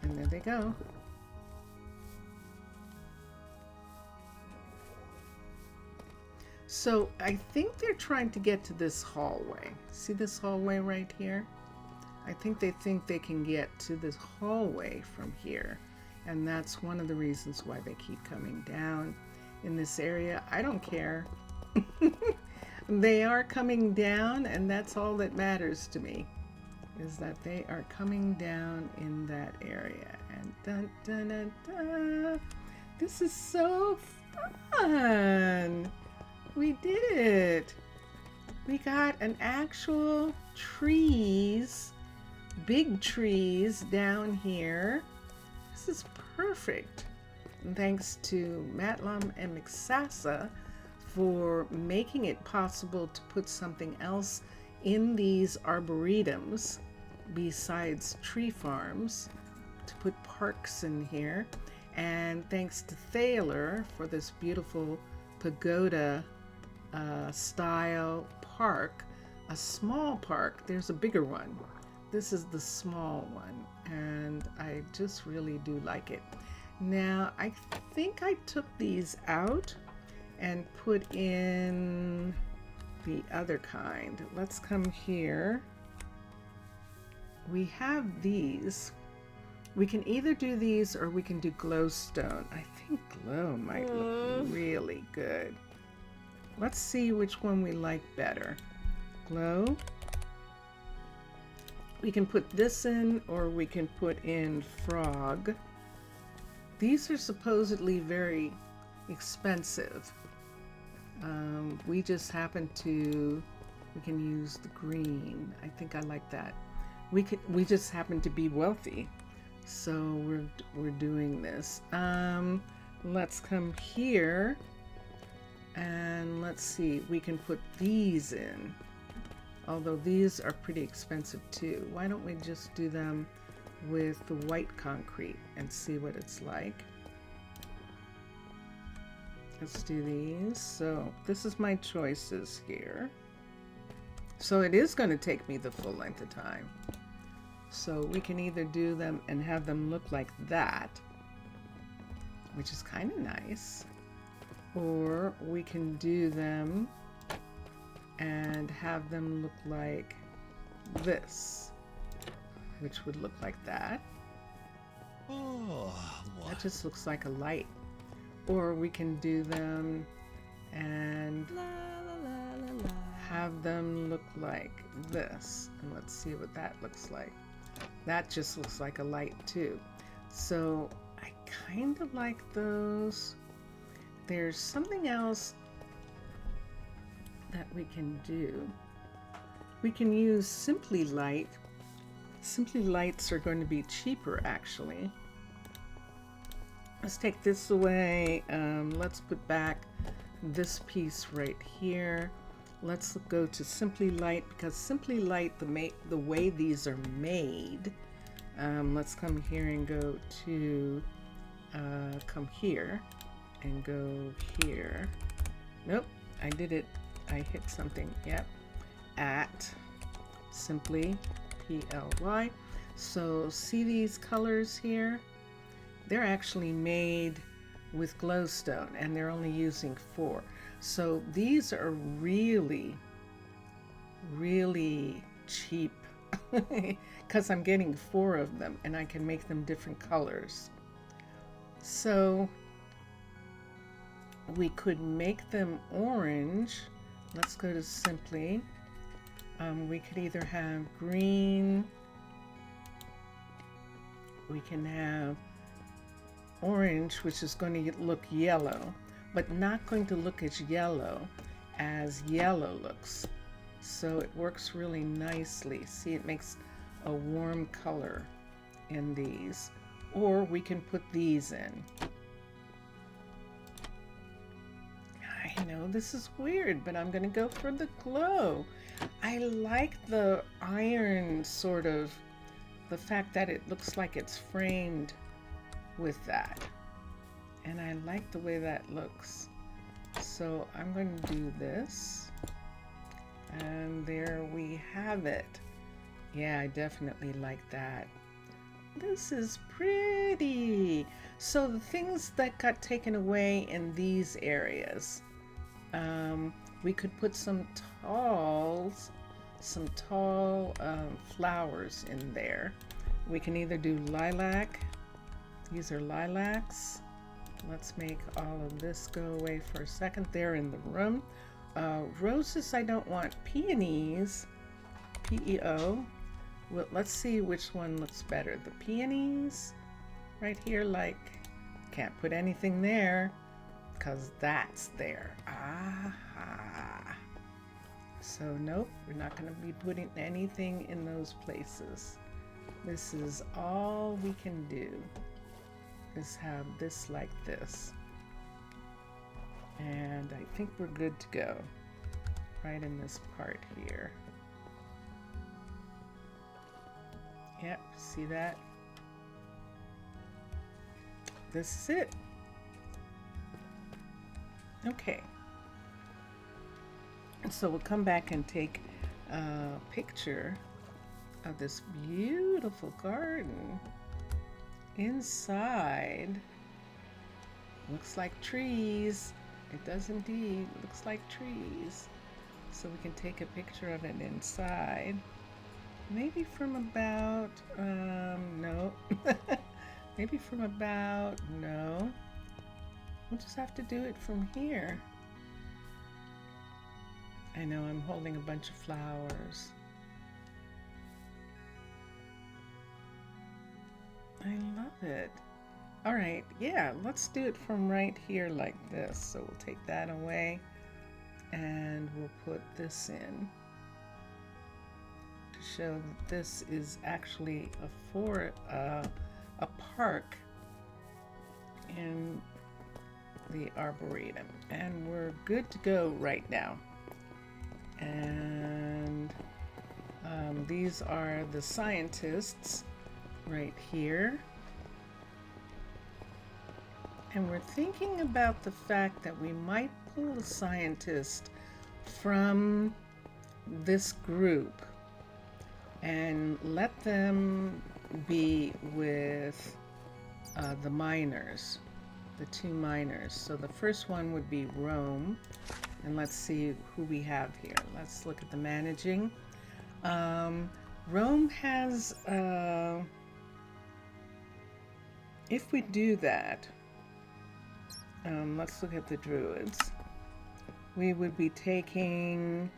Speaker 1: And there they go. So I think they're trying to get to this hallway. See this hallway right here? I think they can get to this hallway from here. And that's one of the reasons why they keep coming down in this area. I don't care. They are coming down, and that's all that matters to me, is that they are coming down in that area. And dun, dun, dun, dun. This is so fun. We did it. We got an actual trees, big trees down here. This is perfect. And thanks to Matlam and Mixasa for making it possible to put something else in these arboretums besides tree farms, to put parks in here. And thanks to Thaler for this beautiful pagoda style park, a small park. There's a bigger one. This is the small one, and I just really do like it. Now, I think I took these out and put in the other kind. Let's come here. We have these. We can either do these or we can do glowstone. I think glow might look really good. Let's see which one we like better. Glow. We can put this in, or we can put in frog. These are supposedly very expensive. We just happen to, we can use the green. I think I like that. We just happen to be wealthy, so we're doing this. Let's come here, and let's see. We can put these in. Although these are pretty expensive too. Why don't we just do them with the white concrete and see what it's like? Let's do these. So this is my choices here. So it is going to take me the full length of time. So we can either do them and have them look like that, which is kind of nice, or we can do them and have them look like this, which would look like that.
Speaker 3: Oh,
Speaker 1: That just looks like a light. Or we can do them and have them look like this. And let's see what that looks like. That just looks like a light too. So I kind of like those. There's something else that we can do. We can use Simply Light. Simply Lights are going to be cheaper actually. Let's take this away. Let's put back this piece right here. Let's go to Simply Light, because Simply Light, the way these are made, let's come here and go to come here and go here. Nope, I did it. I hit something. Yep. At Simply PLY. So see these colors here? They're actually made with glowstone, and they're only using 4. So these are really, really cheap because I'm getting 4 of them, and I can make them different colors. So we could make them orange. Let's go to Simply. We could either have green, we can have orange, which is going to look yellow, but not going to look as yellow looks. So it works really nicely. See, it makes a warm color in these. Or we can put these in. I this is weird, but I'm gonna go for the glow. I like the iron sort of, the fact that it looks like it's framed with that. And I like the way that looks. So I'm going to do this. And there we have it. Yeah, I definitely like that. This is pretty. So the things that got taken away in these areas, we could put some tall flowers in there. We can either do lilac. These are lilacs. Let's make all of this go away for a second. They're in the room. Roses I don't want. Peonies, P-E-O. Well, let's see which one looks better. The peonies right here, like, can't put anything there because that's there. Aha. So nope, we're not going to be putting anything in those places. This is all we can do, is have this like this. And I think we're good to go right in this part here. Yep, see that? This is it. Okay. So we'll come back and take a picture of this beautiful garden. Inside, looks like trees. It does indeed, looks like trees. So we can take a picture of it inside. Maybe from about, no. Maybe from about, no. We'll just have to do it from here. I know I'm holding a bunch of flowers. I love it. All right, yeah, let's do it from right here like this. So we'll take that away and we'll put this in to show that this is actually a park in the Arboretum. And we're good to go right now. And these are the scientists right here. And we're thinking about the fact that we might pull a scientist from this group and let them be with the miners, the two miners. So the first one would be Rome. And let's see who we have here. Let's look at the managing. Rome has, if we do that, let's look at the druids. We would be taking,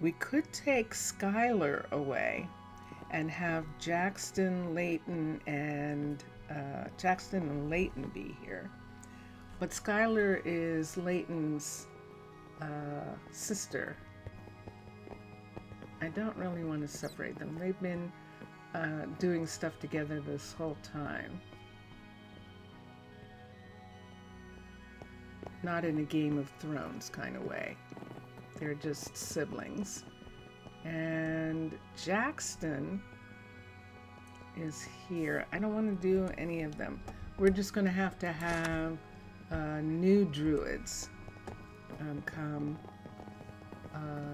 Speaker 1: we could take Skylar away and have Jackson, Layton, and Layton be here. But Skylar is Layton's sister. I don't really want to separate them. They've been doing stuff together this whole time. Not in a Game of Thrones kind of way. They're just siblings. And Jackson is here. I don't want to do any of them. We're just going to have new druids come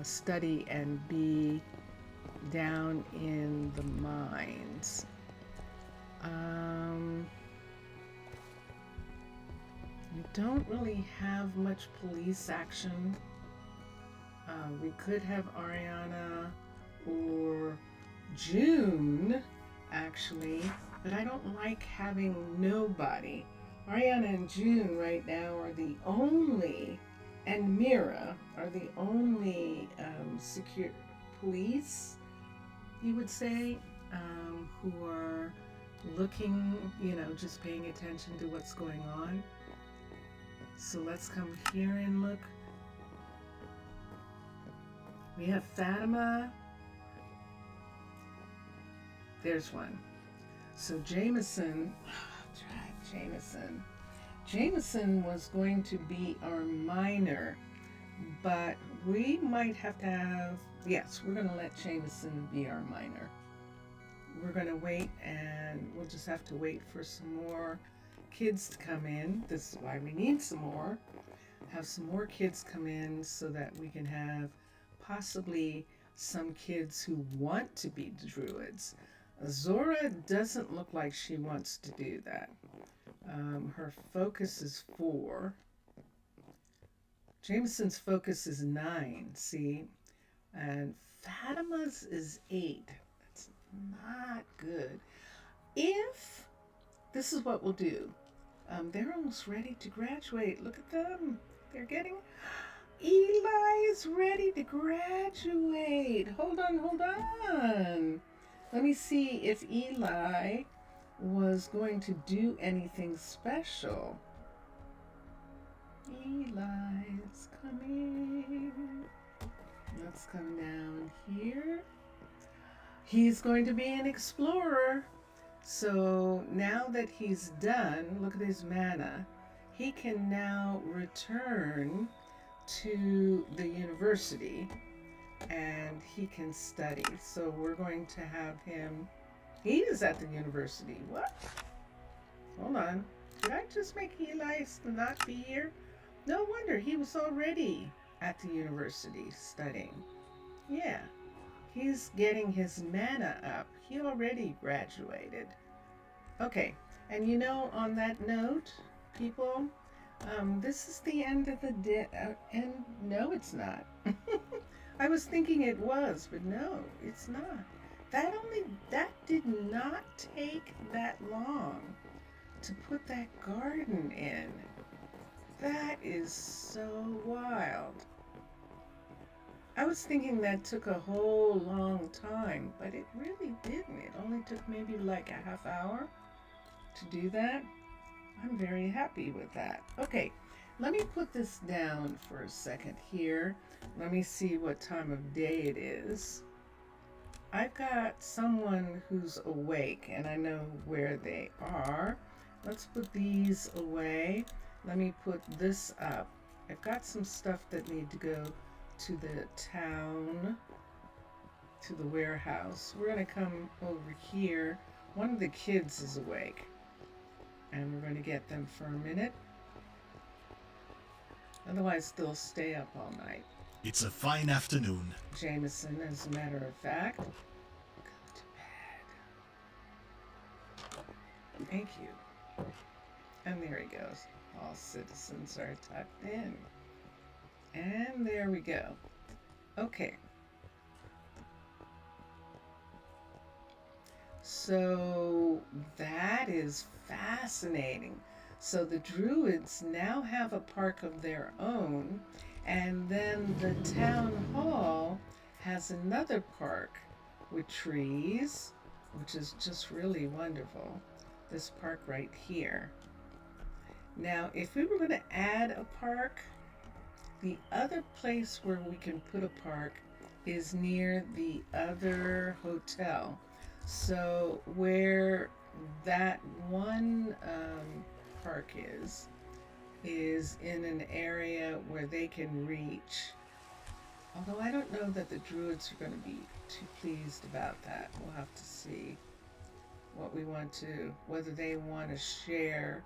Speaker 1: study and be down in the mines. We don't really have much police action. We could have Ariana or June, actually, but I don't like having nobody. Ariana and June right now are the only, and Mira are the only secure police, you would say, who are looking, just paying attention to what's going on. So let's come here and look. We have Fatima. There's one. So Jameson, Jameson was going to be our miner, but we might have to have, yes, we're going to let Jameson be our miner. We're going to wait, and we'll just have to wait for some more kids to come in. This is why we need some more. Have some more kids come in so that we can have possibly some kids who want to be druids. Zora doesn't look like she wants to do that. Her focus is 4. Jameson's focus is 9, see? And Fatima's is 8. That's not good. If, this is what we'll do. They're almost ready to graduate. Look at them. They're getting, Eli is ready to graduate. Hold on. Let me see if Eli was going to do anything special. Eli's coming. Let's come down here. He's going to be an explorer. So now that he's done, look at his mana, he can now return to the university and he can study. So we're going to have him, he is at the university. What? Hold on. Did I just make Eli not be here? No wonder, he was already at the university studying. Yeah, he's getting his mana up. He already graduated. Okay, and you know, on that note, people, this is the end of the day. And no, it's not. I was thinking it was, but no, it's not. That did not take that long to put that garden in. That is so wild. I was thinking that took a whole long time, but it really didn't. It only took maybe like a half hour to do that. I'm very happy with that. Okay, let me put this down for a second here. Let me see what time of day it is. I've got someone who's awake and I know where they are. Let's put these away. Let me put this up. I've got some stuff that need to go to the town, to the warehouse. We're going to come over here. One of the kids is awake, and we're going to get them for a minute. Otherwise, they'll stay up all night.
Speaker 3: It's a fine afternoon.
Speaker 1: Jameson, as a matter of fact. Go to bed. Thank you. And there he goes. All citizens are tucked in. And there we go. Okay. So that is fascinating. So the druids now have a park of their own, and then the town hall has another park with trees, which is just really wonderful. This park right here. Now, if we were going to add a park, the other place where we can put a park is near the other hotel. So where that one park is in an area where they can reach. Although I don't know that the druids are going to be too pleased about that. We'll have to see what we want to, whether they want to share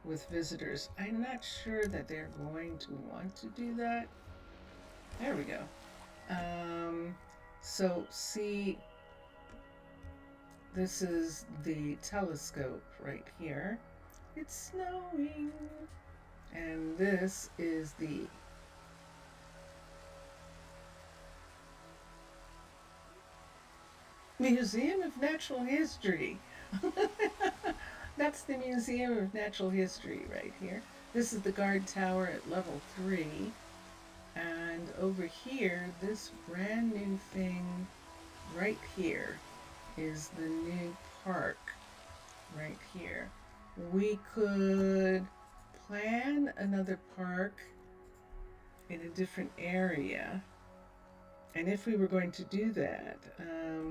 Speaker 1: with visitors. I'm not sure that they're going to want to do that. There we go. So see, this is the telescope right here. It's snowing. And this is the Museum of Natural History. That's the Museum of Natural History right here. This is the guard tower at level 3. And over here, this brand new thing right here is the new park right here. We could plan another park in a different area. And if we were going to do that,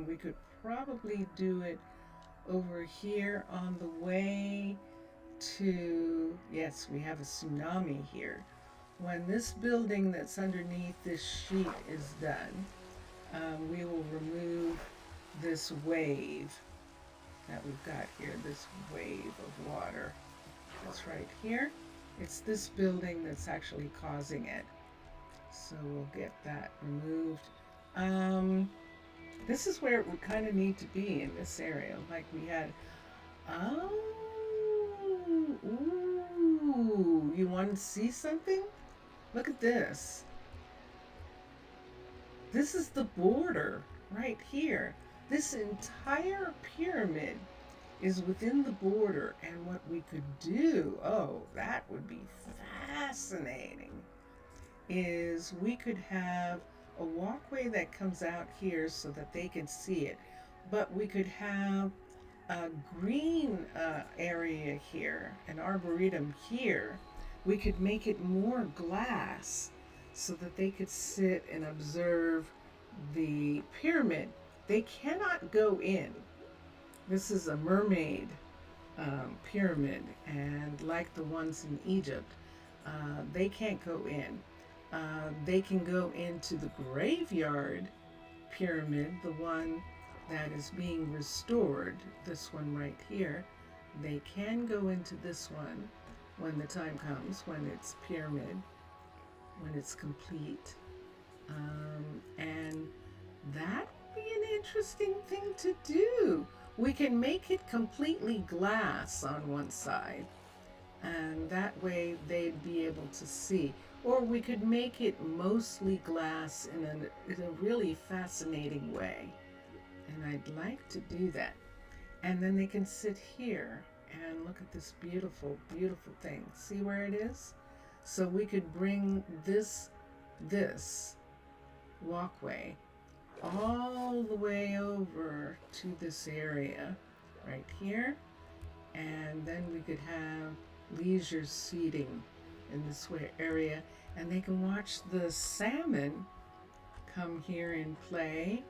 Speaker 1: we could probably do it over here on the way to, yes, we have a tsunami here. When this building that's underneath this sheet is done, we will remove this wave that we've got here, this wave of water that's right here. It's this building that's actually causing it. So we'll get that removed. This is where it would kind of need to be in this area. Like we had, ooh, you want to see something? Look at this. This is the border right here. This entire pyramid is within the border, and what we could do, oh, that would be fascinating, is we could have a walkway that comes out here so that they can see it, but we could have a green area here, an arboretum here. We could make it more glass so that they could sit and observe the pyramid. They cannot go in. This is a mermaid pyramid, and like the ones in Egypt, they can't go in. They can go into the graveyard pyramid, the one that is being restored, this one right here. They can go into this one when the time comes, when it's pyramid, when it's complete. And that would be an interesting thing to do. We can make it completely glass on one side, and that way they'd be able to see. Or we could make it mostly glass in a really fascinating way. And I'd like to do that. And then they can sit here and look at this beautiful, beautiful thing. See where it is? So we could bring this walkway all the way over to this area right here, and then we could have leisure seating in this area, and they can watch the salmon come here and play,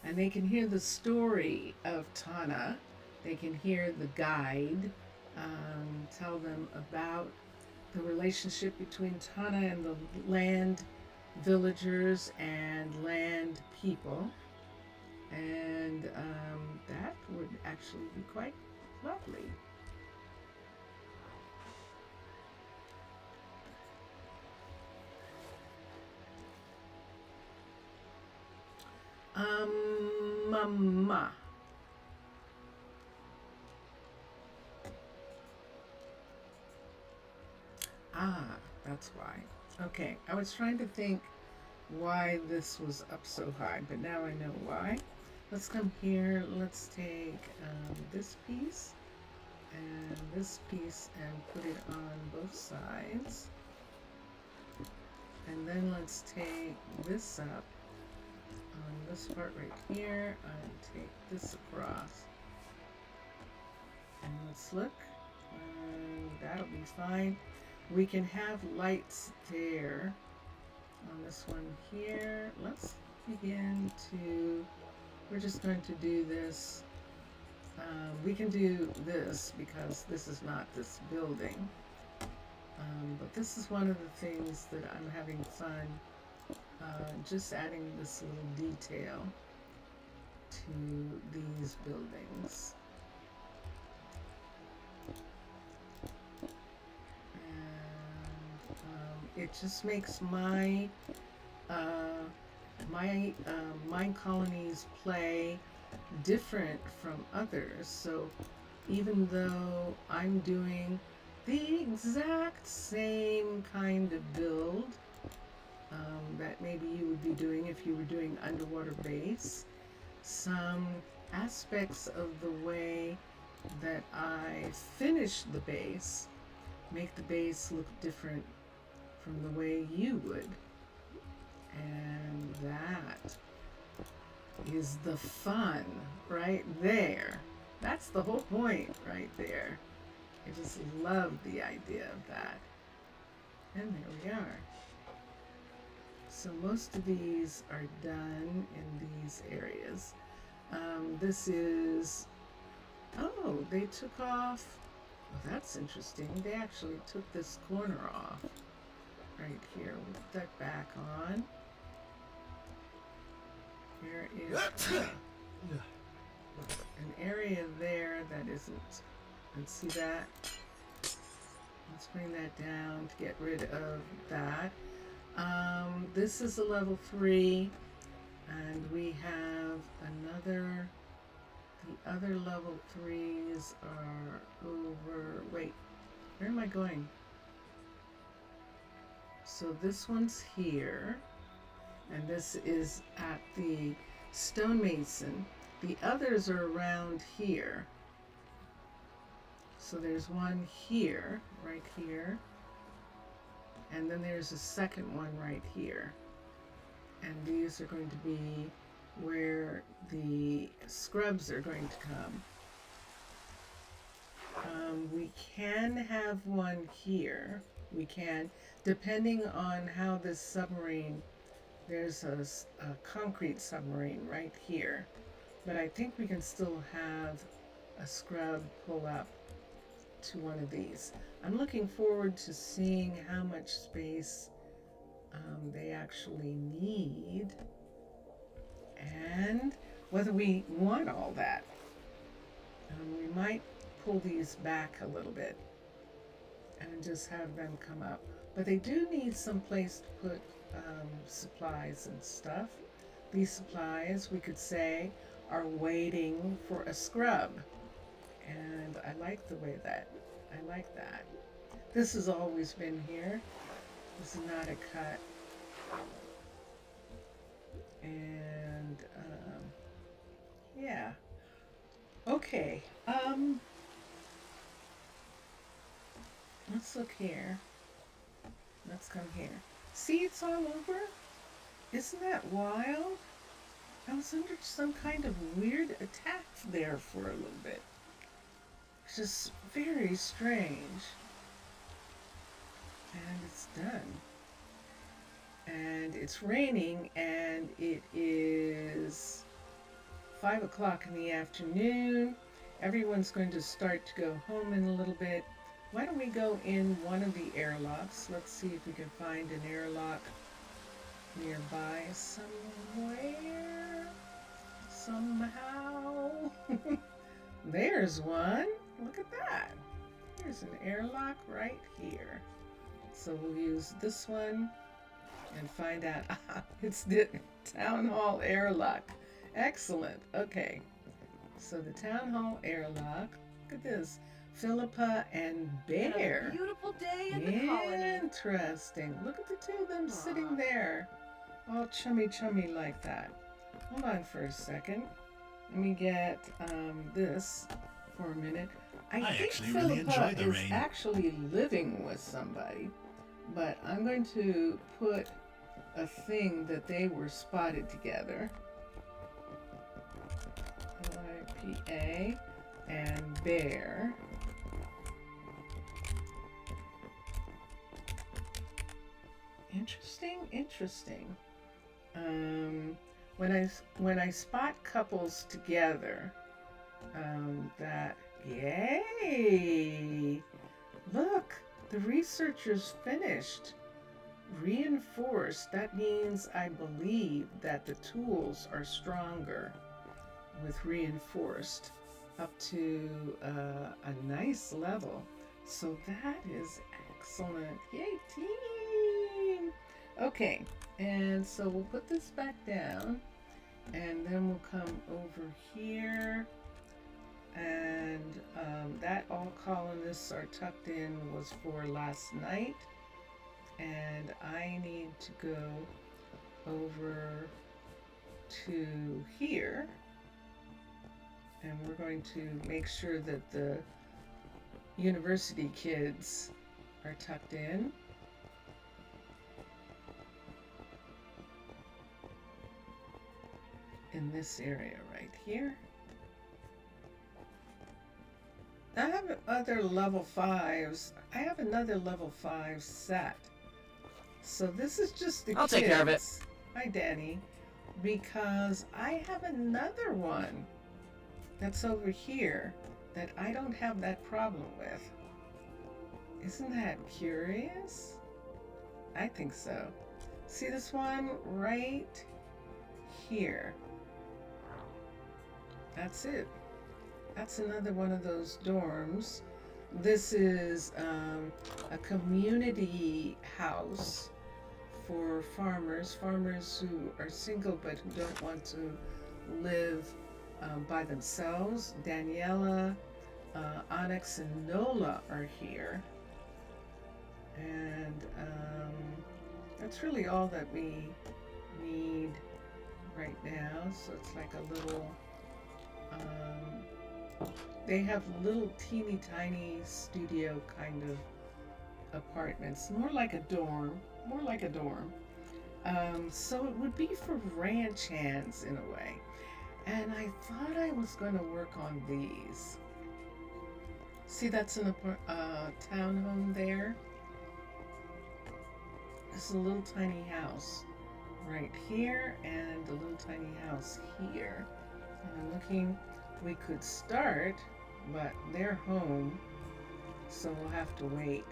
Speaker 1: and they can hear the story of Tana. They can hear the guide tell them about the relationship between Tana and the land villagers and land people, and that would actually be quite lovely. Mama. That's why. Okay, I was trying to think why this was up so high, but now I know why. Let's come here. Let's take this piece and this piece and put it on both sides. And then let's take this up on this part right here and take this across. And let's look. And that'll be fine. We can have lights there on this one here. Let's begin to, we're just going to do this. We can do this because this is not this building. But this is one of the things that I'm having fun, just adding this little detail to these buildings. It just makes my Minecolonies play different from others. So even though I'm doing the exact same kind of build that maybe you would be doing if you were doing underwater base, some aspects of the way that I finish the base make the base look different from the way you would. And that is the fun right there. That's the whole point right there. I just love the idea of that. And there we are. So most of these are done in these areas. This is, oh, they took off Well, that's interesting. They actually took this corner off. Right here. We'll put that back on. There is an area there that isn't. Let's see that. Let's bring that down to get rid of that. This is a level 3, and we have another. The other level 3s are over. Wait, where am I going? So this one's here, and this is at the stonemason. The others are around here. So there's one here, right here, and then there's a second one right here. And these are going to be where the scrubs are going to come. We can have one here. We can, depending on how this submarine, there's a concrete submarine right here. But I think we can still have a scrub pull up to one of these. I'm looking forward to seeing how much space they actually need and whether we want all that. We might pull these back a little bit and just have them come up. But they do need some place to put supplies and stuff. These supplies, we could say, are waiting for a scrub. And I like the way that, I like that. This has always been here. This is not a cut. And, yeah. Okay, let's look here. Let's come here. See, it's all over? Isn't that wild? I was under some kind of weird attack there for a little bit. It's just very strange. And it's done. And it's raining, and it is 5 o'clock in the afternoon. Everyone's going to start to go home in a little bit. Why don't we go in one of the airlocks? Let's see if we can find an airlock nearby somewhere. Somehow. There's one. Look at that. There's an airlock right here. So we'll use this one and find out. It's the Town Hall airlock. Excellent. Okay. So the Town Hall airlock. Look at this. Philippa and Bear.
Speaker 4: A beautiful day in the colony.
Speaker 1: Interesting. Look at the two of them sitting there. All chummy like that. Hold on for a second. Let me get this for a minute. I think
Speaker 3: actually really
Speaker 1: Philippa
Speaker 3: enjoy the
Speaker 1: is
Speaker 3: rain.
Speaker 1: actually living with somebody, but I'm going to put a thing that they were spotted together. IPA and Bear. Interesting. When I spot couples together, that yay! Look, the researchers finished. Reinforced. That means I believe that the tools are stronger with reinforced up to a nice level. So that is excellent. Yay, team! Okay, and so we'll put this back down, and then we'll come over here, and that all colonists are tucked in was for last night, and I need to go over to here, and we're going to make sure that the university kids are tucked in. In this area right here. I have other level 5s. I have another level 5 set. So this is just the
Speaker 4: I'll
Speaker 1: kids.
Speaker 4: take care of it.
Speaker 1: Hi, Danny. Because I have another one that's over here that I don't have that problem with. Isn't that curious? I think so. See this one right here? That's it. That's another one of those dorms. This is a community house for farmers who are single but who don't want to live by themselves. Daniela, Onyx, and Nola are here. And that's really all that we need right now. So it's like a little, they have little teeny tiny studio kind of apartments, more like a dorm. So it would be for ranch hands in a way. And I thought I was going to work on these. See, that's an townhome there. This is a little tiny house right here and a little tiny house here. And I'm looking, we could start, but they're home, so we'll have to wait.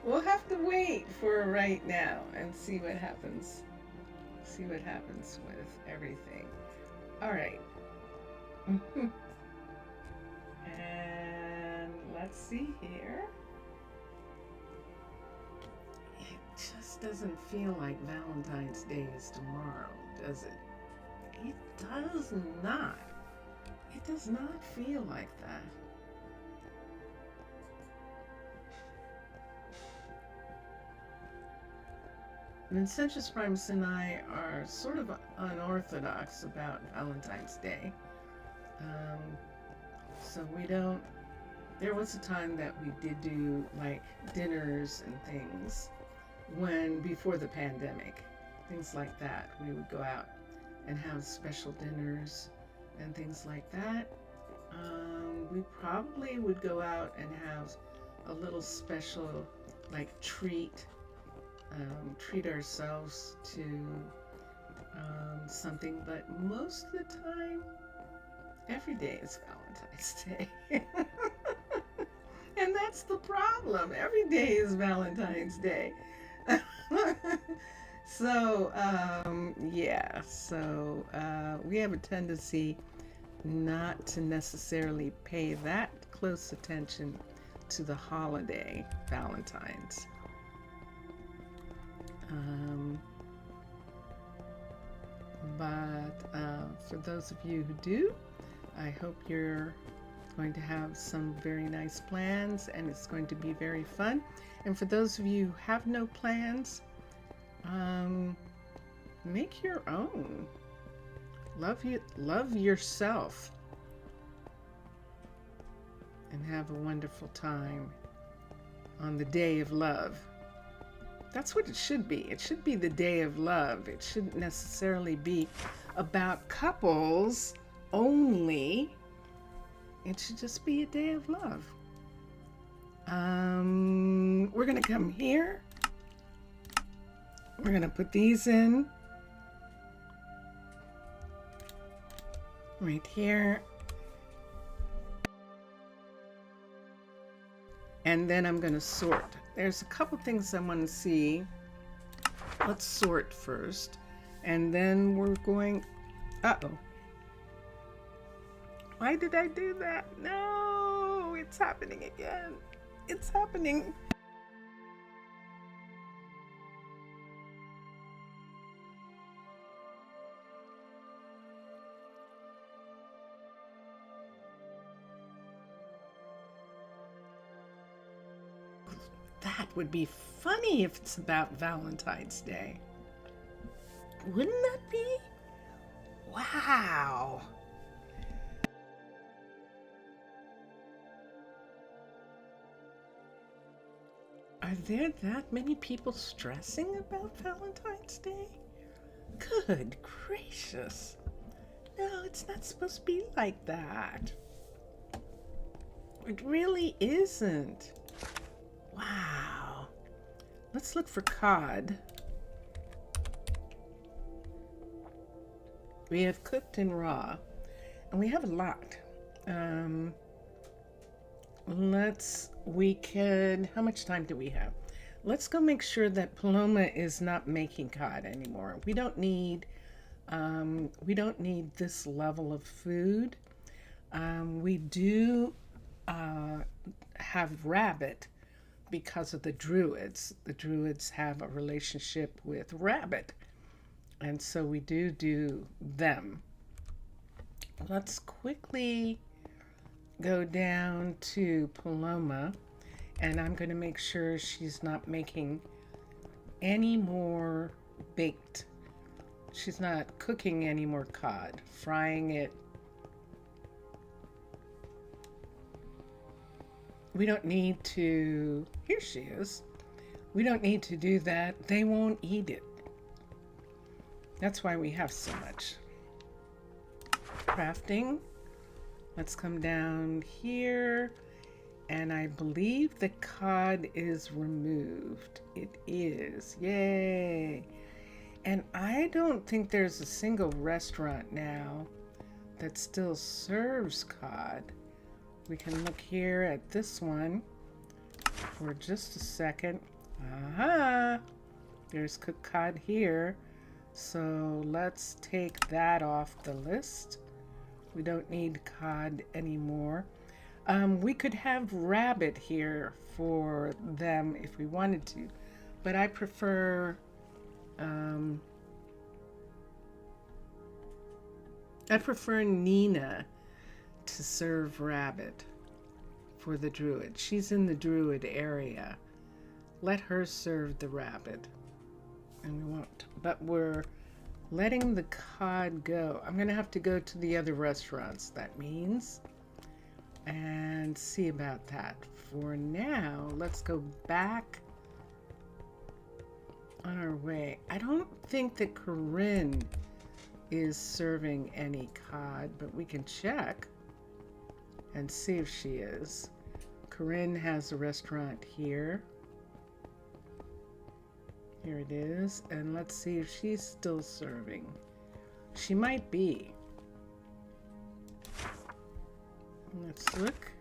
Speaker 1: We'll have to wait for right now and see what happens. See what happens with everything. All right. And let's see here. It just doesn't feel like Valentine's Day is tomorrow, does it? It does not. It does not feel like that. Vincentius Primus and I are sort of unorthodox about Valentine's Day. So we don't, there was a time that we did do like dinners and things before the pandemic, things like that. We would go out and have special dinners and things like that. We probably would go out and have a little special like treat ourselves to something, but most of the time, every day is Valentine's Day. And that's the problem. Every day is Valentine's Day. So, yeah, so we have a tendency not to necessarily pay that close attention to the holiday, Valentine's. But for those of you who do, I hope you're going to have some very nice plans and it's going to be very fun. And for those of you who have no plans, make your own. Love yourself and have a wonderful time on the day of love. That's what it should be. It should be the day of love. It shouldn't necessarily be about couples only. It should just be a day of love. We're gonna come here. We're gonna put these in right here. And then I'm gonna sort. There's a couple things I want to see. Let's sort first. And then we're going, uh-oh. Why did I do that? No, it's happening again. It's happening. That would be funny if it's about Valentine's Day. Wouldn't that be? Wow. Are there that many people stressing about Valentine's Day? Good gracious. No, it's not supposed to be like that. It really isn't. Wow. Let's look for cod. We have cooked and raw, and we have a lot. How much time do we have? Let's go make sure that Paloma is not making cod anymore. We don't need this level of food. We do have rabbit because of the druids. The druids have a relationship with rabbit, and so we do them. Let's quickly go down to Paloma, and I'm going to make sure she's not making any more baked. She's not cooking any more cod, frying it. We don't need to, here she is. We don't need to do that. They won't eat it. That's why we have so much. Crafting. Let's come down here. And I believe the cod is removed. It is. Yay. And I don't think there's a single restaurant now that still serves cod. We can look here at this one for just a second. Aha! There's cooked cod here. So let's take that off the list. We don't need cod anymore. We could have rabbit here for them if we wanted to, but I prefer Nina to serve rabbit for the druid. She's in the druid area. Let her serve the rabbit. And we won't, but we're letting the cod go. I'm gonna have to go to the other restaurants, that means, and see about that. For now, let's go back on our way. I don't think that Corinne is serving any cod, but we can check and see if she is. Corinne has a restaurant here. Here it is, and let's see if she's still serving. She might be. Let's look.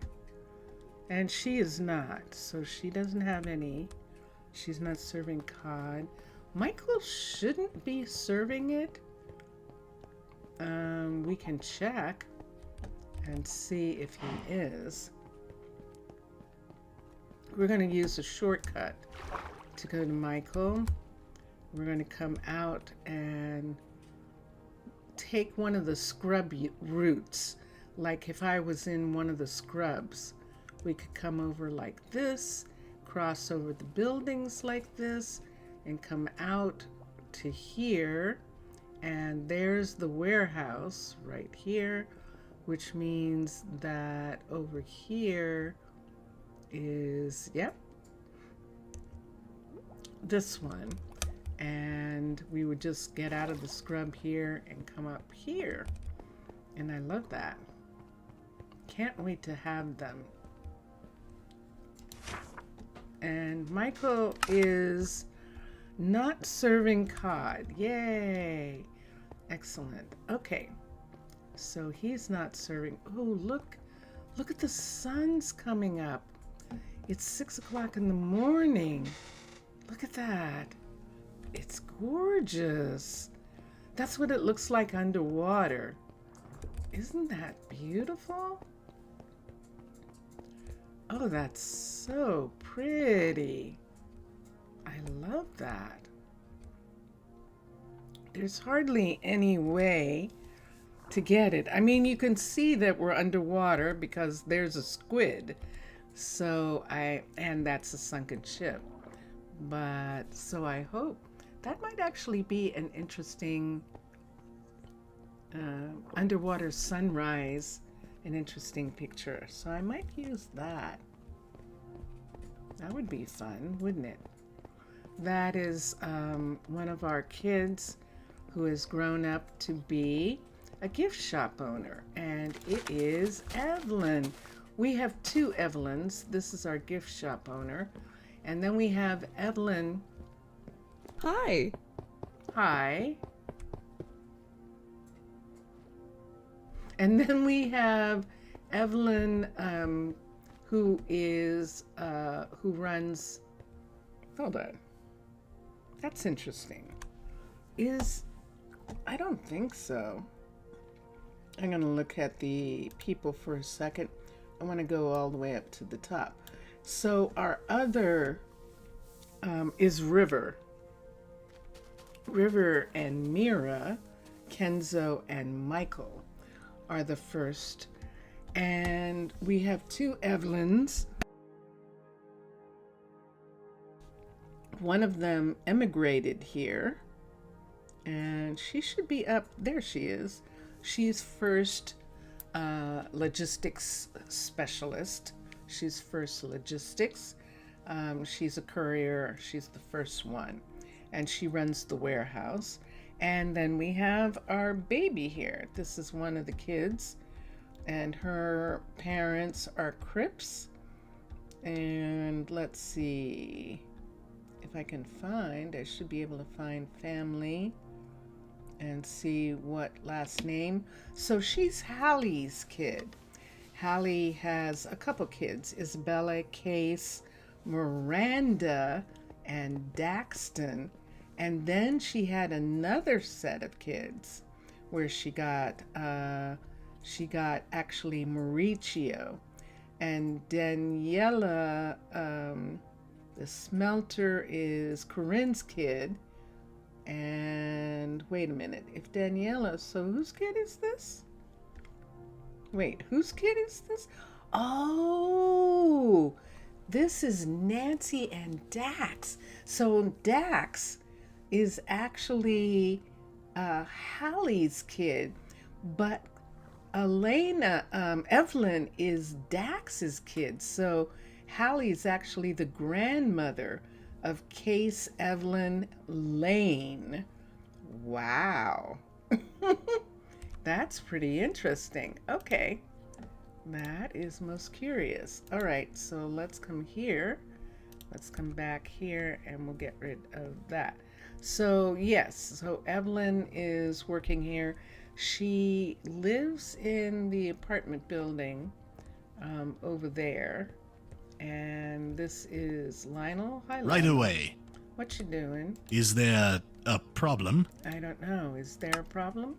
Speaker 1: And she is not, so she doesn't have any. She's not serving cod. Michael shouldn't be serving it. We can check and see if he is. We're going to use a shortcut to go to Michael. We're going to come out and take one of the scrub routes. Like if I was in one of the scrubs, we could come over like this, cross over the buildings like this, and come out to here. And there's the warehouse right here, which means that over here is, yep, this one. And we would just get out of the scrub here and come up here. And I love that. Can't wait to have them. And Michael is not serving cod. Yay! Excellent. Okay. So he's not serving. Oh, look at the sun's coming up. It's 6 o'clock in the morning. Look at that. It's gorgeous. That's what it looks like underwater. Isn't that beautiful? Oh, that's so pretty. I love that. There's hardly any way to get it. I mean, you can see that we're underwater because there's a squid. And that's a sunken ship. But so I hope that might actually be an interesting underwater sunrise, an interesting picture. So I might use that. That would be fun, wouldn't it? That is one of our kids who has grown up to be a gift shop owner, and it is Evelyn. We have two Evelyns. This is our gift shop owner. And then we have Evelyn.
Speaker 2: Hi.
Speaker 1: Hi. And then we have Evelyn who runs, hold on. That's interesting. I don't think so. I'm going to look at the people for a second. I want to go all the way up to the top. So our other is River. River and Mira, Kenzo and Michael are the first. And we have 2 Evelyns. One of them emigrated here. And she should be up. There she is. She's first logistics specialist. She's first logistics. She's a courier. She's the first one. And she runs the warehouse. And then we have our baby here. This is one of the kids. And her parents are Crips. And let's see if I can find. I should be able to find family and see what last name. So she's Hallie's kid. Hallie has a couple kids, Isabella, Case, Miranda, and Daxton. And then she had another set of kids where she got actually Mauricio. And Daniela, the smelter, is Corinne's kid. And wait a minute, if Daniela, so whose kid is this? Wait, whose kid is this? Oh, this is Nancy and Dax. So Dax is actually Hallie's kid, but Evelyn is Dax's kid. So Hallie is actually the grandmother of Case Evelyn Lane. Wow. That's pretty interesting. Okay. That is most curious. All right, so let's come here. Let's come back here and we'll get rid of that. So yes, so Evelyn is working here. She lives in the apartment building over there. And this is Lionel. Hi, Lionel.
Speaker 3: Right away.
Speaker 1: What you doing?
Speaker 3: Is there a problem?
Speaker 1: I don't know. Is there a problem?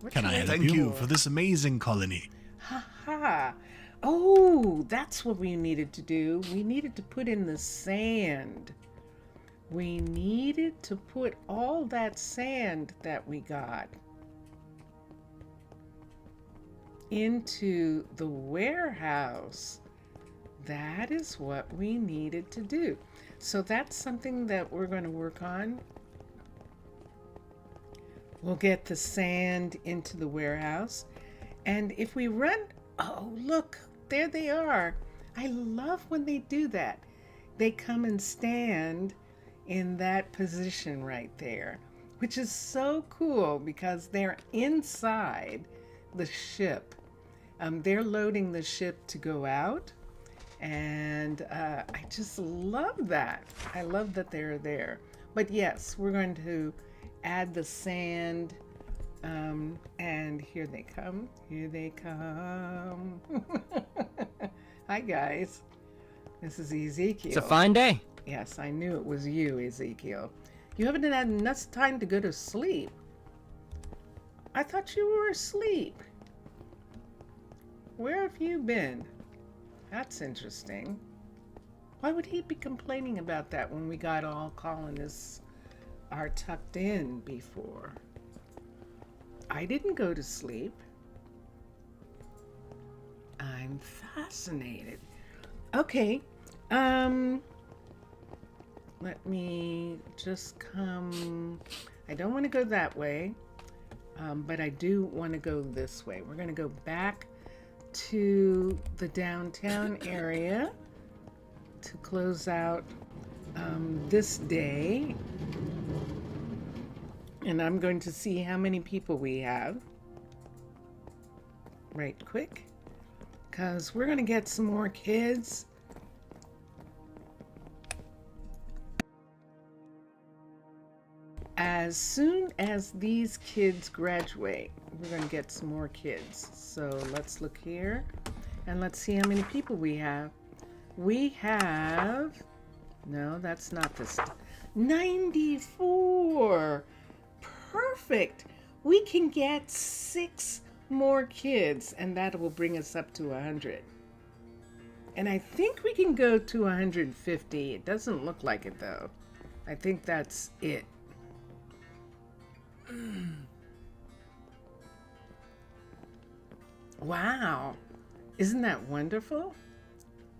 Speaker 1: What
Speaker 3: Can I
Speaker 1: waiting
Speaker 3: thank you for this amazing colony?
Speaker 1: Ha ha. Oh, that's what we needed to do. We needed to put in the sand. We needed to put all that sand that we got into the warehouse. That is what we needed to do. So that's something that we're going to work on. We'll get the sand into the warehouse. And if we run, oh, look, there they are. I love when they do that. They come and stand in that position right there, which is so cool because they're inside the ship. They're loading the ship to go out. And I just love that. I love that they're there. But yes, we're going to add the sand. And here they come. Here they come. Hi, guys. This is Ezekiel.
Speaker 5: It's a fine day.
Speaker 1: Yes, I knew it was you, Ezekiel. You haven't had enough time to go to sleep. I thought you were asleep. Where have you been? That's interesting. Why would he be complaining about that when we got all colonists are tucked in before? I didn't go to sleep. I'm fascinated. Okay. Let me just come. I don't want to go that way, but I do want to go this way. We're going to go back to the downtown area to close out this day. And I'm going to see how many people we have right quick, because we're going to get some more kids. As soon as these kids graduate, we're going to get some more kids. So let's look here. And let's see how many people we have. We have, no, that's not this. 94. Perfect. We can get 6 more kids, and that will bring us up to 100. And I think we can go to 150. It doesn't look like it, though. I think that's it. Wow. Isn't that wonderful?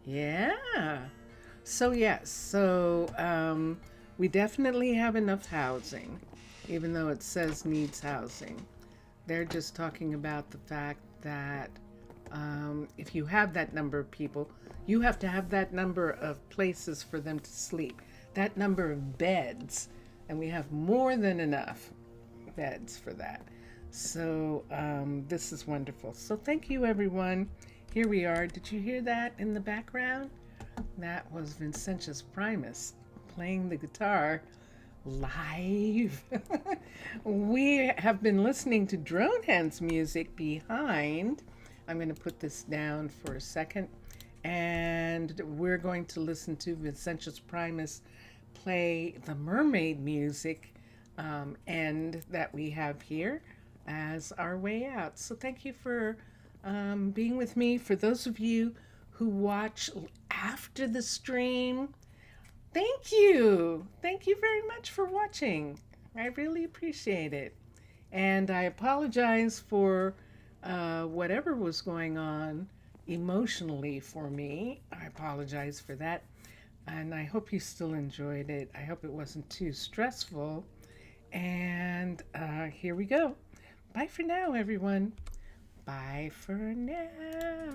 Speaker 1: Yeah. So, yes. So, we definitely have enough housing, even though it says needs housing. They're just talking about the fact that if you have that number of people, you have to have that number of places for them to sleep, that number of beds, and we have more than enough beds for that. So this is wonderful. So thank you, everyone. Here we are. Did you hear that in the background? That was Vincentius Primus playing the guitar live. We have been listening to Drone Hands music behind. I'm going to put this down for a second, and we're going to listen to Vincentius Primus play the mermaid music end that we have here as our way out. So thank you for being with me. For those of you who watch after the stream, thank you. Thank you very much for watching. I really appreciate it. And I apologize for whatever was going on emotionally for me. I apologize for that. And I hope you still enjoyed it. I hope it wasn't too stressful. And here we go. Bye for now, everyone. Bye for now.